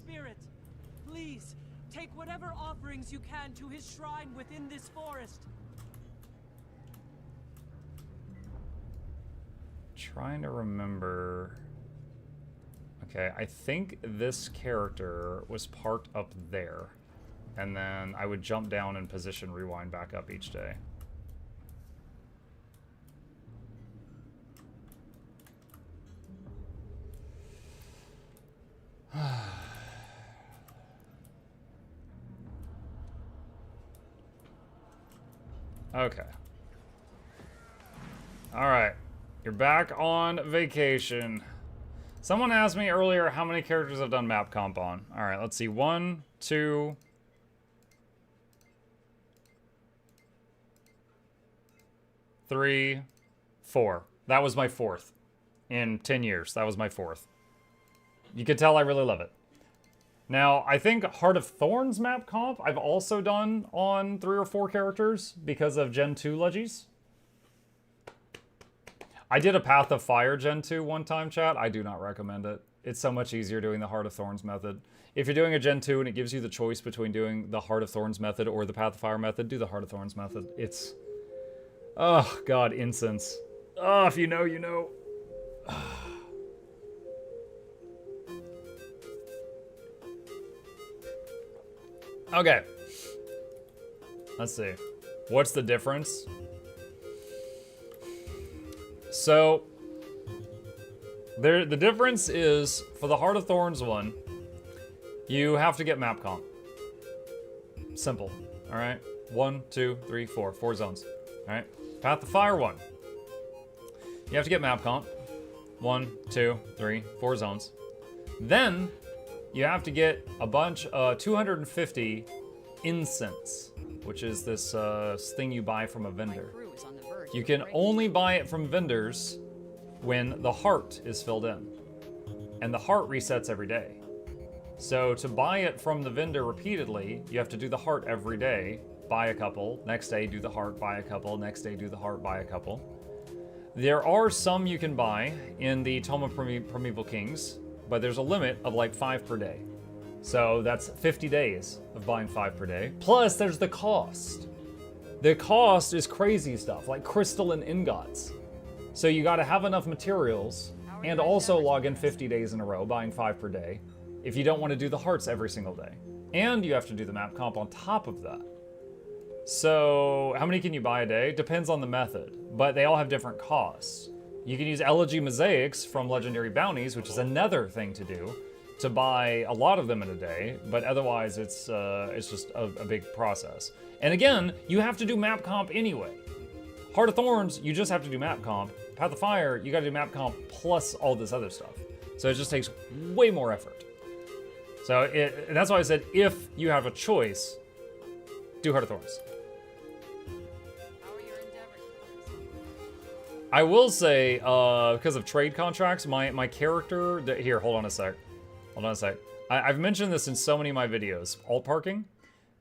[SPEAKER 7] Please take whatever offerings you can to his shrine within this forest.
[SPEAKER 1] Trying to remember. Okay, I think this character was parked up there. And then I would jump down and position rewind back up each day. Okay. Alright. You're back on vacation. Someone asked me earlier how many characters I've done map comp on. Alright, let's see. 1, 2... 3, 4. That was my 4th. In 10 years, that was my 4th. You can tell I really love it. Now, I think Heart of Thorns map comp I've also done on 3 or 4 characters because of Gen 2 Leggies. I did a Path of Fire Gen 2 one time, chat. I do not recommend it. It's so much easier doing the Heart of Thorns method. If you're doing a Gen 2 and it gives you the choice between doing the Heart of Thorns method or the Path of Fire method, do the Heart of Thorns method. It's... oh, God, incense. Oh, if you know, you know. Okay. Let's see. What's the difference? So, the difference is, for the Heart of Thorns one, you have to get map comp. Simple. Alright? 1, 2, 3, 4. 4 zones. Alright? Path of Fire one. You have to get map comp. 1, 2, 3, 4 zones. Then, you have to get a bunch, 250 incense. which is this thing you buy from a vendor.
[SPEAKER 10] crew is on the verge
[SPEAKER 1] You
[SPEAKER 10] of
[SPEAKER 1] can
[SPEAKER 10] breaking.
[SPEAKER 1] only buy it from vendors when the heart is filled in. And the heart resets every day. So to buy it from the vendor repeatedly, you have to do the heart every day, buy a couple, next day do the heart, buy a couple, next day do the heart, buy a couple. There are some you can buy in the Tome of Primeval Kings, but there's a limit of like 5 per day. So that's 50 days of buying 5 per day. Plus there's the cost. The cost is crazy stuff, like crystal and ingots. So you gotta have enough materials and also log in 50 days in a row, buying 5 per day, if you don't want to do the hearts every single day. And you have to do the map comp on top of that. So how many can you buy a day? Depends on the method, but they all have different costs. You can use Elegy Mosaics from Legendary Bounties, which is another thing to do, to buy a lot of them in a day, but otherwise it's just a big process. And again, you have to do map comp anyway. Heart of Thorns, you just have to do map comp. Path of Fire, you gotta do map comp plus all this other stuff. So it just takes way more effort. So that's why I said, if you have a choice, do Heart of Thorns.
[SPEAKER 10] How are your endeavors?
[SPEAKER 1] I will say, because of trade contracts, my character, here, hold on a sec. I've mentioned this in so many of my videos. Alt parking.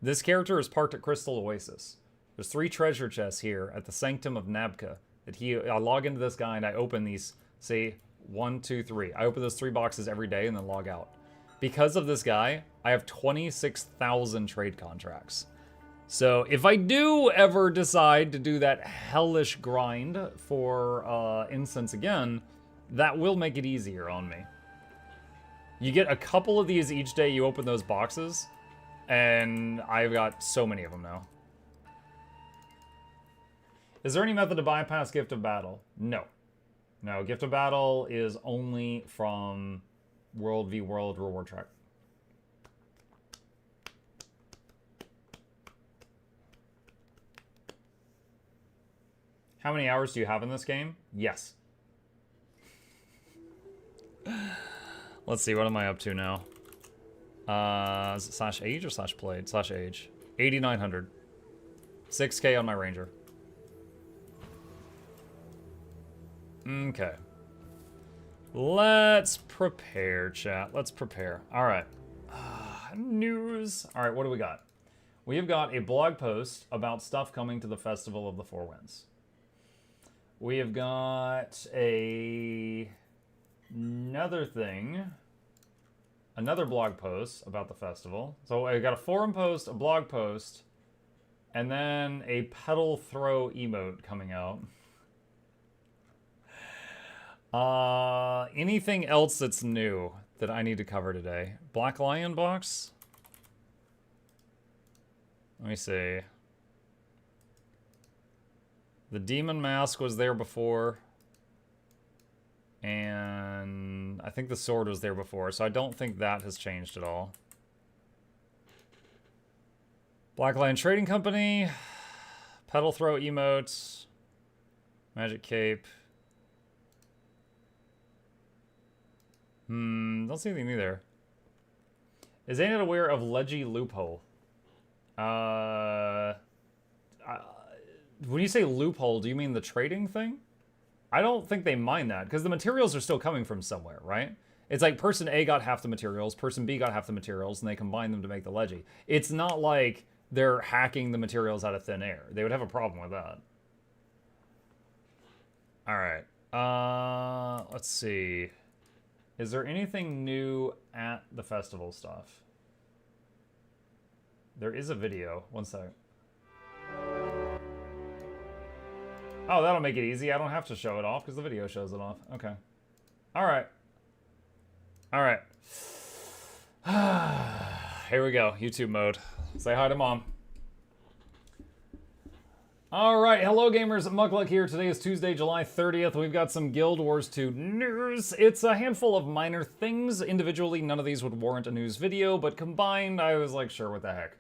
[SPEAKER 1] This character is parked at Crystal Oasis. There's 3 treasure chests here at the Sanctum of Nabka. I log into this guy and I open these, say, 1, 2, 3. I open those 3 boxes every day and then log out. Because of this guy, I have 26,000 trade contracts. So if I do ever decide to do that hellish grind for incense again, that will make it easier on me. You get a couple of these each day you open those boxes, and I've got so many of them now. Is there any method to bypass Gift of Battle? No. No, Gift of Battle is only from World v World reward track. How many hours do you have in this game? Yes. Let's see, what am I up to now? Is it /age or /played? /age. 8,900. 6K on my Ranger. Okay. Let's prepare, chat. Let's prepare. All right. News. All right, what do we got? We have got a blog post about stuff coming to the Festival of the Four Winds. We have got another thing, another blog post about the festival. So I got a forum post, a blog post, and then a pedal throw emote coming out. Anything else that's new that I need to cover today? Black Lion box? Let me see. The Demon Mask was there before. And I think the sword was there before, so I don't think that has changed at all. Black Lion Trading Company. Pedal throw emotes. Magic Cape. Don't see anything either. Is anyone aware of Leggy loophole? When you say loophole, do you mean the trading thing? I don't think they mind that, because the materials are still coming from somewhere, right? It's like person A got half the materials, person B got half the materials, and they combine them to make the Leggy. It's not like they're hacking the materials out of thin air. They would have a problem with that. Alright. Let's see. Is there anything new at the festival stuff? There is a video. One sec. Oh, that'll make it easy. I don't have to show it off because the video shows it off. Okay. Alright. Alright. Here we go. YouTube mode. Say hi to Mom. Alright, hello gamers, Mukluk here. Today is Tuesday, July 30th. We've got some Guild Wars 2 news. It's a handful of minor things. Individually, none of these would warrant a news video, but combined, I was like, sure, what the heck.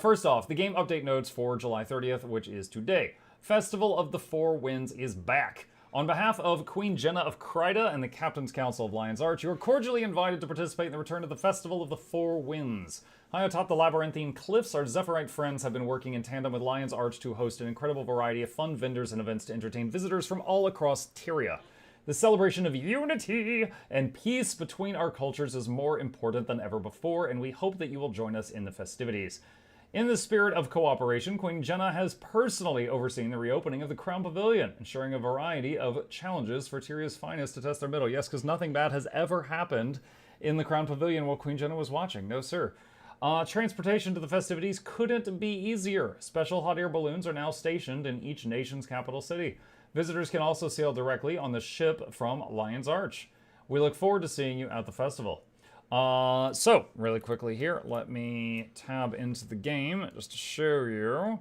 [SPEAKER 1] First off, the game update notes for July 30th, which is today. Festival of the Four Winds is back. On behalf of Queen Jenna of Kryda and the Captain's Council of Lion's Arch, you are cordially invited to participate in the return of the Festival of the Four Winds. High atop the labyrinthine cliffs, our Zephyrite friends have been working in tandem with Lion's Arch to host an incredible variety of fun vendors and events to entertain visitors from all across Tyria. The celebration of unity and peace between our cultures is more important than ever before, and we hope that you will join us in the festivities. In the spirit of cooperation, Queen Jenna has personally overseen the reopening of the Crown Pavilion, ensuring a variety of challenges for Tyria's finest to test their mettle. Yes, because nothing bad has ever happened in the Crown Pavilion while Queen Jenna was watching. No, sir. Transportation to the festivities couldn't be easier. Special hot air balloons are now stationed in each nation's capital city. Visitors can also sail directly on the ship from Lion's Arch. We look forward to seeing you at the festival. So, really quickly here, let me tab into the game just to show you.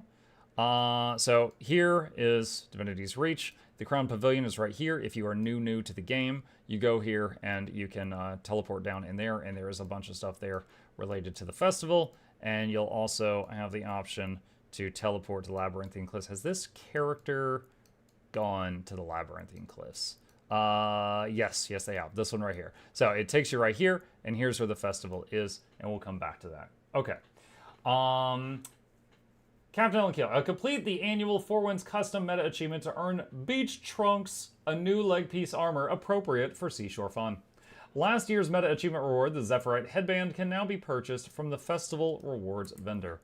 [SPEAKER 1] So here is Divinity's Reach. The Crown Pavilion is right here. If you are new to the game, you go here and you can teleport down in there, and there is a bunch of stuff there related to the festival. And you'll also have the option to teleport to Labyrinthine Cliffs. Has this character gone to the Labyrinthine Cliffs? Yes, they have. This one right here. So it takes you right here, and here's where the festival is, and we'll come back to that. Okay. Captain Elkiel, complete the annual Four Winds custom meta achievement to earn Beach Trunks, a new leg piece armor appropriate for seashore fun. Last year's meta achievement reward, the Zephyrite headband, can now be purchased from the festival rewards vendor.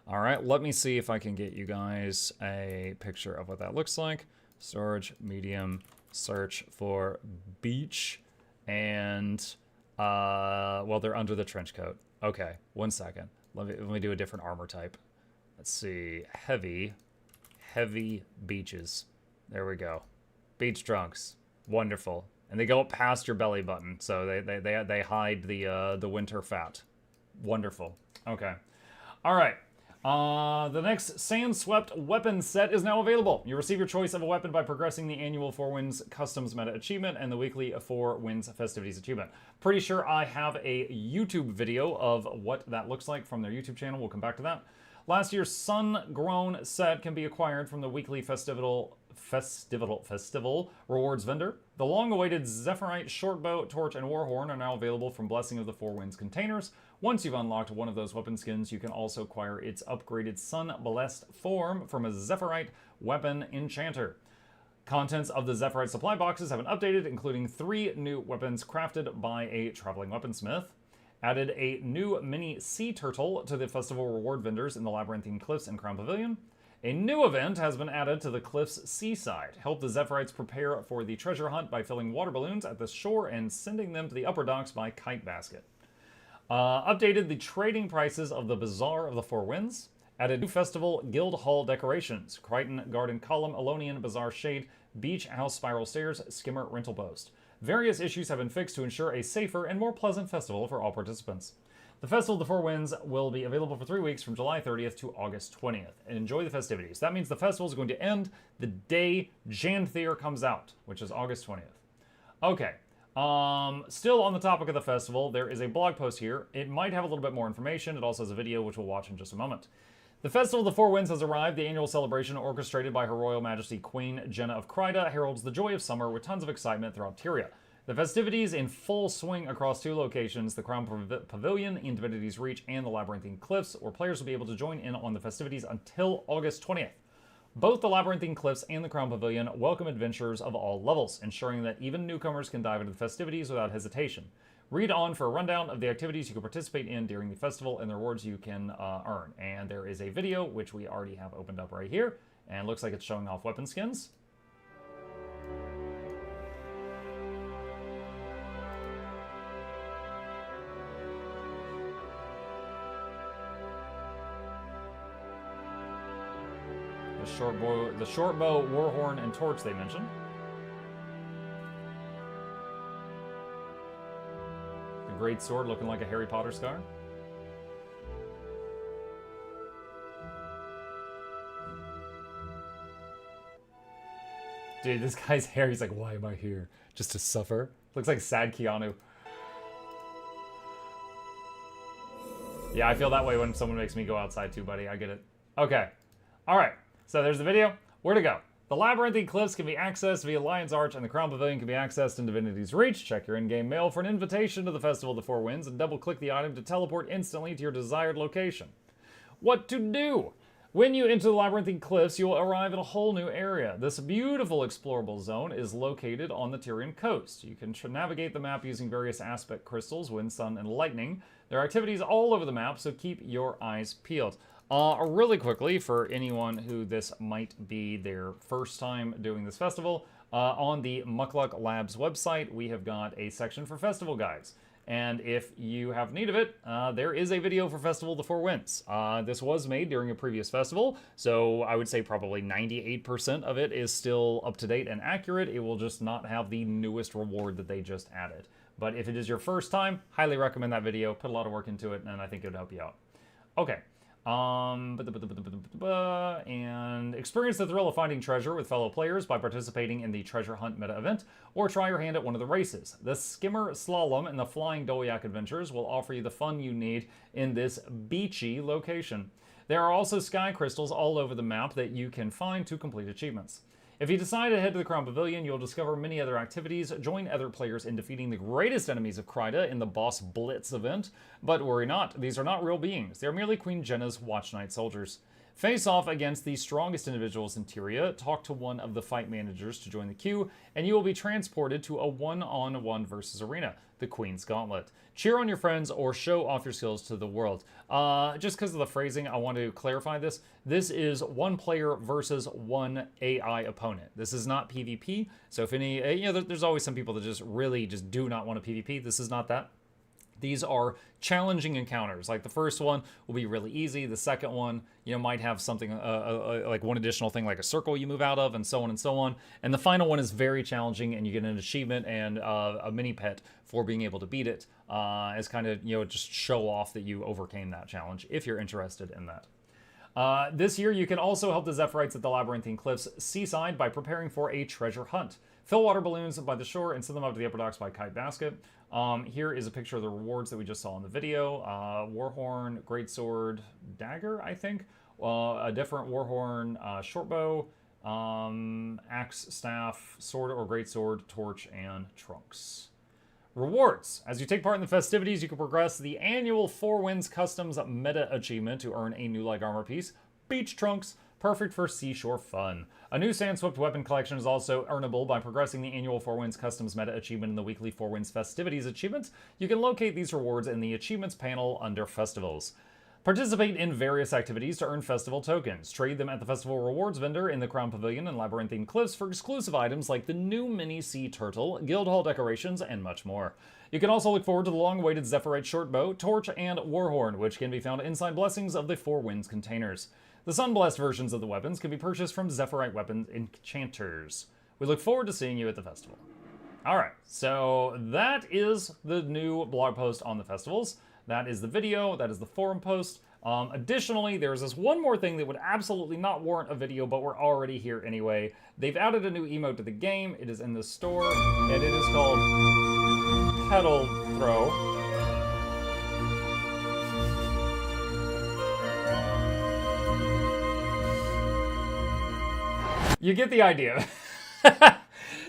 [SPEAKER 1] All right, let me see if I can get you guys a picture of what that looks like. Storage, medium, search for beach, and well, they're under the trench coat. Okay, 1 second. Let me do a different armor type. Let's see, heavy beaches. There we go. Beach trunks, wonderful, and they go up past your belly button, so they hide the winter fat. Wonderful. Okay, all right. The next Sand-Swept weapon set is now available. You receive your choice of a weapon by progressing the annual Four Winds Customs Meta Achievement and the weekly Four Winds Festivities Achievement. Pretty sure I have a YouTube video of what that looks like from their YouTube channel. We'll come back to that. Last year's Sun-Grown set can be acquired from the weekly Festival rewards vendor. The long-awaited Zephyrite Shortbow, Torch, and Warhorn are now available from Blessing of the Four Winds containers. Once you've unlocked one of those weapon skins, you can also acquire its upgraded Sun-Blessed form from a Zephyrite Weapon Enchanter. Contents of the Zephyrite supply boxes have been updated, including 3 new weapons crafted by a traveling weaponsmith. Added a new mini sea turtle to the festival reward vendors in the Labyrinthine Cliffs and Crown Pavilion. A new event has been added to the cliff's seaside. Help the Zephyrite prepare for the treasure hunt by filling water balloons at the shore and sending them to the upper docks by kite basket. Updated the trading prices of the Bazaar of the Four Winds. Added new festival guild hall decorations. Crichton Garden Column, Elonian Bazaar Shade, Beach House Spiral Stairs, Skimmer Rental Post. Various issues have been fixed to ensure a safer and more pleasant festival for all participants. The Festival of the Four Winds will be available for 3 weeks from July 30th to August 20th. And enjoy the festivities. That means the festival is going to end the day Janthir comes out, which is August 20th. Okay. Still on the topic of the festival, there is a blog post here. It might have a little bit more information. It also has a video, which we'll watch in just a moment. The Festival of the Four Winds has arrived. The annual celebration, orchestrated by Her Royal Majesty Queen Jenna of Kryda, heralds the joy of summer with tons of excitement throughout Tyria. The festivities in full swing across 2 locations, the Crown Pavilion in Divinity's Reach and the Labyrinthine Cliffs, where players will be able to join in on the festivities until August 20th. Both the Labyrinthine Cliffs and the Crown Pavilion welcome adventurers of all levels, ensuring that even newcomers can dive into the festivities without hesitation. Read on for a rundown of the activities you can participate in during the festival and the rewards you can earn. And there is a video, which we already have opened up right here, and looks like it's showing off weapon skins. The shortbow, warhorn, and torch they mentioned. The great sword looking like a Harry Potter scar. Dude, this guy's hair, he's like, why am I here? Just to suffer? Looks like sad Keanu. Yeah, I feel that way when someone makes me go outside too, buddy. I get it. Okay. All right. So there's the video. Where to go? The Labyrinthine Cliffs can be accessed via Lion's Arch, and the Crown Pavilion can be accessed in Divinity's Reach. Check your in-game mail for an invitation to the Festival of the Four Winds, and double-click the item to teleport instantly to your desired location. What to do? When you enter the Labyrinthine Cliffs, you will arrive in a whole new area. This beautiful explorable zone is located on the Tyrian coast. You can navigate the map using various aspect crystals, wind, sun, and lightning. There are activities all over the map, so keep your eyes peeled. Really quickly, for anyone who this might be their first time doing this festival, on the Mukluk Labs website, we have got a section for festival guides. And if you have need of it, there is a video for Festival of the Four Winds. This was made during a previous festival, so I would say probably 98% of it is still up to date and accurate. It will just not have the newest reward that they just added. But if it is your first time, highly recommend that video. Put a lot of work into it, and I think it would help you out. Okay. And experience the thrill of finding treasure with fellow players by participating in the treasure hunt meta event, or try your hand at one of the races. The skimmer slalom and the flying Dolyak adventures will offer you the fun you need in this beachy location. There are also sky crystals all over the map that you can find to complete achievements. If you decide to head to the Crown Pavilion, you'll discover many other activities, join other players in defeating the greatest enemies of Kryda in the Boss Blitz event. But worry not, these are not real beings. They are merely Queen Jenna's Watch Night soldiers. Face off against the strongest individuals in Tyria, talk to one of the fight managers to join the queue, and you will be transported to a one-on-one versus arena, the Queen's Gauntlet. Cheer on your friends or show off your skills to the world. Just because of the phrasing, I want to clarify this. This is one player versus one AI opponent. This is not PvP, so if any, there's always some people that just really just do not want to PvP. This is not that. These are challenging encounters. Like the first one will be really easy. The second one, might have something like one additional thing, like a circle you move out of, and so on and so on. And the final one is very challenging, and you get an achievement and a mini pet for being able to beat it, as kind of just show off that you overcame that challenge if you're interested in that. This year, you can also help the Zephyrite at the Labyrinthine Cliffs Seaside by preparing for a treasure hunt. Fill water balloons by the shore and send them up to the upper docks by Kite Basket. Here is a picture of the rewards that we just saw in the video. Warhorn, Greatsword, Dagger, I think. A different Warhorn, Shortbow, Axe, Staff, Sword or Greatsword, Torch, and Trunks. Rewards. As you take part in the festivities, you can progress the annual Four Winds Customs meta achievement to earn a new leg armor piece, Beach Trunks, perfect for seashore fun. A new Sandswept weapon collection is also earnable by progressing the annual Four Winds Customs meta achievement in the weekly Four Winds Festivities achievements. You can locate these rewards in the achievements panel under festivals. Participate in various activities to earn festival tokens. Trade them at the festival rewards vendor in the Crown Pavilion and Labyrinthine Cliffs for exclusive items like the new mini sea turtle, Guildhall decorations, and much more. You can also look forward to the long-awaited Zephyrite Shortbow, Torch, and Warhorn, which can be found inside Blessings of the Four Winds containers. The Sunblessed versions of the weapons can be purchased from Zephyrite Weapons Enchanters. We look forward to seeing you at the festival. Alright, so that is the new blog post on the festivals. That is the video, that is the forum post. Additionally, there's this one more thing that would absolutely not warrant a video, but we're already here anyway. They've added a new emote to the game. It is in the store, and it is called Petal Throw. You get the idea.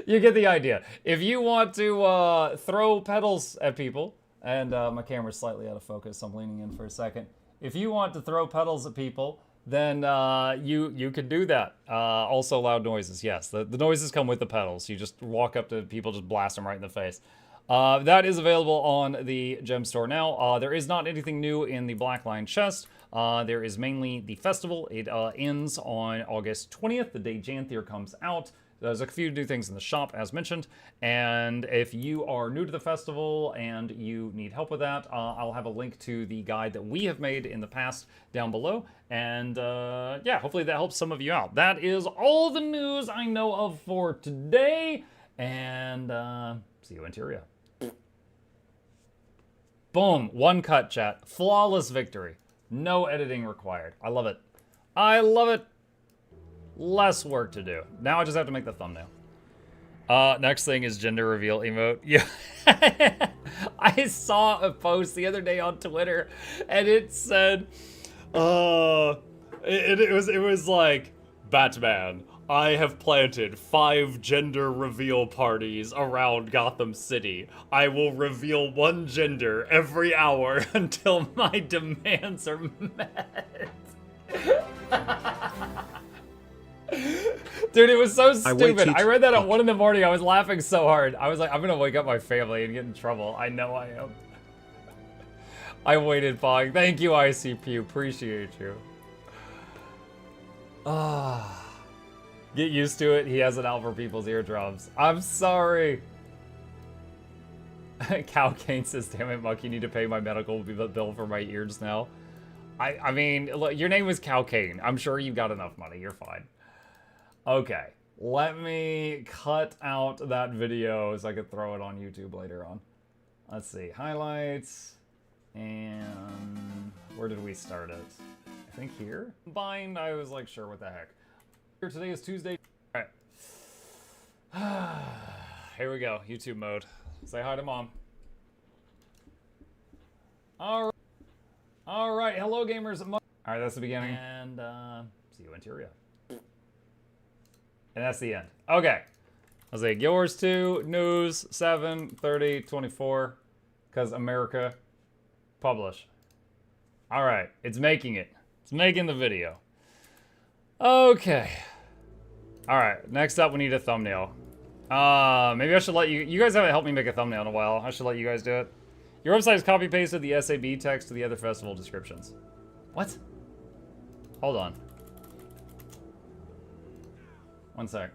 [SPEAKER 1] You get the idea. If you want to throw petals at people, and my camera's slightly out of focus, so I'm leaning in for a second. If you want to throw petals at people, then you can do that. Also loud noises, yes. The noises come with the petals. You just walk up to people, just blast them right in the face. That is available on the gem store now. There is not anything new in the Black Lion chest. There is mainly the festival. It ends on August 20th, the day Janthir comes out. There's a few new things in the shop, as mentioned, and if you are new to the festival and you need help with that, I'll have a link to the guide that we have made in the past down below, and yeah, hopefully that helps some of you out. That is all the news I know of for today, and see you in Tyria. Boom, one cut, chat. Flawless victory. No editing required. I love it. I love it. Less work to do. Now I just have to make the thumbnail. Next thing is gender reveal emote. Yeah. I saw a post the other day on Twitter, and it said, it was like, Batman, I have planted 5 gender reveal parties around Gotham City. I will reveal one gender every hour until my demands are met. Dude, it was so stupid. I read that at 1 in the morning. I was laughing so hard. I was like, I'm gonna wake up my family and get in trouble. I know I am. I waited, Pog. Thank you, ICP. Appreciate you. Ah. Get used to it. He has it out for people's eardrums. I'm sorry. Cow Kane says, damn it, Muck, you need to pay my medical bill for my ears now. I mean, look, your name was Cow Kane. I'm sure you've got enough money. You're fine. Okay. Let me cut out that video so I could throw it on YouTube later on. Let's see. Highlights. And where did we start it? I think here? Bind, I was like, sure, what the heck. Here, today is Tuesday. All right. Here we go, YouTube mode. Say hi to Mom. All right, hello gamers. All right, that's the beginning. And see you in Tyria. And that's the end. Okay. I'll say Guild Wars 2, news, 7/30/24, because America, publish. All right, it's making it. It's making the video. Okay. All right, next up we need a thumbnail. Maybe I should let you guys haven't helped me make a thumbnail in a while. I should let you guys do it. Your website is copy-pasted the SAB text to the other festival descriptions. What? Hold on. One sec.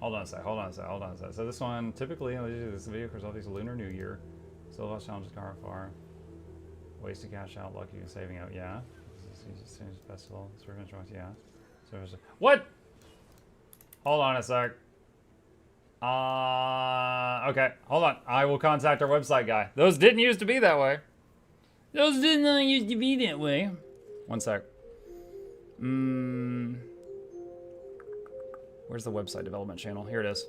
[SPEAKER 1] Hold on a sec, hold on a sec, hold on a sec. So this one, typically, this video occurs off these Lunar New Year. So lost challenges car far. Ways to cash out, lucky and saving out, yeah. Festival, revenge rocks, yeah. What? Hold on a sec. Okay, hold on. I will contact our website guy. Those didn't used to be that way. Those did not used to be that way. One sec. Where's the website development channel? Here it is.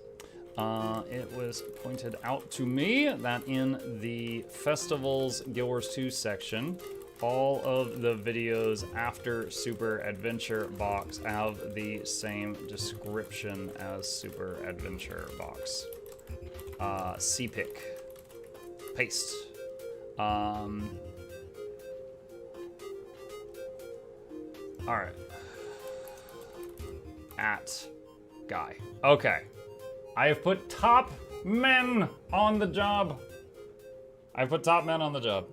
[SPEAKER 1] It was pointed out to me that in the Festivals Guild Wars 2 section, all of the videos after Super Adventure Box have the same description as Super Adventure Box. CPIC. Paste. Alright. At guy. Okay. I have put top men on the job. I put top men on the job.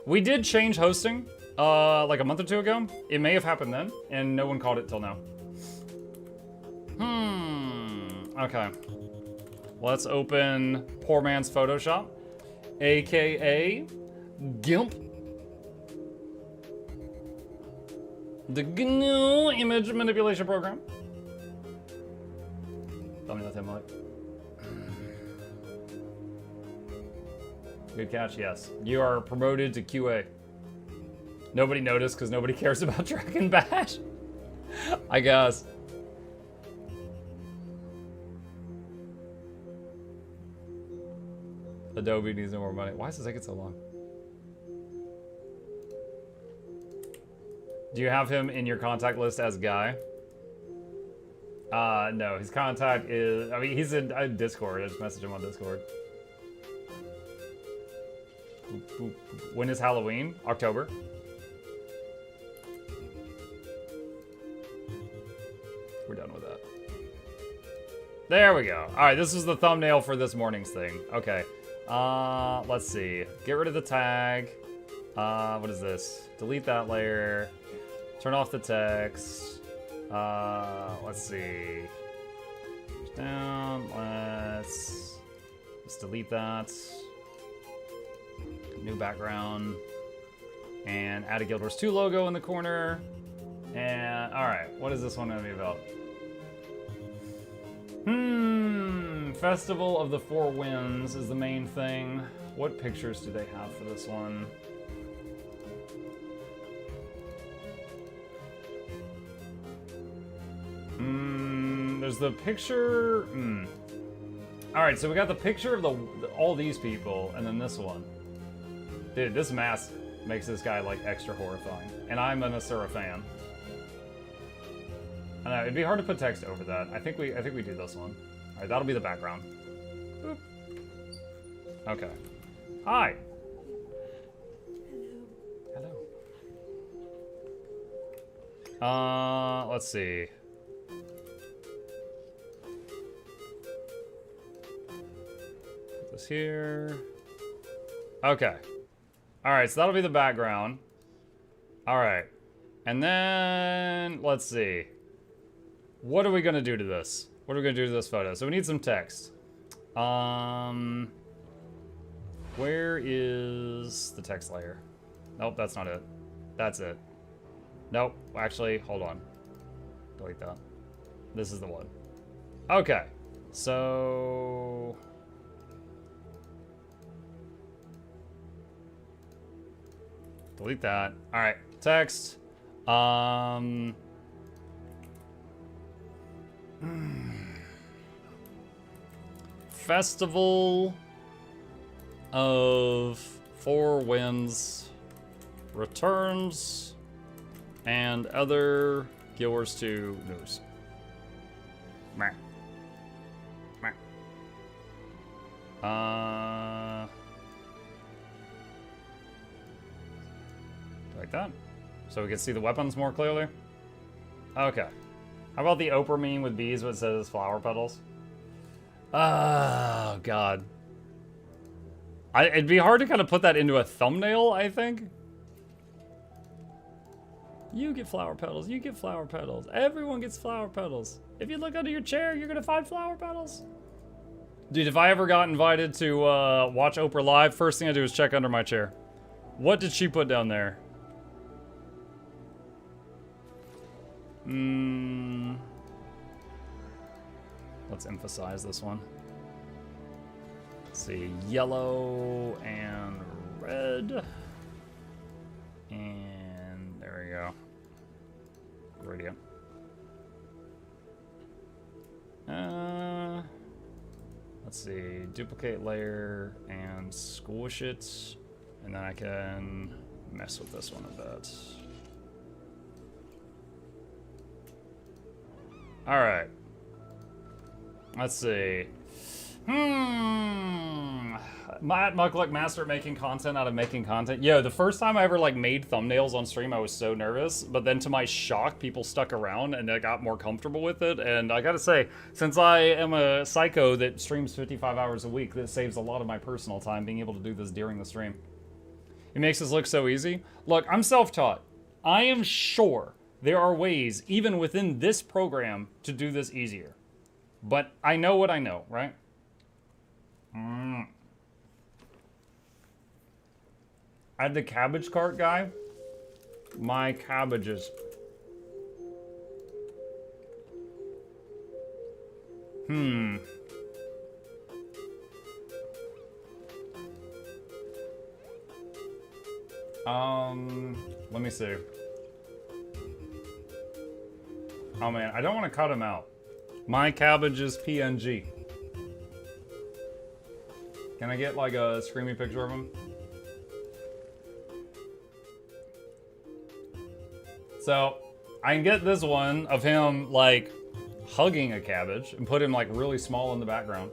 [SPEAKER 1] We did change hosting like a month or two ago. It may have happened then, and no one caught it till now. Okay. Let's open Poor Man's Photoshop, aka GIMP. The GNU image manipulation program. Thumbnail template. Good catch, yes. You are promoted to QA. Nobody noticed because nobody cares about Dragon Bash. I guess. Adobe needs no more money. Why does this take so long? Do you have him in your contact list as Guy? No, his contact is, I mean, he's in Discord. I just messaged him on Discord. When is Halloween? October. We're done with that. There we go. All right, this is the thumbnail for this morning's thing. Okay. Let's see. Get rid of the tag. What is this? Delete that layer. Turn off the text. Let's see. Down. Let's delete that. New background. And add a Guild Wars 2 logo in the corner. And, alright, what is this one gonna be about? Festival of the Four Winds is the main thing. What pictures do they have for this one? There's the picture. Alright, so we got the picture of all these people, and then this one. Dude, this mask makes this guy like extra horrifying. And I'm an Asura fan. I know, it'd be hard to put text over that. I think we do this one. Alright, that'll be the background. Boop. Okay. Hi! Hello. Let's see. Put this here. Okay. Alright, so that'll be the background. Alright. And then, let's see. What are we gonna do to this? What are we gonna do to this photo? So we need some text. Where is the text layer? Nope, that's not it. That's it. Nope, actually, hold on. Delete that. This is the one. Okay, so... delete that. All right, text. Festival of Four Winds returns and other Guild Wars 2 news. Meh. Meh. Like that. So we can see the weapons more clearly. Okay. How about the Oprah meme with bees what says flower petals? Oh, God. It'd be hard to kind of put that into a thumbnail, I think. You get flower petals. You get flower petals. Everyone gets flower petals. If you look under your chair, you're going to find flower petals. Dude, if I ever got invited to watch Oprah live, first thing I do is check under my chair. What did she put down there? Let's emphasize this one. Let's see, yellow and red. And there we go. Radio. Let's see, duplicate layer and squish it. And then I can mess with this one a bit. All right. Let's see. Matt Mukluk, master at making content out of making content. Yo, the first time I ever like made thumbnails on stream, I was so nervous. But then to my shock, people stuck around and I got more comfortable with it. And I gotta say, since I am a psycho that streams 55 hours a week, that saves a lot of my personal time being able to do this during the stream. It makes us look so easy. Look, I'm self-taught. I am sure there are ways, even within this program, to do this easier. But I know what I know, right? I had the cabbage cart guy. My cabbages. Let me see. Oh man, I don't want to cut him out. My cabbage is PNG. Can I get like a screamy picture of him? So, I can get this one of him like hugging a cabbage and put him like really small in the background.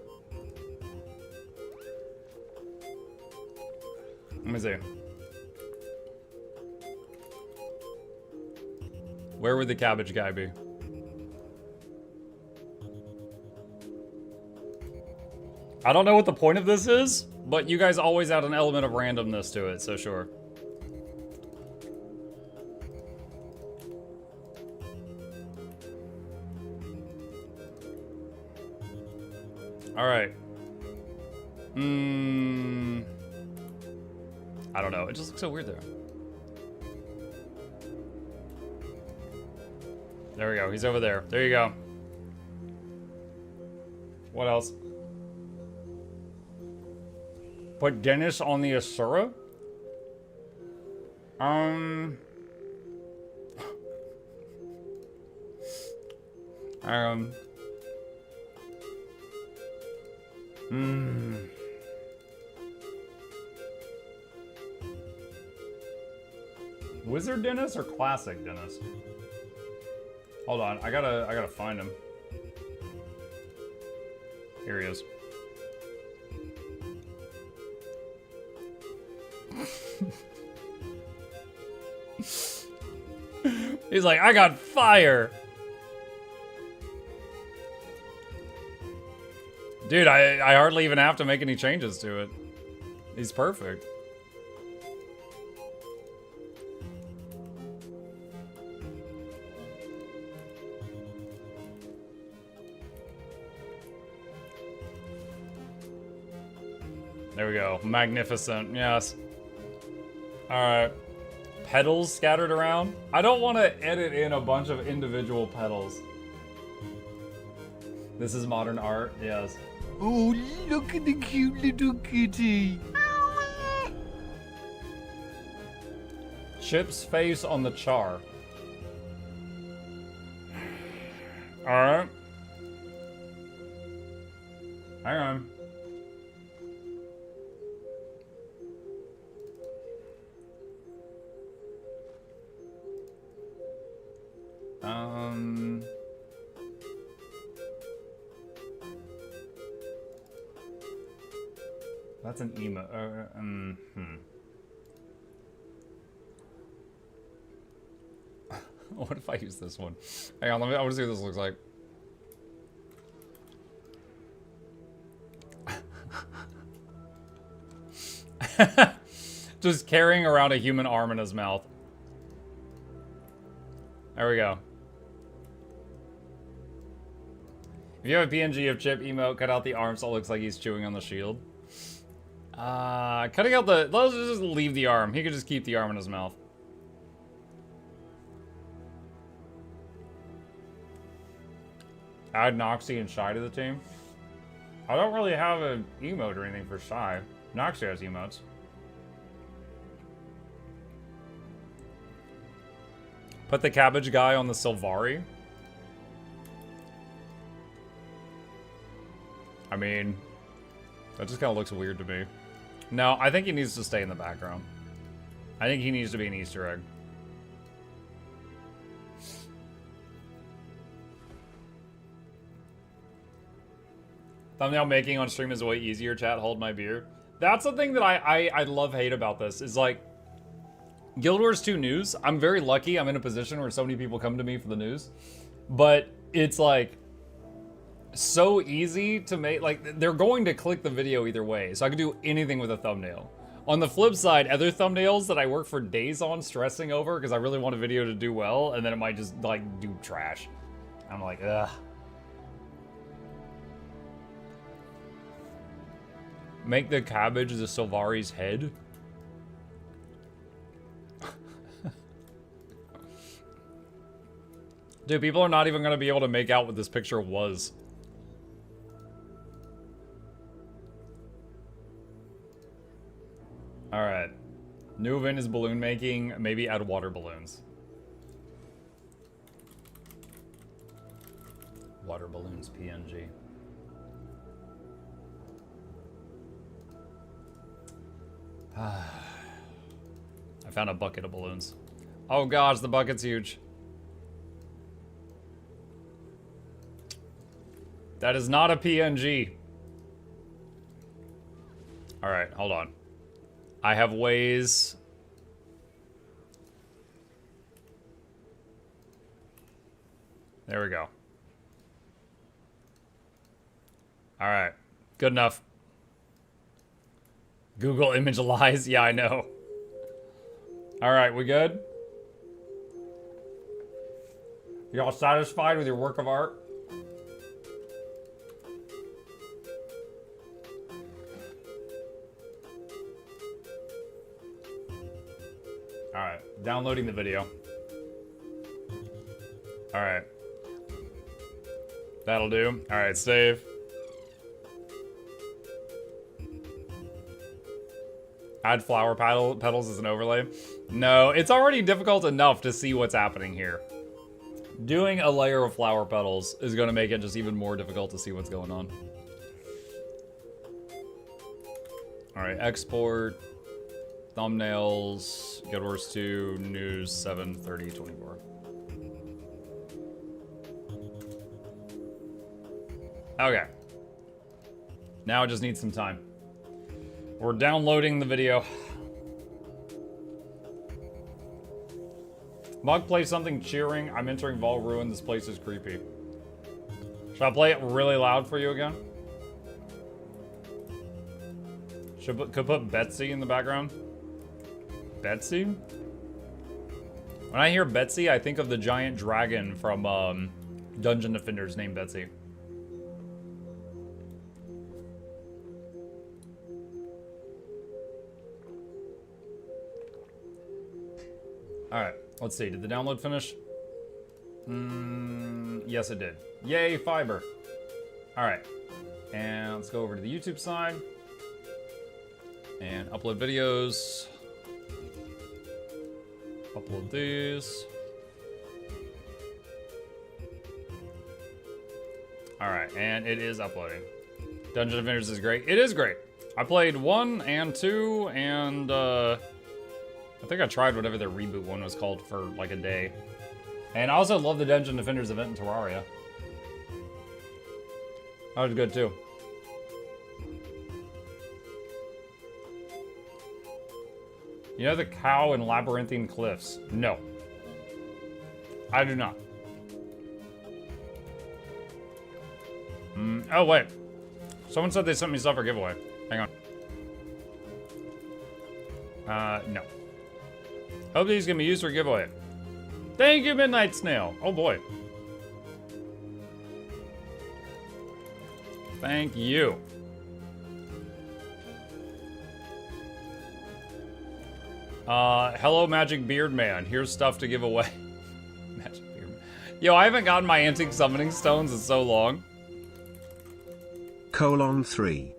[SPEAKER 1] Let me see. Where would the cabbage guy be? I don't know what the point of this is, but you guys always add an element of randomness to it, so sure. All right. I don't know. It just looks so weird there. There we go. He's over there. There you go. What else? Put Dennis on the Asura? Wizard Dennis or Classic Dennis? Hold on, I gotta find him. Here he is. He's like, I got fire. Dude, I hardly even have to make any changes to it. He's perfect. There we go. Magnificent. Yes. Alright. Petals scattered around. I don't want to edit in a bunch of individual petals. This is modern art. Yes.
[SPEAKER 6] Oh, look at the cute little kitty.
[SPEAKER 1] Chip's face on the char. Alright. Hang on. That's an emo. What if I use this one? Hang on, I want to see what this looks like. Just carrying around a human arm in his mouth. There we go. If you have a PNG of Chip emote, cut out the arm so it looks like he's chewing on the shield. Cutting out the... Let's just leave the arm. He could just keep the arm in his mouth. Add Noxxi and Shy to the team. I don't really have an emote or anything for Shy. Noxxi has emotes. Put the cabbage guy on the Sylvari. I mean, that just kind of looks weird to me. No, I think he needs to stay in the background. I think he needs to be an Easter egg. Thumbnail making on stream is way easier, chat. Hold my beer. That's the thing that I love-hate about this, is like, Guild Wars 2 news, I'm very lucky I'm in a position where so many people come to me for the news. But it's like, so easy to make, like, they're going to click the video either way, so I can do anything with a thumbnail. On the flip side, other thumbnails that I work for days on stressing over because I really want a video to do well, and then it might just, like, do trash. I'm like, ugh. Make the cabbage the Sylvari's head? Dude, people are not even going to be able to make out what this picture was. Alright. New event is balloon making. Maybe add water balloons. Water balloons PNG. I found a bucket of balloons. Oh gosh, the bucket's huge. That is not a PNG. Alright, hold on. I have ways. There we go. Alright, good enough. Google image lies? Yeah, I know. Alright, we good? Y'all satisfied with your work of art? Alright, downloading the video. Alright. That'll do. Alright, save. Add flower petals as an overlay. No, it's already difficult enough to see what's happening here. Doing a layer of flower petals is going to make it just even more difficult to see what's going on. Alright, export. thumbnails, Guild Wars 2, news 7/30/24. Okay. Now I just need some time. We're downloading the video. Mug, play something cheering. I'm entering Vol Ruin. This place is creepy. Should I play it really loud for you again? Could put Betsy in the background. Betsy? When I hear Betsy, I think of the giant dragon from Dungeon Defenders named Betsy. Alright, let's see. Did the download finish? Yes, it did. Yay, fiber. Alright. And let's go over to the YouTube side. And upload videos. Upload these. Alright, and it is uploading. Dungeon Defenders is great. It is great. I played 1 and 2 and I think I tried whatever the reboot one was called for like a day. And I also love the Dungeon Defenders event in Terraria. That was good too. You know the cow in Labyrinthine Cliffs? No. I do not. Oh wait. Someone said they sent me stuff for giveaway. Hang on. No. Hope these can be used for giveaway. Thank you, Midnight Snail. Oh boy. Thank you. Hello, Magic Beard Man. Here's stuff to give away. Magic Beard Man. Yo, I haven't gotten my antique summoning stones in so long.
[SPEAKER 3] :3.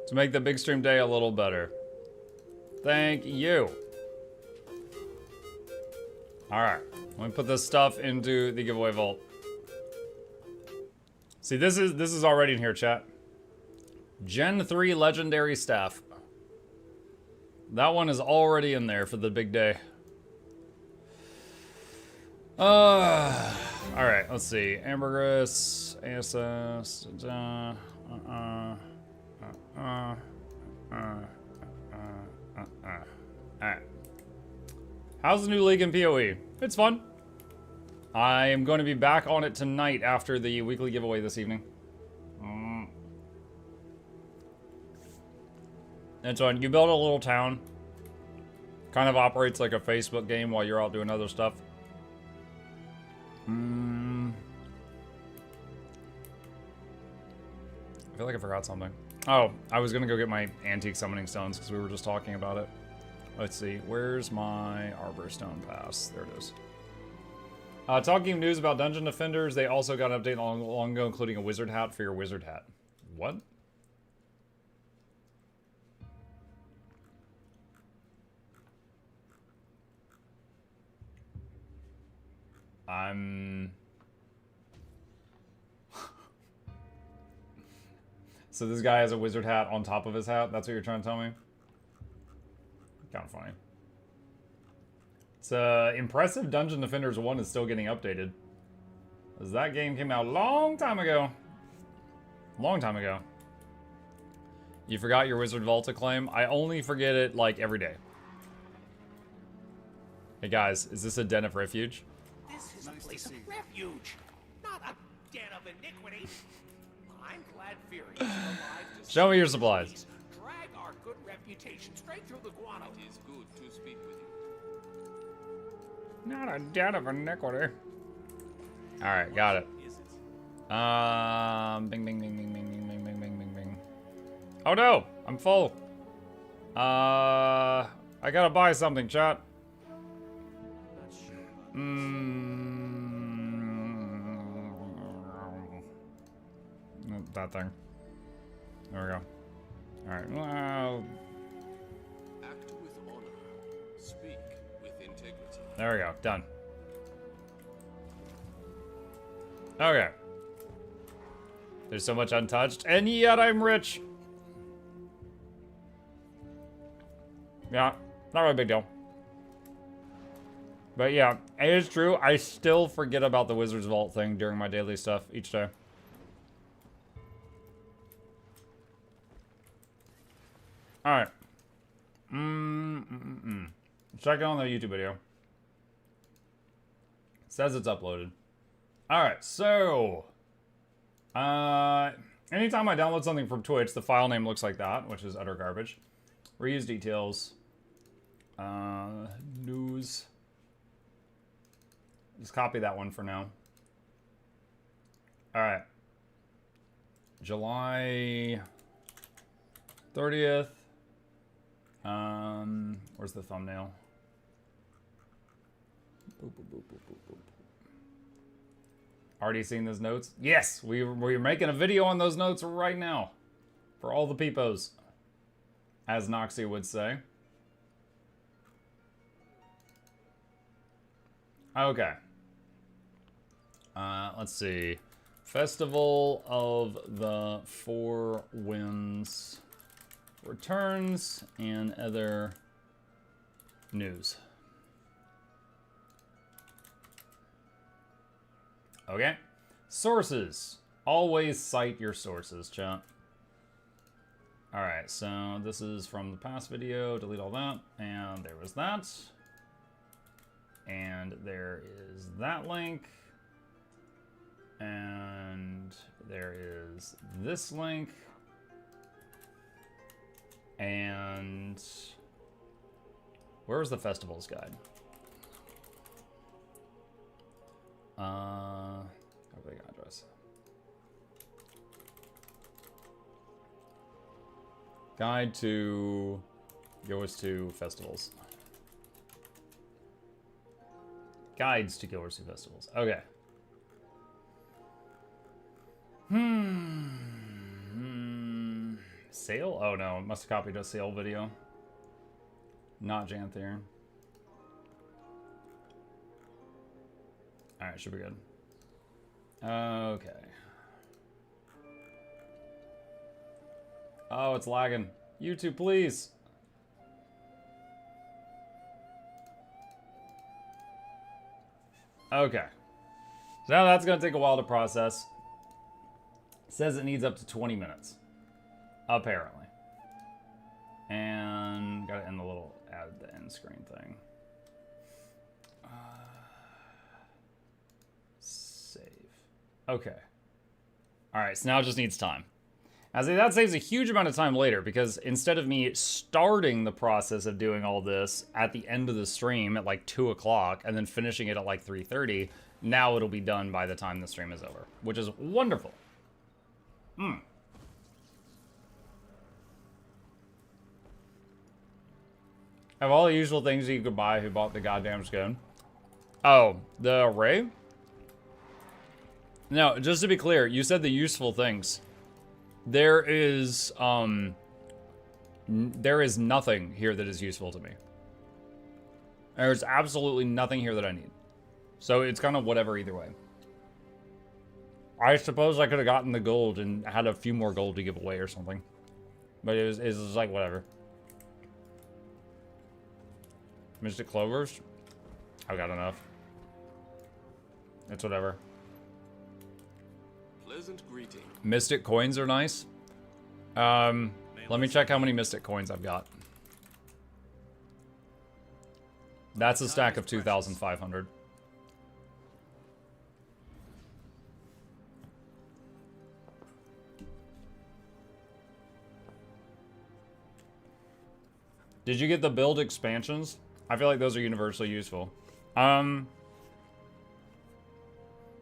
[SPEAKER 1] To make the big stream day a little better. Thank you. Alright. Let me put this stuff into the giveaway vault. See, this is already in here, chat. Gen 3 legendary staff. That one is already in there for the big day. Alright, let's see. Ambergris, ASS, Alright. How's the new league in PoE? It's fun. I am going to be back on it tonight after the weekly giveaway this evening. And so you build a little town. Kind of operates like a Facebook game while you're out doing other stuff. I feel like I forgot something. Oh, I was gonna go get my antique summoning stones because we were just talking about it. Let's see, where's my Arborstone Pass? There it is. Talking news about Dungeon Defenders, they also got an update long ago, including a wizard hat for your wizard hat. What? So this guy has a wizard hat on top of his hat? That's what you're trying to tell me? Kind of funny. It's impressive Dungeon Defenders 1 is still getting updated. Because that game came out a long time ago. Long time ago. You forgot your Wizard Volta claim? I only forget it, like, every day. Hey guys, is this a den of refuge?
[SPEAKER 12] This is a place of refuge, not a den of iniquity. I'm glad Fury is alive to
[SPEAKER 1] Show me your supplies.
[SPEAKER 12] drag our good reputation straight through the guano.
[SPEAKER 9] It is good to speak with you.
[SPEAKER 1] Not a den of iniquity. Alright, got it. Bing, bing, bing, bing, bing, bing, bing, bing, bing, bing, bing. Oh no, I'm full. I gotta buy something, chat. That thing. There we go. Alright, well...
[SPEAKER 9] Act with honor. Speak with integrity.
[SPEAKER 1] There we go, done. Okay. There's so much untouched, and yet I'm rich. Yeah, not really a big deal. But yeah, it is true. I still forget about the Wizard's Vault thing during my daily stuff each day. Alright. Check it on the YouTube video. It says it's uploaded. Alright, so... anytime I download something from Twitch, the file name looks like that, which is utter garbage. Reuse details. News. Just copy that one for now. Alright. July 30th. Where's the thumbnail? Boop, boop, boop, boop, boop, boop. Already seen those notes? Yes! We're making a video on those notes right now. For all the peepos. As Noxxi would say. Okay. Let's see. Festival of the Four Winds returns and other news. Okay. Sources. Always cite your sources, chat. Alright, so this is from the past video. Delete all that. And there was that. And there is that link. And there is this link. And where's the festivals guide? Big address. Guide to Guild 2 festivals. Guides to Guild 2 festivals. Okay. Sale? Oh no, must have copied a sale video. Not Janthir. Alright, should be good. Okay. Oh, it's lagging. YouTube, please. Okay. So now that's going to take a while to process. It says it needs up to 20 minutes. Apparently. And got to end the little add the end screen thing. Save. Okay. Alright, so now it just needs time. As that saves a huge amount of time later, because instead of me starting the process of doing all this at the end of the stream at like 2 o'clock and then finishing it at like 3:30, now it'll be done by the time the stream is over, which is wonderful. Have all the usual things you could buy who bought the goddamn skin. Oh, the array? No, just to be clear, you said the useful things. There is nothing here that is useful to me. There's absolutely nothing here that I need. So it's kind of whatever either way. I suppose I could have gotten the gold and had a few more gold to give away or something. But it's just like whatever. Mystic Clovers? I've got enough. It's whatever.
[SPEAKER 11] Pleasant greeting.
[SPEAKER 1] Mystic coins are nice. Let me check how many mystic coins I've got. That's a stack of 2,500. Did you get the build expansions? I feel like those are universally useful.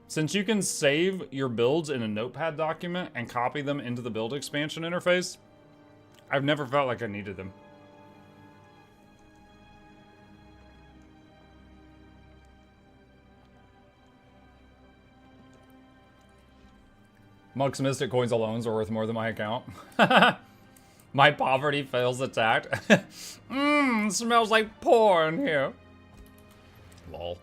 [SPEAKER 1] Since you can save your builds in a notepad document and copy them into the build expansion interface, I've never felt like I needed them. Muck's Mystic Coins alone are worth more than my account. My poverty fails attacked. Smells like porn here. Lol.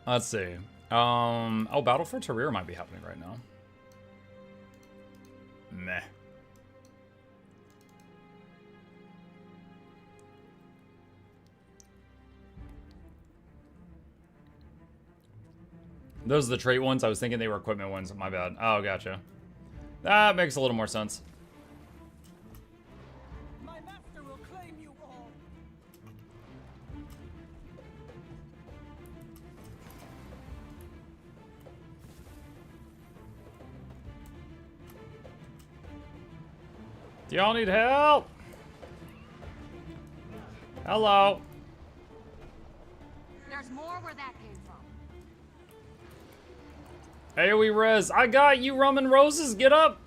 [SPEAKER 1] Let's see. Oh, Battle for Terrir might be happening right now. Meh. Those are the trait ones. I was thinking they were equipment ones. My bad. Oh, gotcha. That makes a little more sense.
[SPEAKER 7] My master will claim you all.
[SPEAKER 1] Do y'all need help? Hello.
[SPEAKER 5] There's more where that came from.
[SPEAKER 1] AoE res. I got you, Rum and Roses. Get up.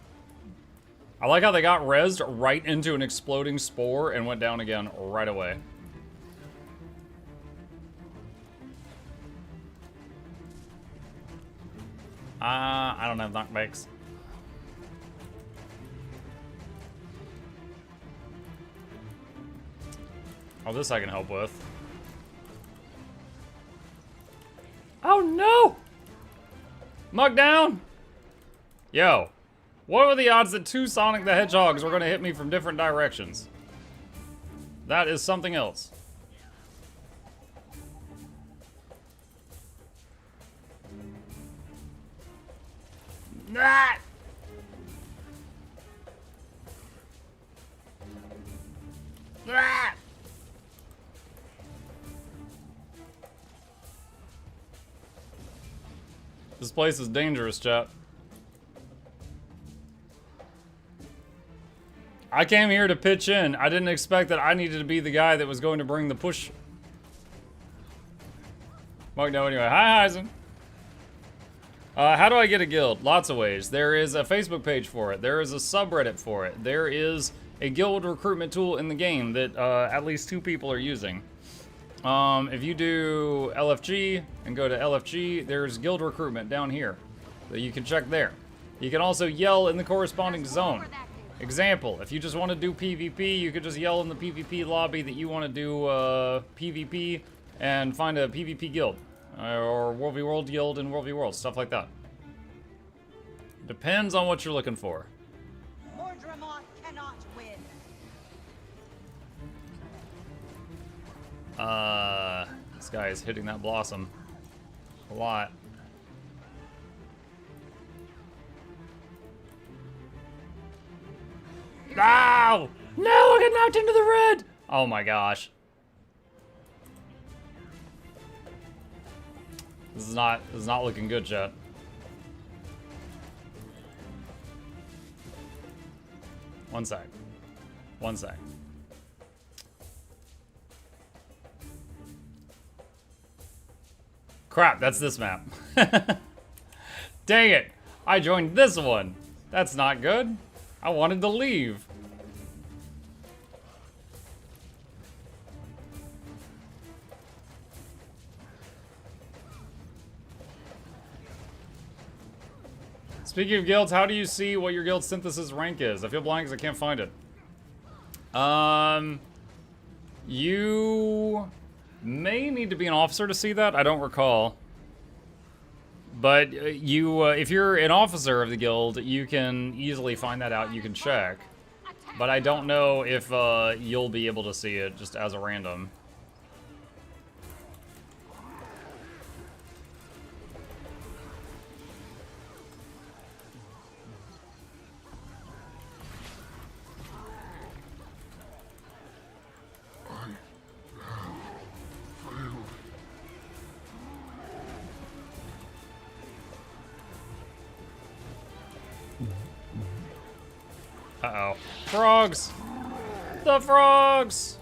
[SPEAKER 1] I like how they got rezzed right into an exploding spore and went down again right away. I don't have knockbacks. Oh, this I can help with. Oh no! Mug down! Yo, what are the odds that 2 Sonic the Hedgehogs were gonna hit me from different directions? That is something else. Ah! Ah! This place is dangerous, chat. I came here to pitch in. I didn't expect that I needed to be the guy that was going to bring the push. Mark, no, anyway. Hi, Heisen. How do I get a guild? Lots of ways. There is a Facebook page for it. There is a subreddit for it. There is a guild recruitment tool in the game that at least 2 people are using. If you do LFG and go to LFG, there's guild recruitment down here. So you can check there. You can also yell in the corresponding zone. Example, if you just want to do PvP, you could just yell in the PvP lobby that you want to do PvP and find a PvP guild. Or World v World guild and World v World, stuff like that. Depends on what you're looking for.
[SPEAKER 7] Mordremoth cannot win.
[SPEAKER 1] This guy is hitting that blossom a lot. No! No, I got knocked into the red! Oh my gosh. This is not looking good, chat. One sec. One sec. Crap, that's this map. Dang it! I joined this one. That's not good. I wanted to leave. Speaking of guilds, how do you see what your guild synthesis rank is? I feel blank because I can't find it. You may need to be an officer to see that. I don't recall. But you, if you're an officer of the guild, you can easily find that out. You can check. But I don't know if you'll be able to see it just as a random. Uh-oh. Frogs! The frogs!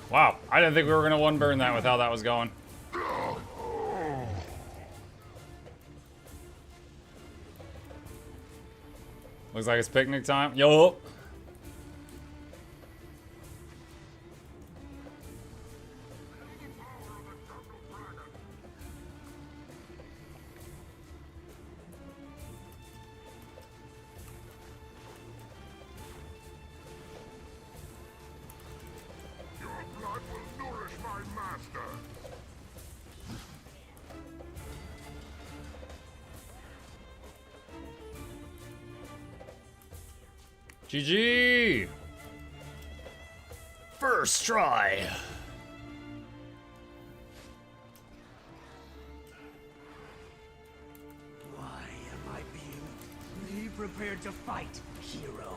[SPEAKER 1] Wow, I didn't think we were gonna one burn that with how that was going. Looks like it's picnic time. Yo! GG! First try.
[SPEAKER 12] Why am I being... Be prepared to fight, hero.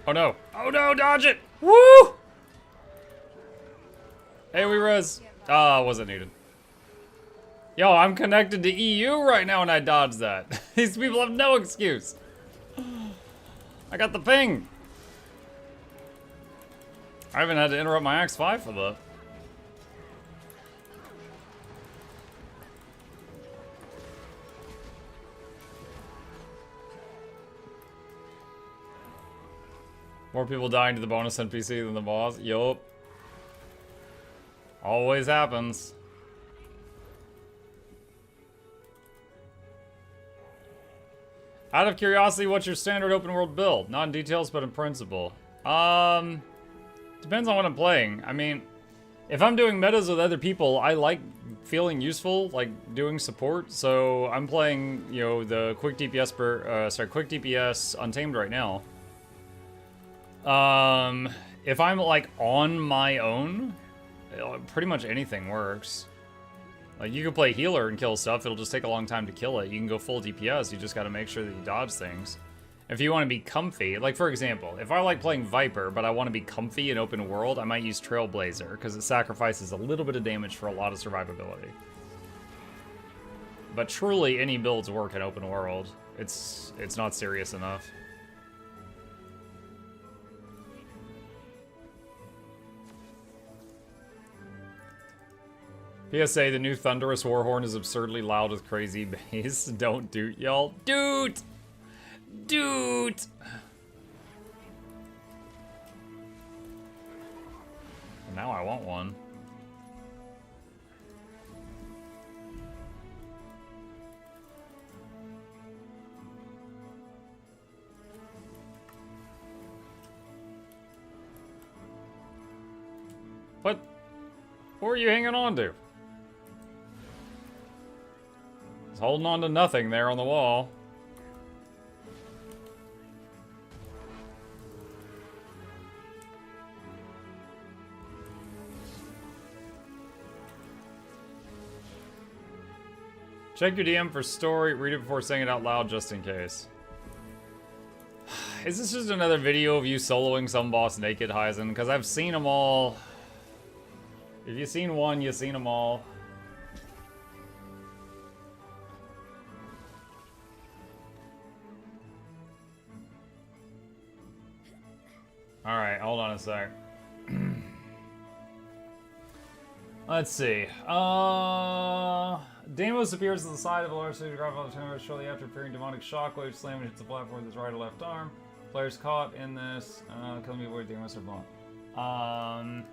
[SPEAKER 1] Oh no. Oh no, dodge it! Woo! Hey, we res. Ah, wasn't needed. Yo, I'm connected to EU right now and I dodged that. These people have no excuse. I got the ping. I haven't had to interrupt my X5 for that. More people dying to the bonus NPC than the boss. Yup. Always happens. Out of curiosity, what's your standard open world build? Not in details, but in principle. Depends on what I'm playing. I mean, if I'm doing metas with other people, I like feeling useful, like doing support. So I'm playing, you know, the quick DPS quick DPS Untamed right now. If I'm like on my own, pretty much anything works. Like you can play healer and kill stuff, it'll just take a long time to kill it. You can go full DPS, you just gotta make sure that you dodge things. If you want to be comfy, like for example, if I like playing Viper, but I want to be comfy in open world, I might use Trailblazer, because it sacrifices a little bit of damage for a lot of survivability. But truly, any builds work in open world. It's not serious enough. PSA, the new Thunderous Warhorn is absurdly loud with crazy bass. Don't doot, y'all. Doot! Doot! Now I want one. What? What are you hanging on to? It's holding on to nothing there on the wall. Check your DM for story, read it before saying it out loud just in case. Is this just another video of you soloing some boss naked, Hyzen? Because I've seen them all. If you've seen one, you've seen them all. Alright, hold on a sec. Let's see. Deimos appears on the side of a large city drop on the camera shortly after appearing demonic shockwave slam and hits the platform with his right or left arm. Players caught in this kill me avoid Deimos or blown.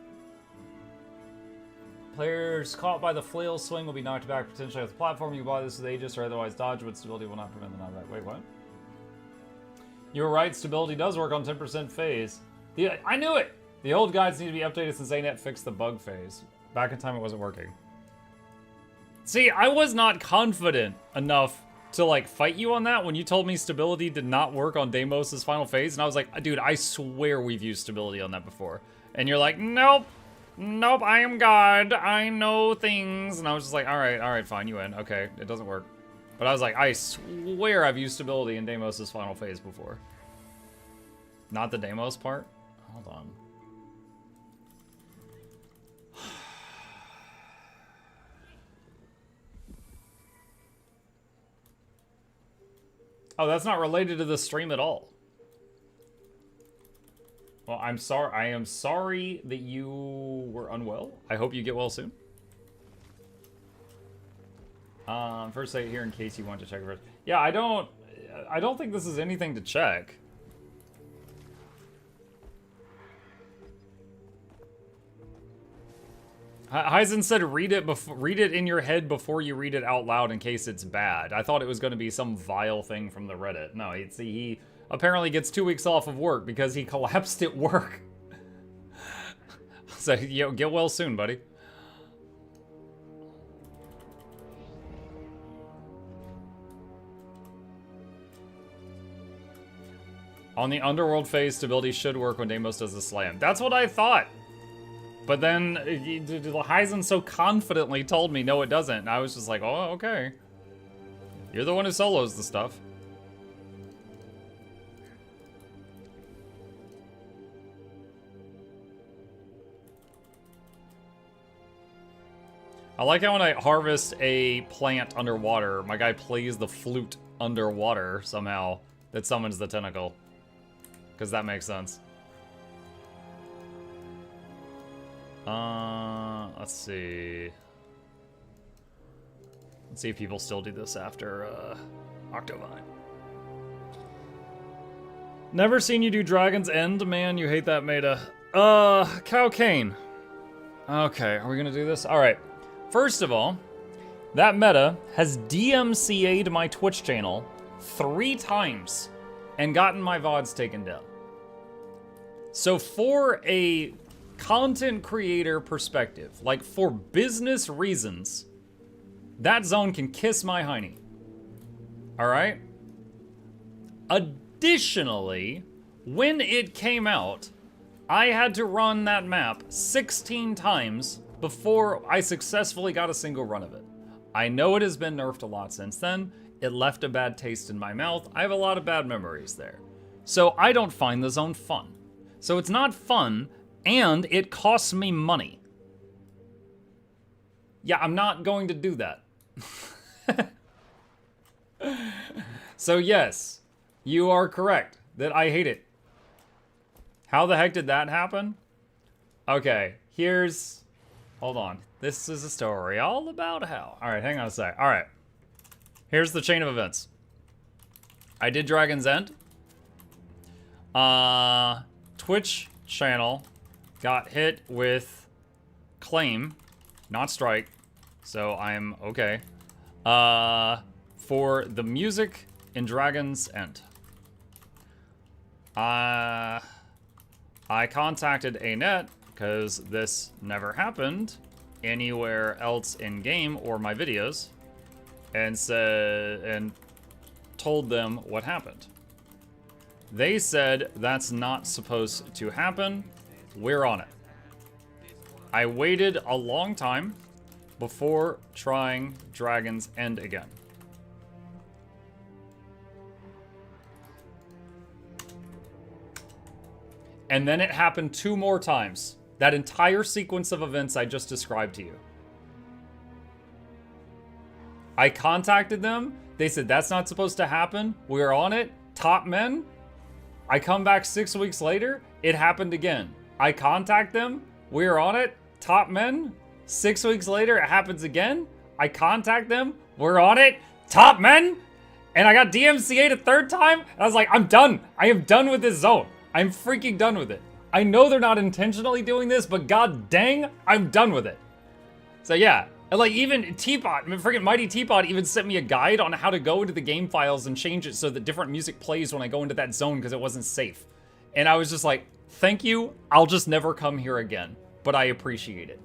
[SPEAKER 1] Players caught by the flail swing will be knocked back potentially off the platform. You buy this with Aegis or otherwise dodge, but stability will not prevent the knockback. Wait, what? You were right, stability does work on 10% phase. I knew it! The old guides need to be updated since ANET fixed the bug phase. Back in time it wasn't working. See, I was not confident enough to like fight you on that when you told me stability did not work on Deimos' final phase, and I was like, dude, I swear we've used stability on that before. And you're like, nope, nope, I am God, I know things. And I was just like, alright, fine, you win. Okay, it doesn't work. But I was like, I swear I've used stability in Deimos' final phase before. Not the Deimos part? Hold on. Oh, that's not related to the stream at all. Well, I'm sorry. I am sorry that you were unwell. I hope you get well soon. First say it here in case you want to check first. Yeah, I don't think this is anything to check. Heisen said read it in your head before you read it out loud in case it's bad. I thought it was going to be some vile thing from the Reddit. No, he apparently gets 2 weeks off of work because he collapsed at work. So, get well soon, buddy. On the underworld phase, stability should work when Deimos does the slam. That's what I thought. But then Heisen so confidently told me, no, it doesn't. And I was just like, oh, okay. You're the one who solos the stuff. I like how when I harvest a plant underwater, my guy plays the flute underwater somehow that summons the tentacle. Because that makes sense. Let's see. Let's see if people still do this after Octovine. Never seen you do Dragon's End, man. You hate that meta. Cow Cane. Okay, are we gonna do this? All right. First of all, that meta has DMCA'd my Twitch channel 3 times and gotten my VODs taken down. So for a content creator perspective, like for business reasons, that zone can kiss my hiney. All right? Additionally, when it came out, I had to run that map 16 times before I successfully got a single run of it. I know it has been nerfed a lot since then. It left a bad taste in my mouth. I have a lot of bad memories there. So I don't find the zone fun. So it's not fun, and it costs me money. Yeah, I'm not going to do that. So yes, you are correct that I hate it. How the heck did that happen? Okay, here's... Hold on. This is a story all about how. All right, hang on a sec. All right. Here's the chain of events. I did Dragon's End. Twitch channel got hit with claim, not strike, so I'm okay. For the music in Dragon's End. I contacted ANET because this never happened anywhere else in game or my videos, and told them what happened. They said that's not supposed to happen. We're on it. I waited a long time before trying Dragon's End again. And then it happened 2 more times. That entire sequence of events I just described to you. I contacted them. They said that's not supposed to happen. We're on it. Top men. I come back 6 weeks later. It happened again. I contact them. We're on it. Top men. 6 weeks later, it happens again. I contact them. We're on it. Top men. And I got DMCA'd a 3rd time. And I was like, I'm done. I am done with this zone. I'm freaking done with it. I know they're not intentionally doing this, but god dang, I'm done with it. So yeah, and like even Teapot, freaking Mighty Teapot even sent me a guide on how to go into the game files and change it so that different music plays when I go into that zone because it wasn't safe. And I was just like, thank you, I'll just never come here again. But I appreciate it.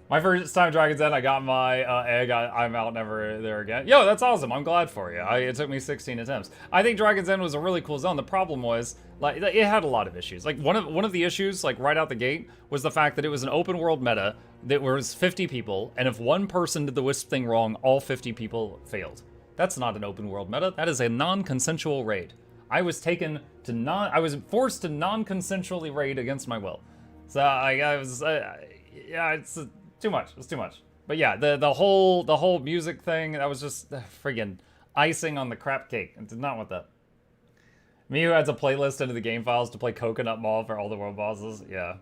[SPEAKER 1] My first time Dragon's End, I got my egg. I'm out never there again. Yo, that's awesome. I'm glad for you. It took me 16 attempts. I think Dragon's End was a really cool zone. The problem was, like, it had a lot of issues. Like, one of the issues, like, right out the gate, was the fact that it was an open world meta that was 50 people, and if one person did the Wisp thing wrong, all 50 people failed. That's not an open world meta. That is a non-consensual raid. I was forced to non-consensually raid against my will. So yeah, it's too much. It's too much. But yeah, the whole music thing, that was just friggin' icing on the crap cake. I did not want that. Me who adds a playlist into the game files to play Coconut Mall for all the world bosses, yeah.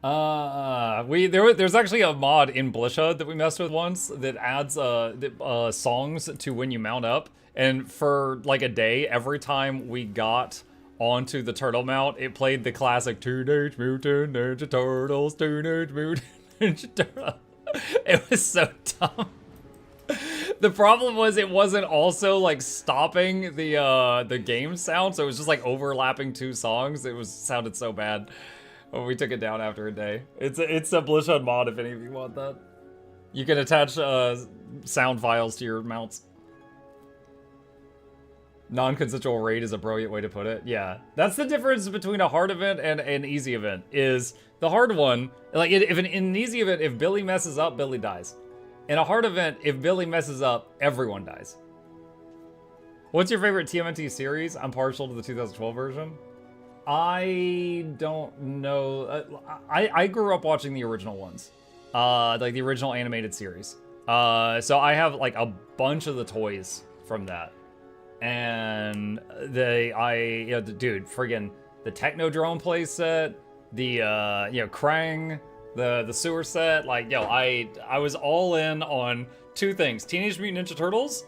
[SPEAKER 1] There's actually a mod in Blisha that we messed with once that adds songs to when you mount up, and for like a day, every time we got onto the turtle mount, it played the classic Teenage Mutant Ninja Turtles, Teenage Mutant Ninja Turtles. It was so dumb. The problem was it wasn't also like stopping the game sound, so it was just like overlapping two songs. It sounded so bad. But we took it down after a day. It's a Blishud mod if any of you want that. You can attach sound files to your mounts. Non-consensual raid is a brilliant way to put it. Yeah, that's the difference between a hard event and an easy event. Is the hard one, like if in an easy event, if Billy messes up, Billy dies. In a hard event, if Billy messes up, everyone dies. What's your favorite TMNT series? I'm partial to the 2012 version. I don't know. I grew up watching the original ones. Like the original animated series. So I have like a bunch of the toys from that. And dude, friggin' the Technodrome playset, the Krang, the sewer set, like, yo, I was all in on two things: Teenage Mutant Ninja Turtles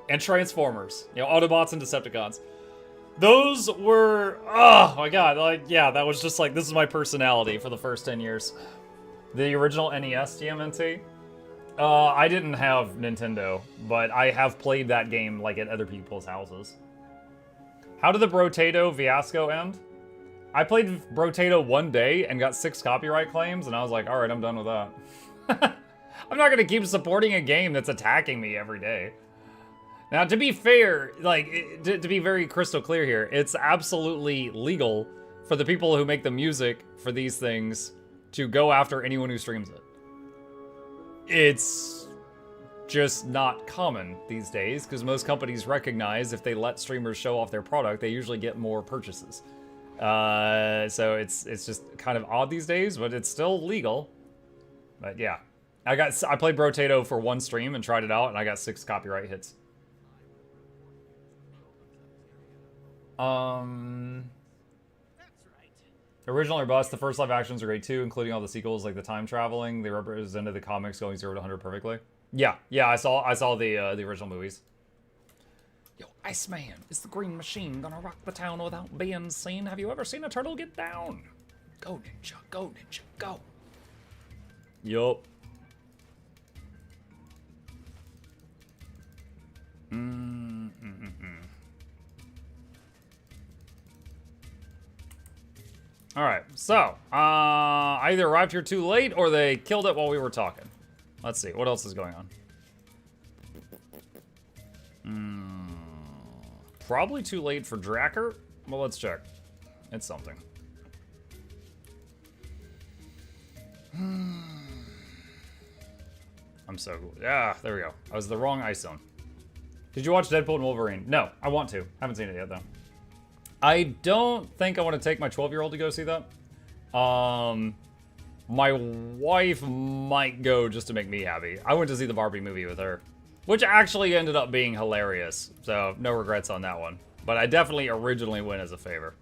[SPEAKER 1] and Transformers. Autobots and Decepticons. Those were, oh my god, like, yeah, that was just like, this is my personality for the first 10 years. The original NES TMNT. I didn't have Nintendo, but I have played that game like at other people's houses. How did the Brotato fiasco end? I played Brotato one day and got 6 copyright claims, and I was like, all right, I'm done with that. I'm not gonna keep supporting a game that's attacking me every day. Now, to be fair, like, to be very crystal clear here, it's absolutely legal for the people who make the music for these things to go after anyone who streams it. It's just not common these days, because most companies recognize if they let streamers show off their product, they usually get more purchases. So it's just kind of odd these days, but it's still legal. But yeah, I played Brotato for one stream and tried it out, and I got 6 copyright hits. Original or bust, the first live actions are great too, including all the sequels like the time traveling. They represented the comics going 0 to 100 perfectly. Yeah, I saw the original movies. Yo, Iceman, is the green machine gonna rock the town without being seen? Have you ever seen a turtle get down? Go ninja, go. Yup. Alright, so, I either arrived here too late or they killed it while we were talking. Let's see, what else is going on? Probably too late for Dracker. Well, let's check. It's something. I'm so... Yeah, there we go. I was the wrong ice zone. Did you watch Deadpool and Wolverine? No, I want to. Haven't seen it yet, though. I don't think I want to take my 12-year-old to go see that. My wife might go just to make me happy. I went to see the Barbie movie with her, which actually ended up being hilarious. So no regrets on that one. But I definitely originally went as a favor.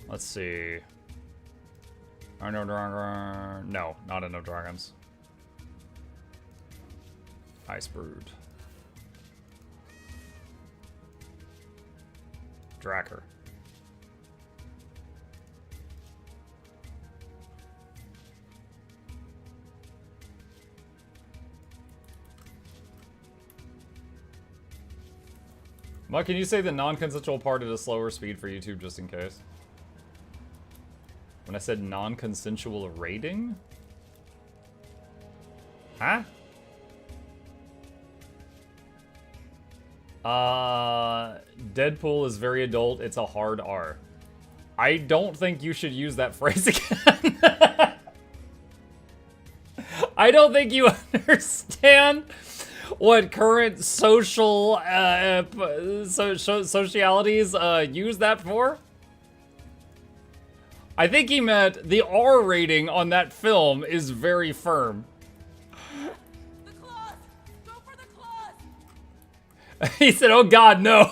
[SPEAKER 1] Let's see. Are no dragons? No, not enough dragons. Ice Brood. Dracker. Mike, can you say the non-consensual part at a slower speed for YouTube just in case? When I said non-consensual raiding? Huh? Deadpool is very adult. It's a hard R. I don't think you should use that phrase again. I don't think you understand what current social socialities use that for. I think he meant the R rating on that film is very firm.
[SPEAKER 7] The claws! Go for the claws!
[SPEAKER 1] He said, oh god, no.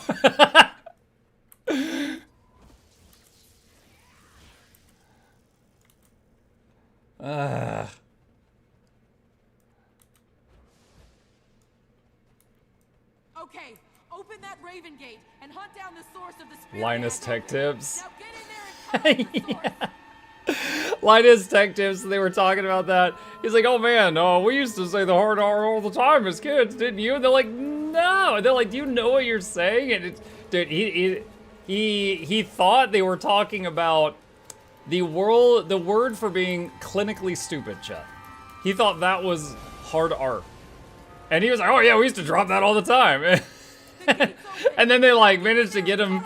[SPEAKER 7] Okay, open that Raven Gate and hunt down the source of the spirit.
[SPEAKER 1] Linus Tech Tips.
[SPEAKER 7] Now get in there and find the source.
[SPEAKER 1] Linus Tech Tips, they were talking about that. He's like, oh man, we used to say the hard R all the time as kids, didn't you? And they're like, no. And they're like, do you know what you're saying? And it's, dude, he thought they were talking about the word for being clinically stupid, Chet. He thought that was hard R. And he was like, oh yeah, we used to drop that all the time. And then they like managed to get him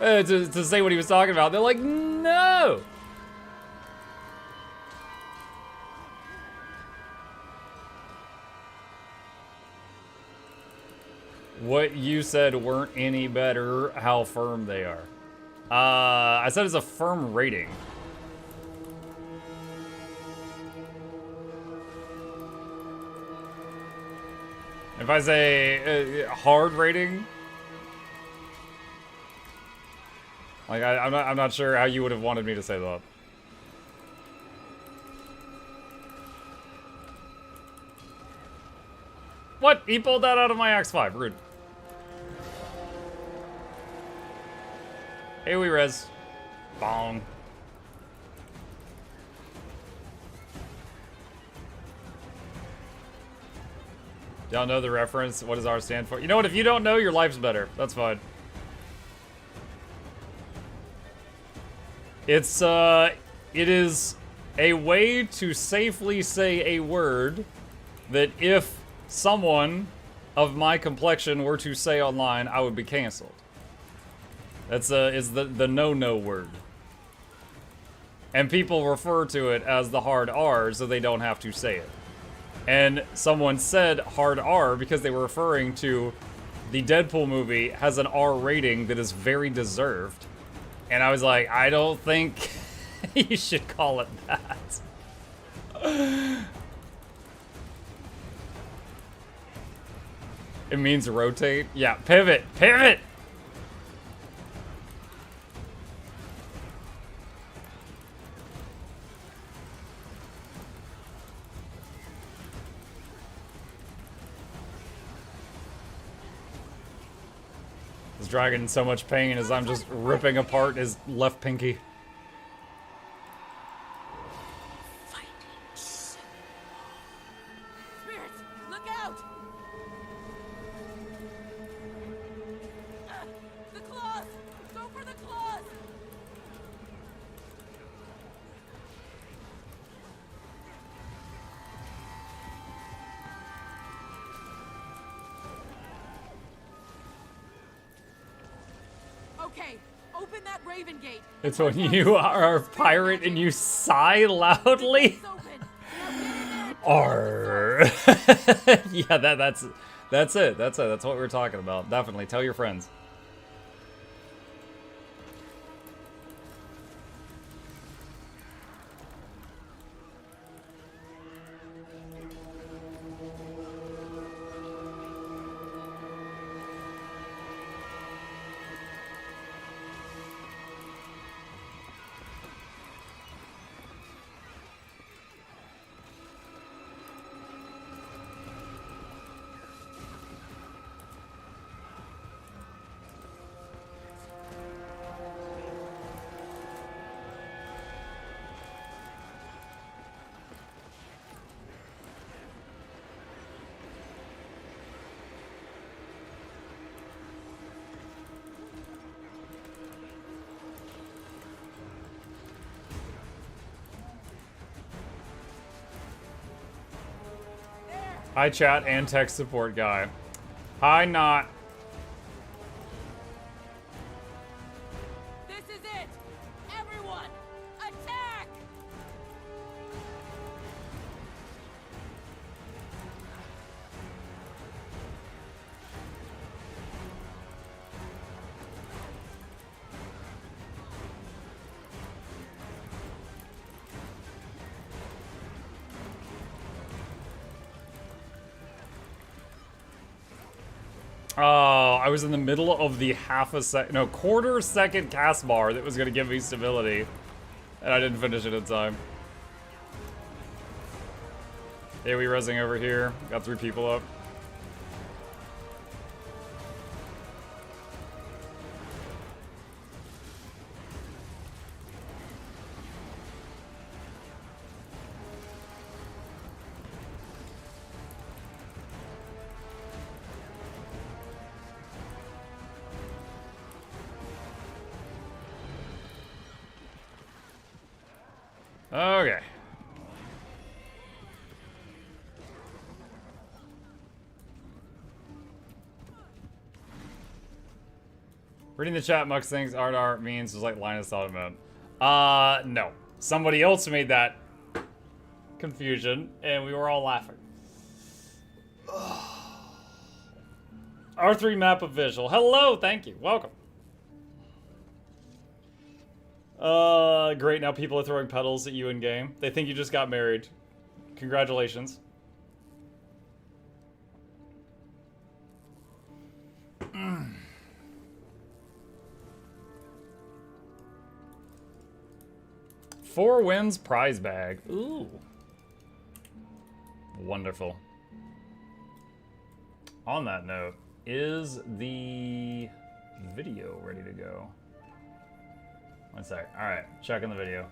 [SPEAKER 1] to say what he was talking about. They're like, no. What you said weren't any better how firm they are. I said it's a firm rating. If I say hard rating, like I'm not sure how you would have wanted me to say that. What? He pulled that out of my X5. Rude. Hey, we res. Bong. Y'all know the reference? What does R stand for? You know what? If you don't know, your life's better. That's fine. It's, it is a way to safely say a word that if someone of my complexion were to say online, I would be canceled. That's is the no-no word. And people refer to it as the hard R so they don't have to say it. And someone said hard R because they were referring to the Deadpool movie has an R rating that is very deserved. And I was like, I don't think you should call it that. It means rotate. Yeah, pivot, pivot! This dragon in so much pain as I'm just ripping apart his left pinky.
[SPEAKER 7] Spirits, look out! The claws! Go for the claws! Okay, open that Raven Gate.
[SPEAKER 1] It's when you are a pirate and you sigh loudly. Arr. Yeah, that's it. That's it. That's what we're talking about. Definitely tell your friends. Hi, chat and tech support guy. Hi, not.
[SPEAKER 7] This is it! Everyone, attack!
[SPEAKER 1] Oh, I was in the middle of the quarter second cast bar that was gonna give me stability. And I didn't finish it in time. Hey, we resing over here. Got 3 people up. Okay. Reading the chat, Mux thinks art means was like Linus thought it meant. No. Somebody else made that confusion, and we were all laughing. R3 map official. Hello, thank you. Welcome. Great, now people are throwing petals at you in game. They think you just got married. Congratulations. Four wins prize bag. Ooh. Wonderful. On that note, is the video ready to go? One sec. Alright, checking the video.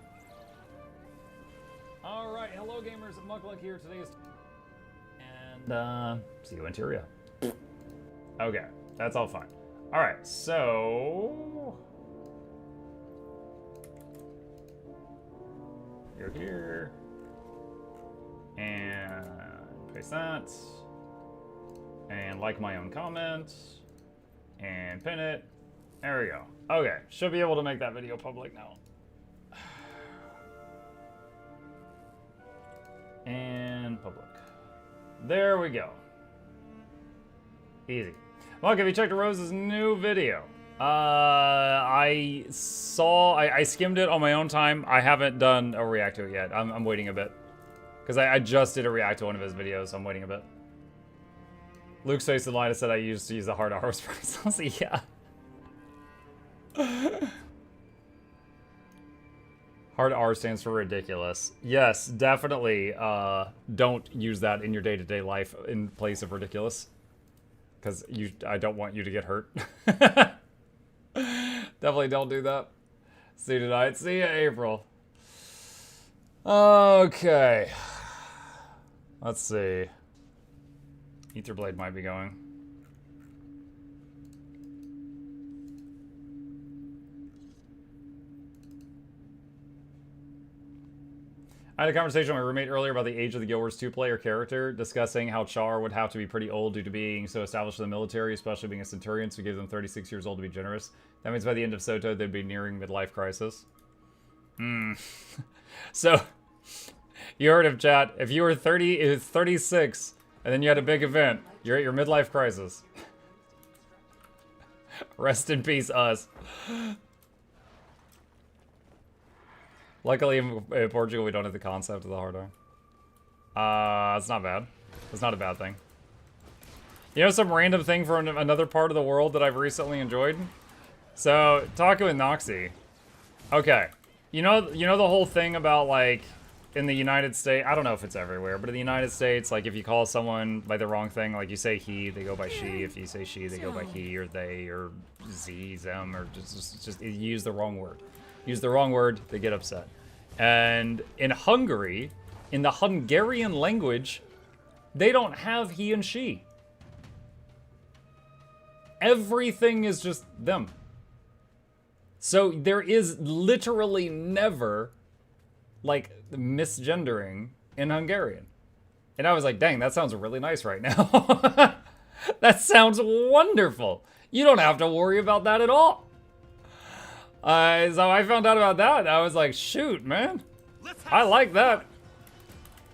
[SPEAKER 1] Alright, hello gamers, Mukluk here. Today is... And, see you in Tyria. Okay, that's all fine. Alright, so... You're here. And paste that. And like my own comment. And pin it. There we go. Okay, should be able to make that video public now. And public. There we go. Easy. Mark, have you checked Rose's new video? I skimmed it on my own time. I haven't done a react to it yet. I'm waiting a bit. Because I just did a react to one of his videos, so I'm waiting a bit. Luke's face in line said I used to use the hard R response. Yeah. Hard R stands for ridiculous. Yes, definitely don't use that in your day-to-day life in place of ridiculous. Because I don't want you to get hurt. Definitely don't do that. See you tonight. See you, April. Okay. Let's see. Etherblade might be going. I had a conversation with my roommate earlier about the Age of the Guild Wars 2-player character, discussing how Char would have to be pretty old due to being so established in the military, especially being a Centurion, so we gave them 36 years old to be generous. That means by the end of Soto, they'd be nearing midlife crisis. So, you heard him, chat. If you were 36, and then you had a big event, you're at your midlife crisis. Rest in peace, us. Luckily, in Portugal, we don't have the concept of the hard R. It's not bad. It's not a bad thing. You know some random thing from another part of the world that I've recently enjoyed? So, talking with Noxxi. Okay. You know the whole thing about, like, in the United States, I don't know if it's everywhere, but in the United States, like, if you call someone by the wrong thing, like, you say he, they go by she. If you say she, they go by he, or they, or z, them, or just you use the wrong word. Use the wrong word, they get upset. And in Hungary, in the Hungarian language, they don't have he and she. Everything is just them. So there is literally never, like, misgendering in Hungarian. And I was like, dang, that sounds really nice right now. That sounds wonderful. You don't have to worry about that at all. So I found out about that. I was like, shoot, man. I like that.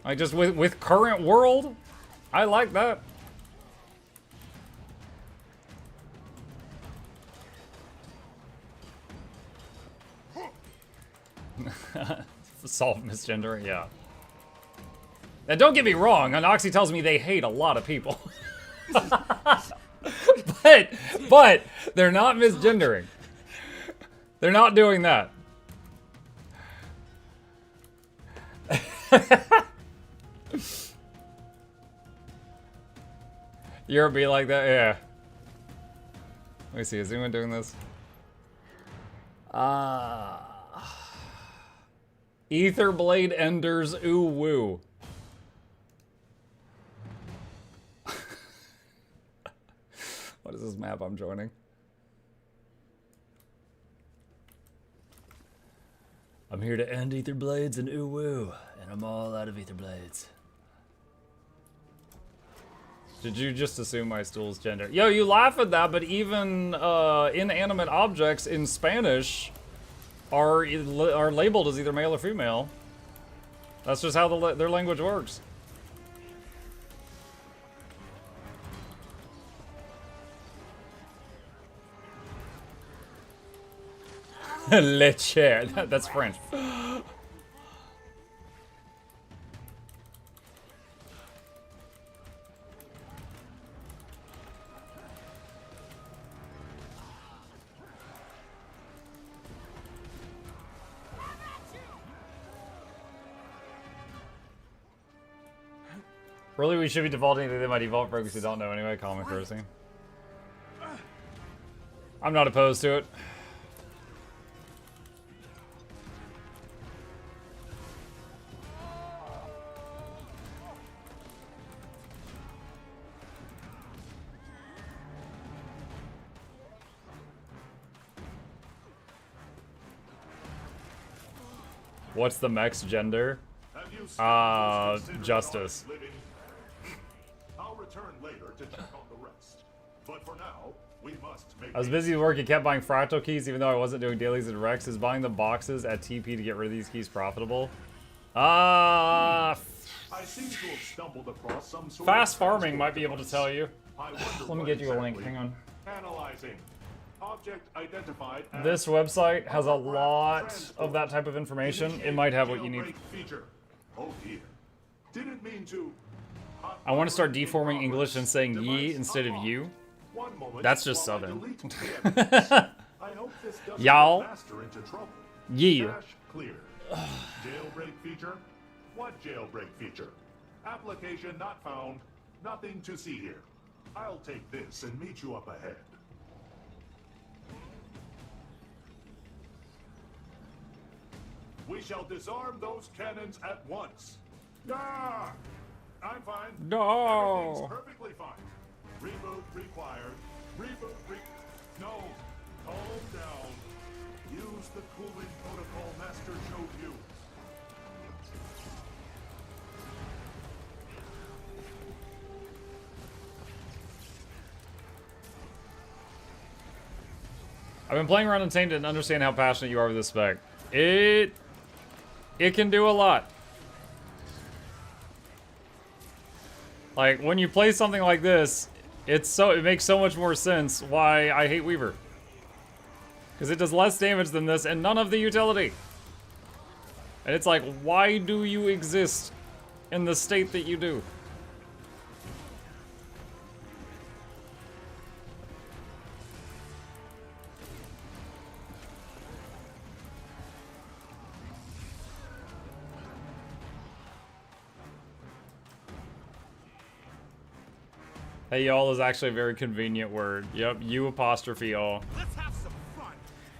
[SPEAKER 1] Like, just with current world, I like that. Solve misgendering, yeah. And don't get me wrong, Noxxi tells me they hate a lot of people. but they're not misgendering. They're not doing that. Europe be like that? Yeah. Let me see, is anyone doing this? Etherblade Enders, ooh woo. What is this map I'm joining? I'm here to end ether blades and ooh woo, and I'm all out of ether blades. Did you just assume my stool's gender? Yo, you laugh at that, but even inanimate objects in Spanish are labeled as either male or female. That's just how their language works. Leche. That's French. Really, we should be defaulting to my default for because we don't know anyway. Common courtesy. I'm not opposed to it. What's the mech's gender? Justice.
[SPEAKER 13] I'll return later to check on the rest. But for now, we must make.
[SPEAKER 1] I was busy with work and kept buying fractal keys even though I wasn't doing dailies and Rex. Is buying the boxes at TP to get rid of these keys profitable?
[SPEAKER 13] I seem to have stumbled across some sort
[SPEAKER 1] Fast
[SPEAKER 13] of
[SPEAKER 1] farming might be able to tell you. Let me get you a link.
[SPEAKER 13] exactly.
[SPEAKER 1] Hang on.
[SPEAKER 13] Analyzing. Object identified as
[SPEAKER 1] This website has a lot of that type of information. It might have what you need.
[SPEAKER 13] feature. Oh dear. Didn't mean to.
[SPEAKER 1] I want to start deforming English and saying ye instead of you.
[SPEAKER 13] One moment.
[SPEAKER 1] That's just
[SPEAKER 13] while I
[SPEAKER 1] southern.
[SPEAKER 13] delete the evidence. I hope this doesn't
[SPEAKER 1] Y'all.
[SPEAKER 13] get Master into trouble.
[SPEAKER 1] Ye.
[SPEAKER 13] Cache clear. Jailbreak feature? What jailbreak feature? Application not found. Nothing to see here. I'll take this and meet you up ahead. We shall disarm those cannons at once. Ah! I'm fine.
[SPEAKER 1] No.
[SPEAKER 13] Everything's perfectly fine. Reboot required. No. Calm down. Use the cooling protocol Master showed you.
[SPEAKER 1] I've been playing around Untamed and understand how passionate you are with this spec. It can do a lot. Like when you play something like this, it makes so much more sense why I hate Weaver. Because it does less damage than this and none of the utility. And it's like, why do you exist in the state that you do? Hey, y'all is actually a very convenient word. Yep, you apostrophe all.
[SPEAKER 4] Let's have some fun.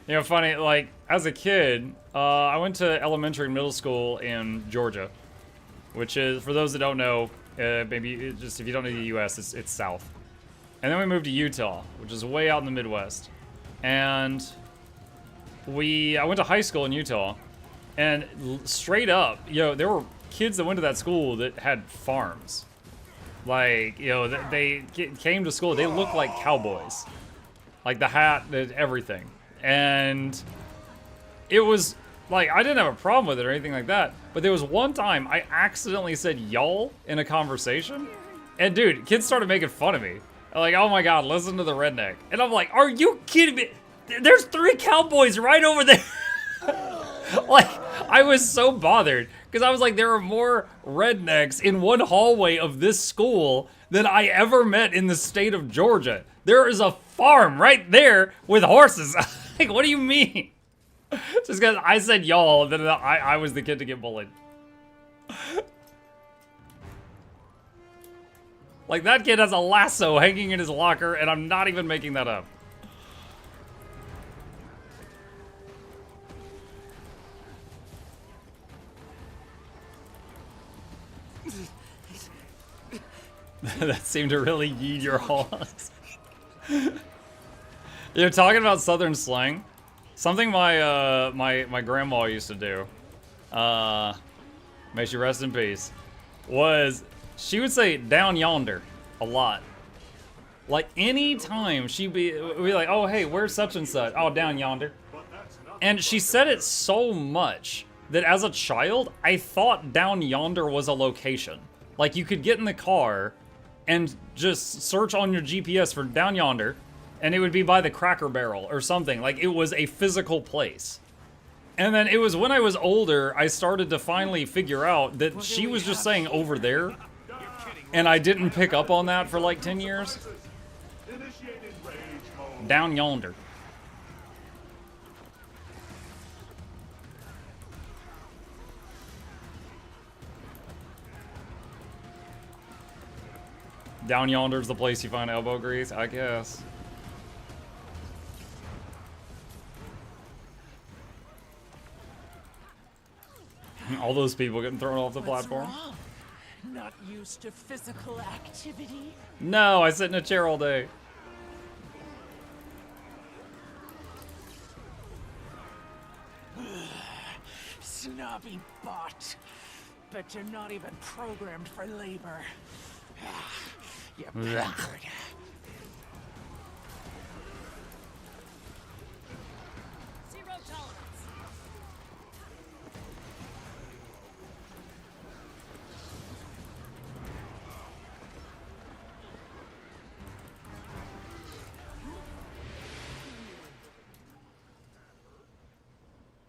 [SPEAKER 1] You know, funny, like, as a kid, I went to elementary and middle school in Georgia, which is, for those that don't know, maybe just if you don't know the U.S., it's south. And then we moved to Utah, which is way out in the Midwest. And I went to high school in Utah, and straight up, there were kids that went to that school that had farms. Like, they came to school, they looked like cowboys. Like the hat, everything. And it was, like, I didn't have a problem with it or anything like that. But there was one time I accidentally said y'all in a conversation. And dude, kids started making fun of me. Like, oh my god, listen to the redneck. And I'm like, are you kidding me? There's 3 cowboys right over there. Like, I was so bothered. Because I was like, there are more rednecks in one hallway of this school than I ever met in the state of Georgia. There is a farm right there with horses. Like, what do you mean? Just because I said y'all, then I was the kid to get bullied. Like, that kid has a lasso hanging in his locker, and I'm not even making that up. That seemed to really yeet your horns. You're talking about Southern slang. Something my grandma used to do, may she rest in peace, was she would say down yonder a lot. Like any time we'd be like, oh hey, where's such and such? Oh, down yonder. And she said it so much that as a child, I thought down yonder was a location. Like you could get in the car and just search on your GPS for down yonder, and it would be by the Cracker Barrel or something. Like it was a physical place. And then it was when I was older, I started to finally figure out that she was just saying over there, and I didn't pick up on that for like 10 years. Down yonder. Down yonder's the place you find elbow grease, I guess. All those people getting thrown off the platform.
[SPEAKER 7] Wrong? Not used to physical activity?
[SPEAKER 1] No, I sit in a chair all day.
[SPEAKER 7] Snobby bot. Bet you're not even programmed for labor. You bastard.
[SPEAKER 5] Zero tolerance.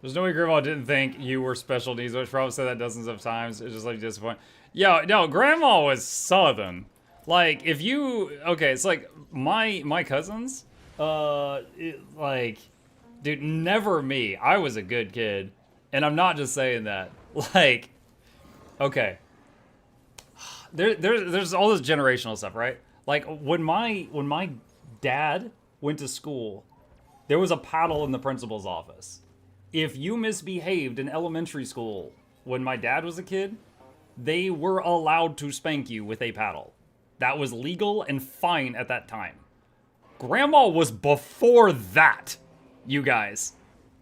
[SPEAKER 1] There's no way Grandma didn't think you were special needs, which probably said that dozens of times. It's just like disappointing. Yo, no, Grandma was Southern. Like, if you, okay, it's like my cousins, like, dude, never me. I was a good kid, and I'm not just saying that. Like, okay, there's all this generational stuff, right? Like when my dad went to school, there was a paddle in the principal's office. If you misbehaved in elementary school when my dad was a kid, they were allowed to spank you with a paddle. That was legal and fine at that time. Grandma was before that, you guys.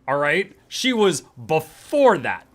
[SPEAKER 1] All right? She was before that.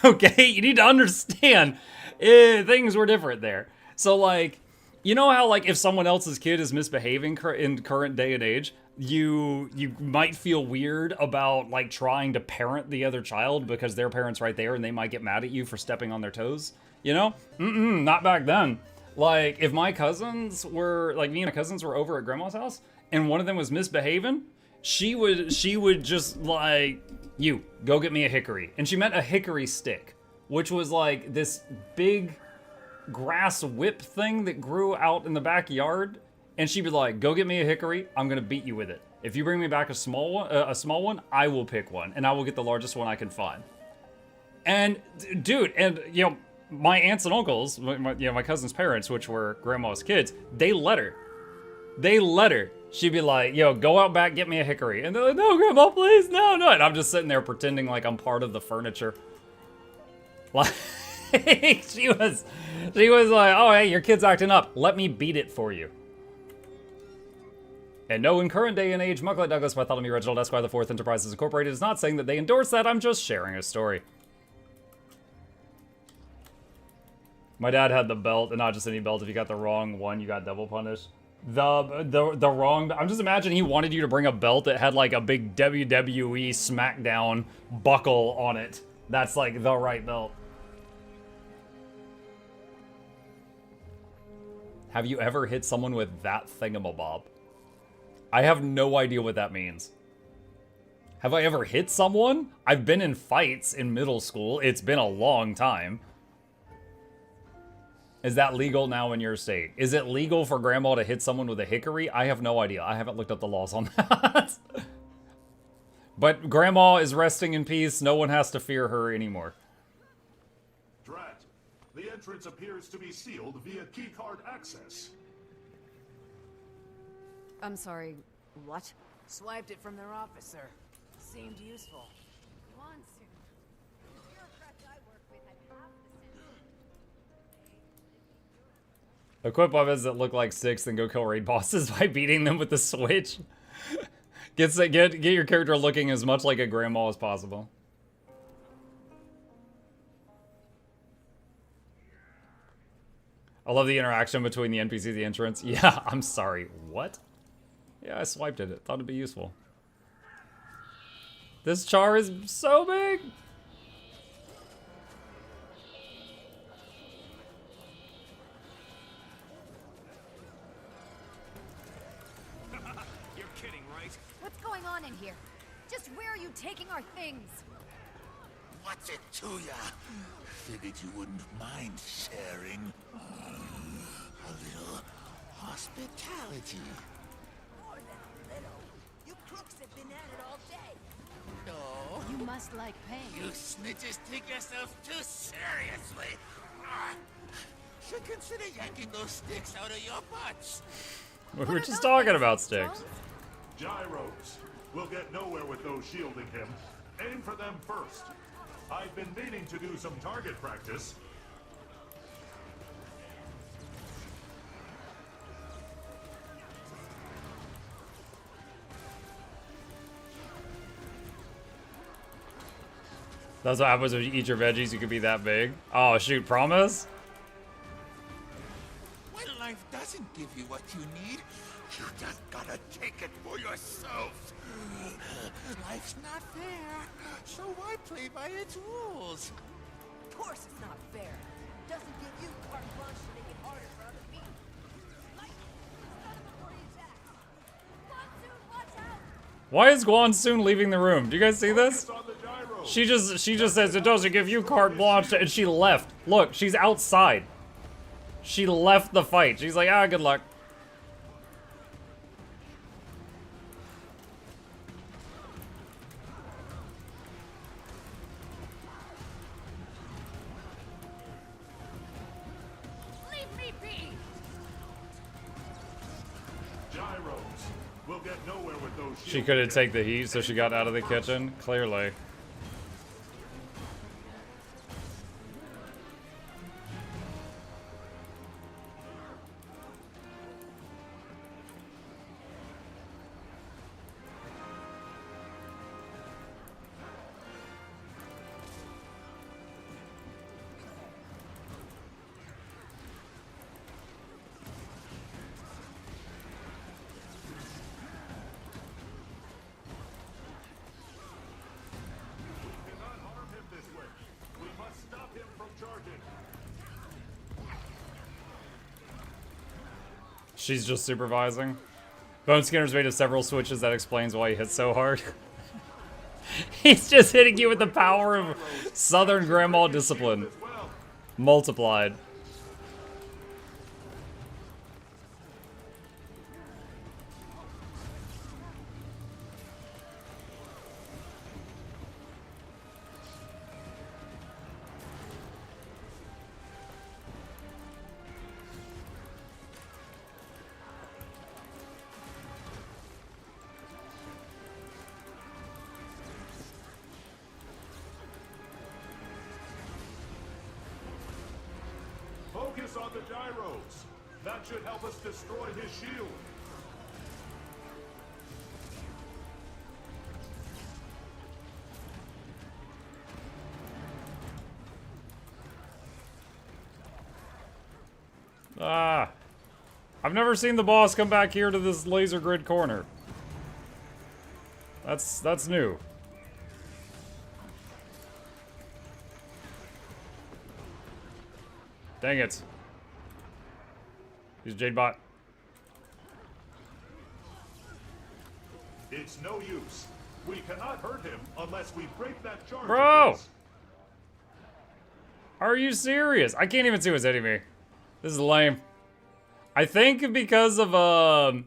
[SPEAKER 1] Okay? You need to understand things were different there. So, like, you know how, like, if someone else's kid is misbehaving in current day and age, you might feel weird about, like, trying to parent the other child because their parent's right there and they might get mad at you for stepping on their toes? You know? Not back then. Like, if my cousins were, like, me and my cousins were over at Grandma's house and one of them was misbehaving, she would just, like, you, go get me a hickory. And she meant a hickory stick, which was, like, this big grass whip thing that grew out in the backyard. And she'd be like, go get me a hickory, I'm gonna beat you with it. If you bring me back a small one, I will pick one, and I will get the largest one I can find. And, dude, and, you know, my aunts and uncles, my cousin's parents, which were Grandma's kids, they let her. They let her. She'd be like, yo, go out back, get me a hickory. And they're like, no, Grandma, please, no, no. And I'm just sitting there pretending like I'm part of the furniture. Like, she was like, oh, hey, your kid's acting up. Let me beat it for you. And no, in current day and age, Mukluk Douglas Bartholomew Reginald Esquire the Fourth Enterprises Incorporated is not saying that they endorse that. I'm just sharing a story. My dad had the belt, and not just any belt. If you got the wrong one, you got double punished. The wrong... I'm just imagining he wanted you to bring a belt that had, like, a big WWE SmackDown buckle on it. That's, like, the right belt. Have you ever hit someone with that thingamabob? I have no idea what that means. Have I ever hit someone? I've been in fights in middle school. It's been a long time. Is that legal now in your state? Is it legal for Grandma to hit someone with a hickory? I have no idea. I haven't looked up the laws on that. But Grandma is resting in peace. No one has to fear her anymore.
[SPEAKER 13] Drat, the entrance appears to be sealed via keycard access.
[SPEAKER 10] I'm sorry, what?
[SPEAKER 7] Swiped it from their officer. Seemed useful.
[SPEAKER 5] Wants to. The bureaucrats I work with have half the sense.
[SPEAKER 1] Equip weapons that look like sticks, then go kill raid bosses by beating them with the switch. Get your character looking as much like a grandma as possible. I love the interaction between the NPCs and the entrance. Yeah, I'm sorry. What? Yeah, I swiped at it. Thought it'd be useful. This char is so big.
[SPEAKER 12] You're kidding, right?
[SPEAKER 5] What's going on in here? Just where are you taking our things?
[SPEAKER 6] What's it to ya? Figured you wouldn't mind sharing. A little hospitality.
[SPEAKER 5] More than a little. You crooks have been at it all day.
[SPEAKER 6] No.
[SPEAKER 10] You must like pain.
[SPEAKER 6] You snitches take yourselves too seriously. Should consider yanking those sticks out of your butts.
[SPEAKER 1] We were just talking about sticks.
[SPEAKER 13] Gyros. We'll get nowhere with those shielding him. Aim for them first. I've been meaning to do some target practice.
[SPEAKER 1] That's what happens when you eat your veggies. You could be that big. Oh shoot! Promise.
[SPEAKER 6] When life doesn't give you what you need, you just gotta take it for yourself. Life's not fair, so why play by its rules?
[SPEAKER 5] Of course it's not fair. Doesn't give you carte blanche to make it harder for other people. Like, start him before he attacks. Monsoon, watch out!
[SPEAKER 1] Why is Guan leaving the room? Do you guys see this? She just says it doesn't give you carte blanche, and she left. Look, she's outside. She left the fight. She's like, ah, good luck.
[SPEAKER 5] Leave me be!
[SPEAKER 13] Gyros. We'll get nowhere with those.
[SPEAKER 1] She couldn't take the heat, so she got out of the kitchen. Clearly. She's just supervising. Bone Skinner's made of several switches. That explains why he hits so hard. He's just hitting you with the power of Southern Grandma discipline. Multiplied.
[SPEAKER 13] Focus on the gyros. That should help us destroy his shield.
[SPEAKER 1] Ah. I've never seen the boss come back here to this laser grid corner. That's new. Dang it. He's Jade Bot.
[SPEAKER 13] It's no use. We cannot hurt him unless we break that charge.
[SPEAKER 1] Bro! Are you serious? I can't even see what's hitting me. This is lame. I think because of,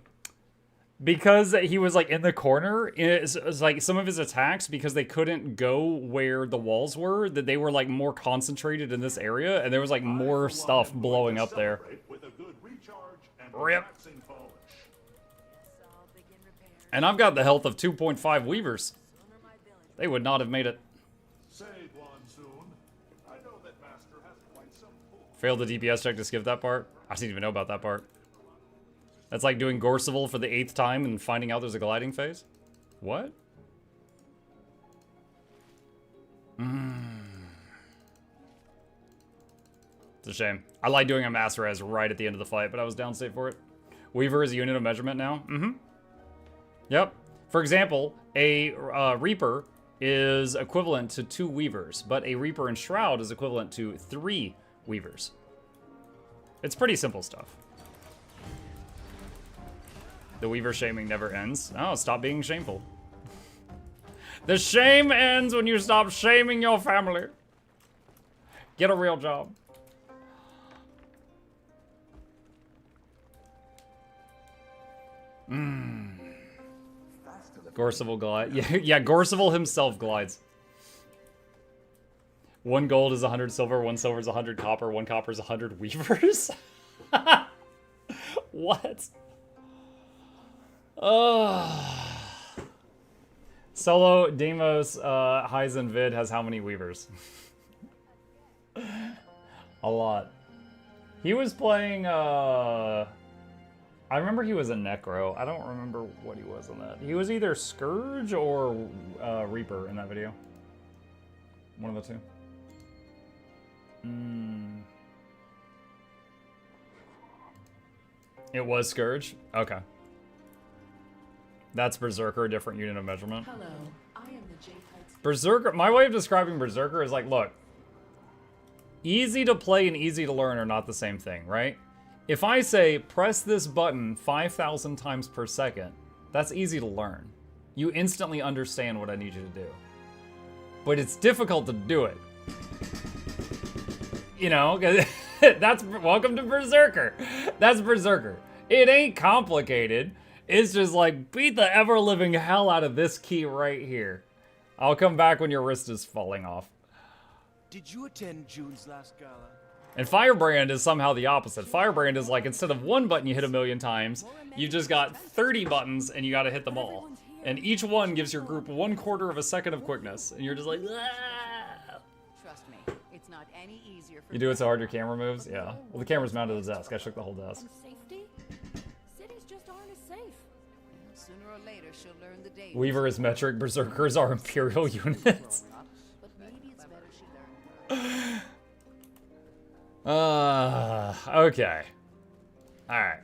[SPEAKER 1] because he was like in the corner, it's like some of his attacks, because they couldn't go where the walls were, that they were like more concentrated in this area, and there was like more stuff blowing up there. Rip. And I've got the health of 2.5 Weavers. They would not have made it. Failed the DPS check to skip that part? I didn't even know about that part. That's like doing Gorseval for the 8th time and finding out there's a gliding phase. What? It's a shame. I like doing a mass res right at the end of the fight, but I was downstate for it. Weaver is a unit of measurement now. Yep. For example, a Reaper is equivalent to 2 Weavers, but a Reaper and Shroud is equivalent to 3 Weavers. It's pretty simple stuff. The Weaver shaming never ends. Oh, stop being shameful. The shame ends when you stop shaming your family. Get a real job. Gorseval glide. Yeah, Gorseval himself glides. 1 gold is 100 silver, 1 silver is 100 copper, 1 copper is 100 weavers. What? Solo Demos Heisen vid has how many weavers? A lot. He was playing I remember he was a Necro. I don't remember what he was on that. He was either Scourge or Reaper in that video. One of the two. It was Scourge? Okay. That's Berserker, a different unit of measurement.
[SPEAKER 5] Hello, I am the J-Heights.
[SPEAKER 1] Berserker, my way of describing Berserker is like, look, easy to play and easy to learn are not the same thing, right? If I say, press this button 5,000 times per second, that's easy to learn. You instantly understand what I need you to do. But it's difficult to do it. You know, that's, welcome to Berserker. That's Berserker. It ain't complicated. It's just like, beat the ever-living hell out of this key right here. I'll come back when your wrist is falling off.
[SPEAKER 11] Did you attend June's last gala?
[SPEAKER 1] And Firebrand is somehow the opposite. Firebrand is like, instead of 1 button you hit 1,000,000 times, you just got 30 buttons and you gotta hit them all. And each one gives your group 1/4 of a second of quickness. And you're just like, ah!
[SPEAKER 10] Trust me, it's not any easier for
[SPEAKER 1] You do it so hard your camera moves? Yeah. Well, the camera's mounted to the desk. I shook the whole desk.
[SPEAKER 5] Safety? Cities just aren't as safe.
[SPEAKER 10] Sooner or later, she'll learn the day.
[SPEAKER 1] Weaver is metric. Berserkers are Imperial units.
[SPEAKER 10] But maybe it's better she learned.
[SPEAKER 1] Okay. Alright.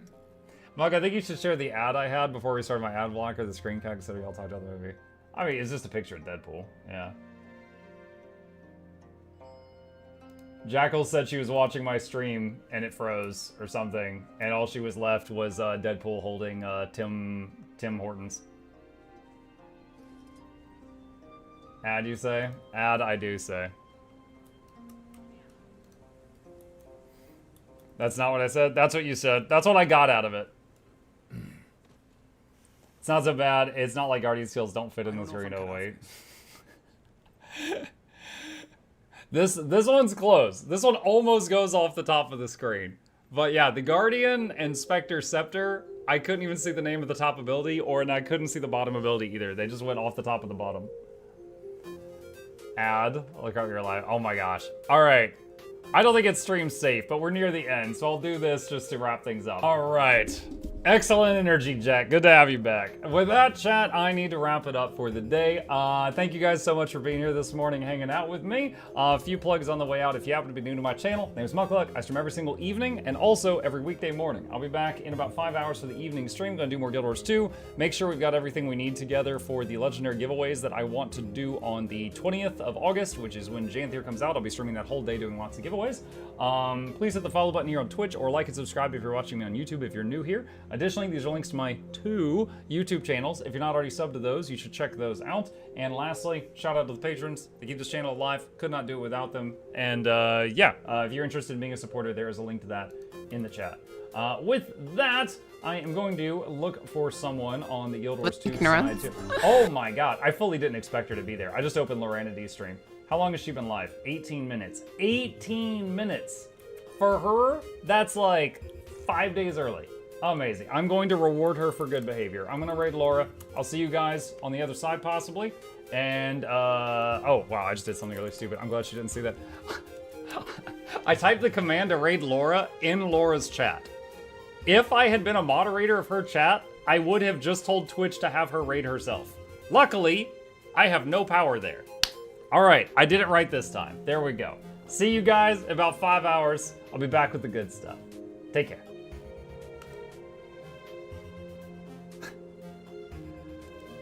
[SPEAKER 1] Mug, I think you should share the ad I had before we started my ad blocker, the screen cap, so we all talked about the movie. I mean, it's just a picture of Deadpool. Yeah. Jackal said she was watching my stream and it froze or something, and all she was left was Deadpool holding Tim Hortons. Ad, you say? Ad, I do say. That's not what I said. That's what you said. That's what I got out of it. It's not so bad. It's not like Guardian skills don't fit in this screen. Oh, wait. This one's close. This one almost goes off the top of the screen. But yeah, the Guardian and Spectre Scepter, I couldn't even see the name of the top ability, and I couldn't see the bottom ability either. They just went off the top of the bottom. Ad. Look out your live. Oh my gosh. All right. I don't think it's stream safe, but we're near the end, so I'll do this just to wrap things up. All right. Excellent energy, Jack. Good to have you back. With that, chat, I need to wrap it up for the day. Thank you guys so much for being here this morning, hanging out with me. A few plugs on the way out. If you happen to be new to my channel, my name is Mukluk. I stream every single evening and also every weekday morning. I'll be back in about 5 hours for the evening stream. Gonna do more Guild Wars 2. Make sure we've got everything we need together for the legendary giveaways that I want to do on the 20th of August, which is when Janthir comes out. I'll be streaming that whole day doing lots of giveaways. Please hit the follow button here on Twitch or like and subscribe if you're watching me on YouTube if you're new here. Additionally, these are links to my 2 YouTube channels. If you're not already subbed to those, you should check those out. And lastly, shout out to the patrons. They keep this channel alive. Could not do it without them. And if you're interested in being a supporter, there is a link to that in the chat. With that, I am going to look for someone on the Guild Wars 2 side too. Oh my god, I fully didn't expect her to be there. I just opened Loranity's stream. How long has she been live? 18 minutes. 18 minutes! For her, that's like 5 days early. Amazing. I'm going to reward her for good behavior. I'm gonna raid Laura. I'll see you guys on the other side possibly. And, oh wow, I just did something really stupid. I'm glad she didn't see that. I typed the command to raid Laura in Laura's chat. If I had been a moderator of her chat, I would have just told Twitch to have her raid herself. Luckily, I have no power there. All right, I did it right this time. There we go. See you guys in about 5 hours. I'll be back with the good stuff. Take care.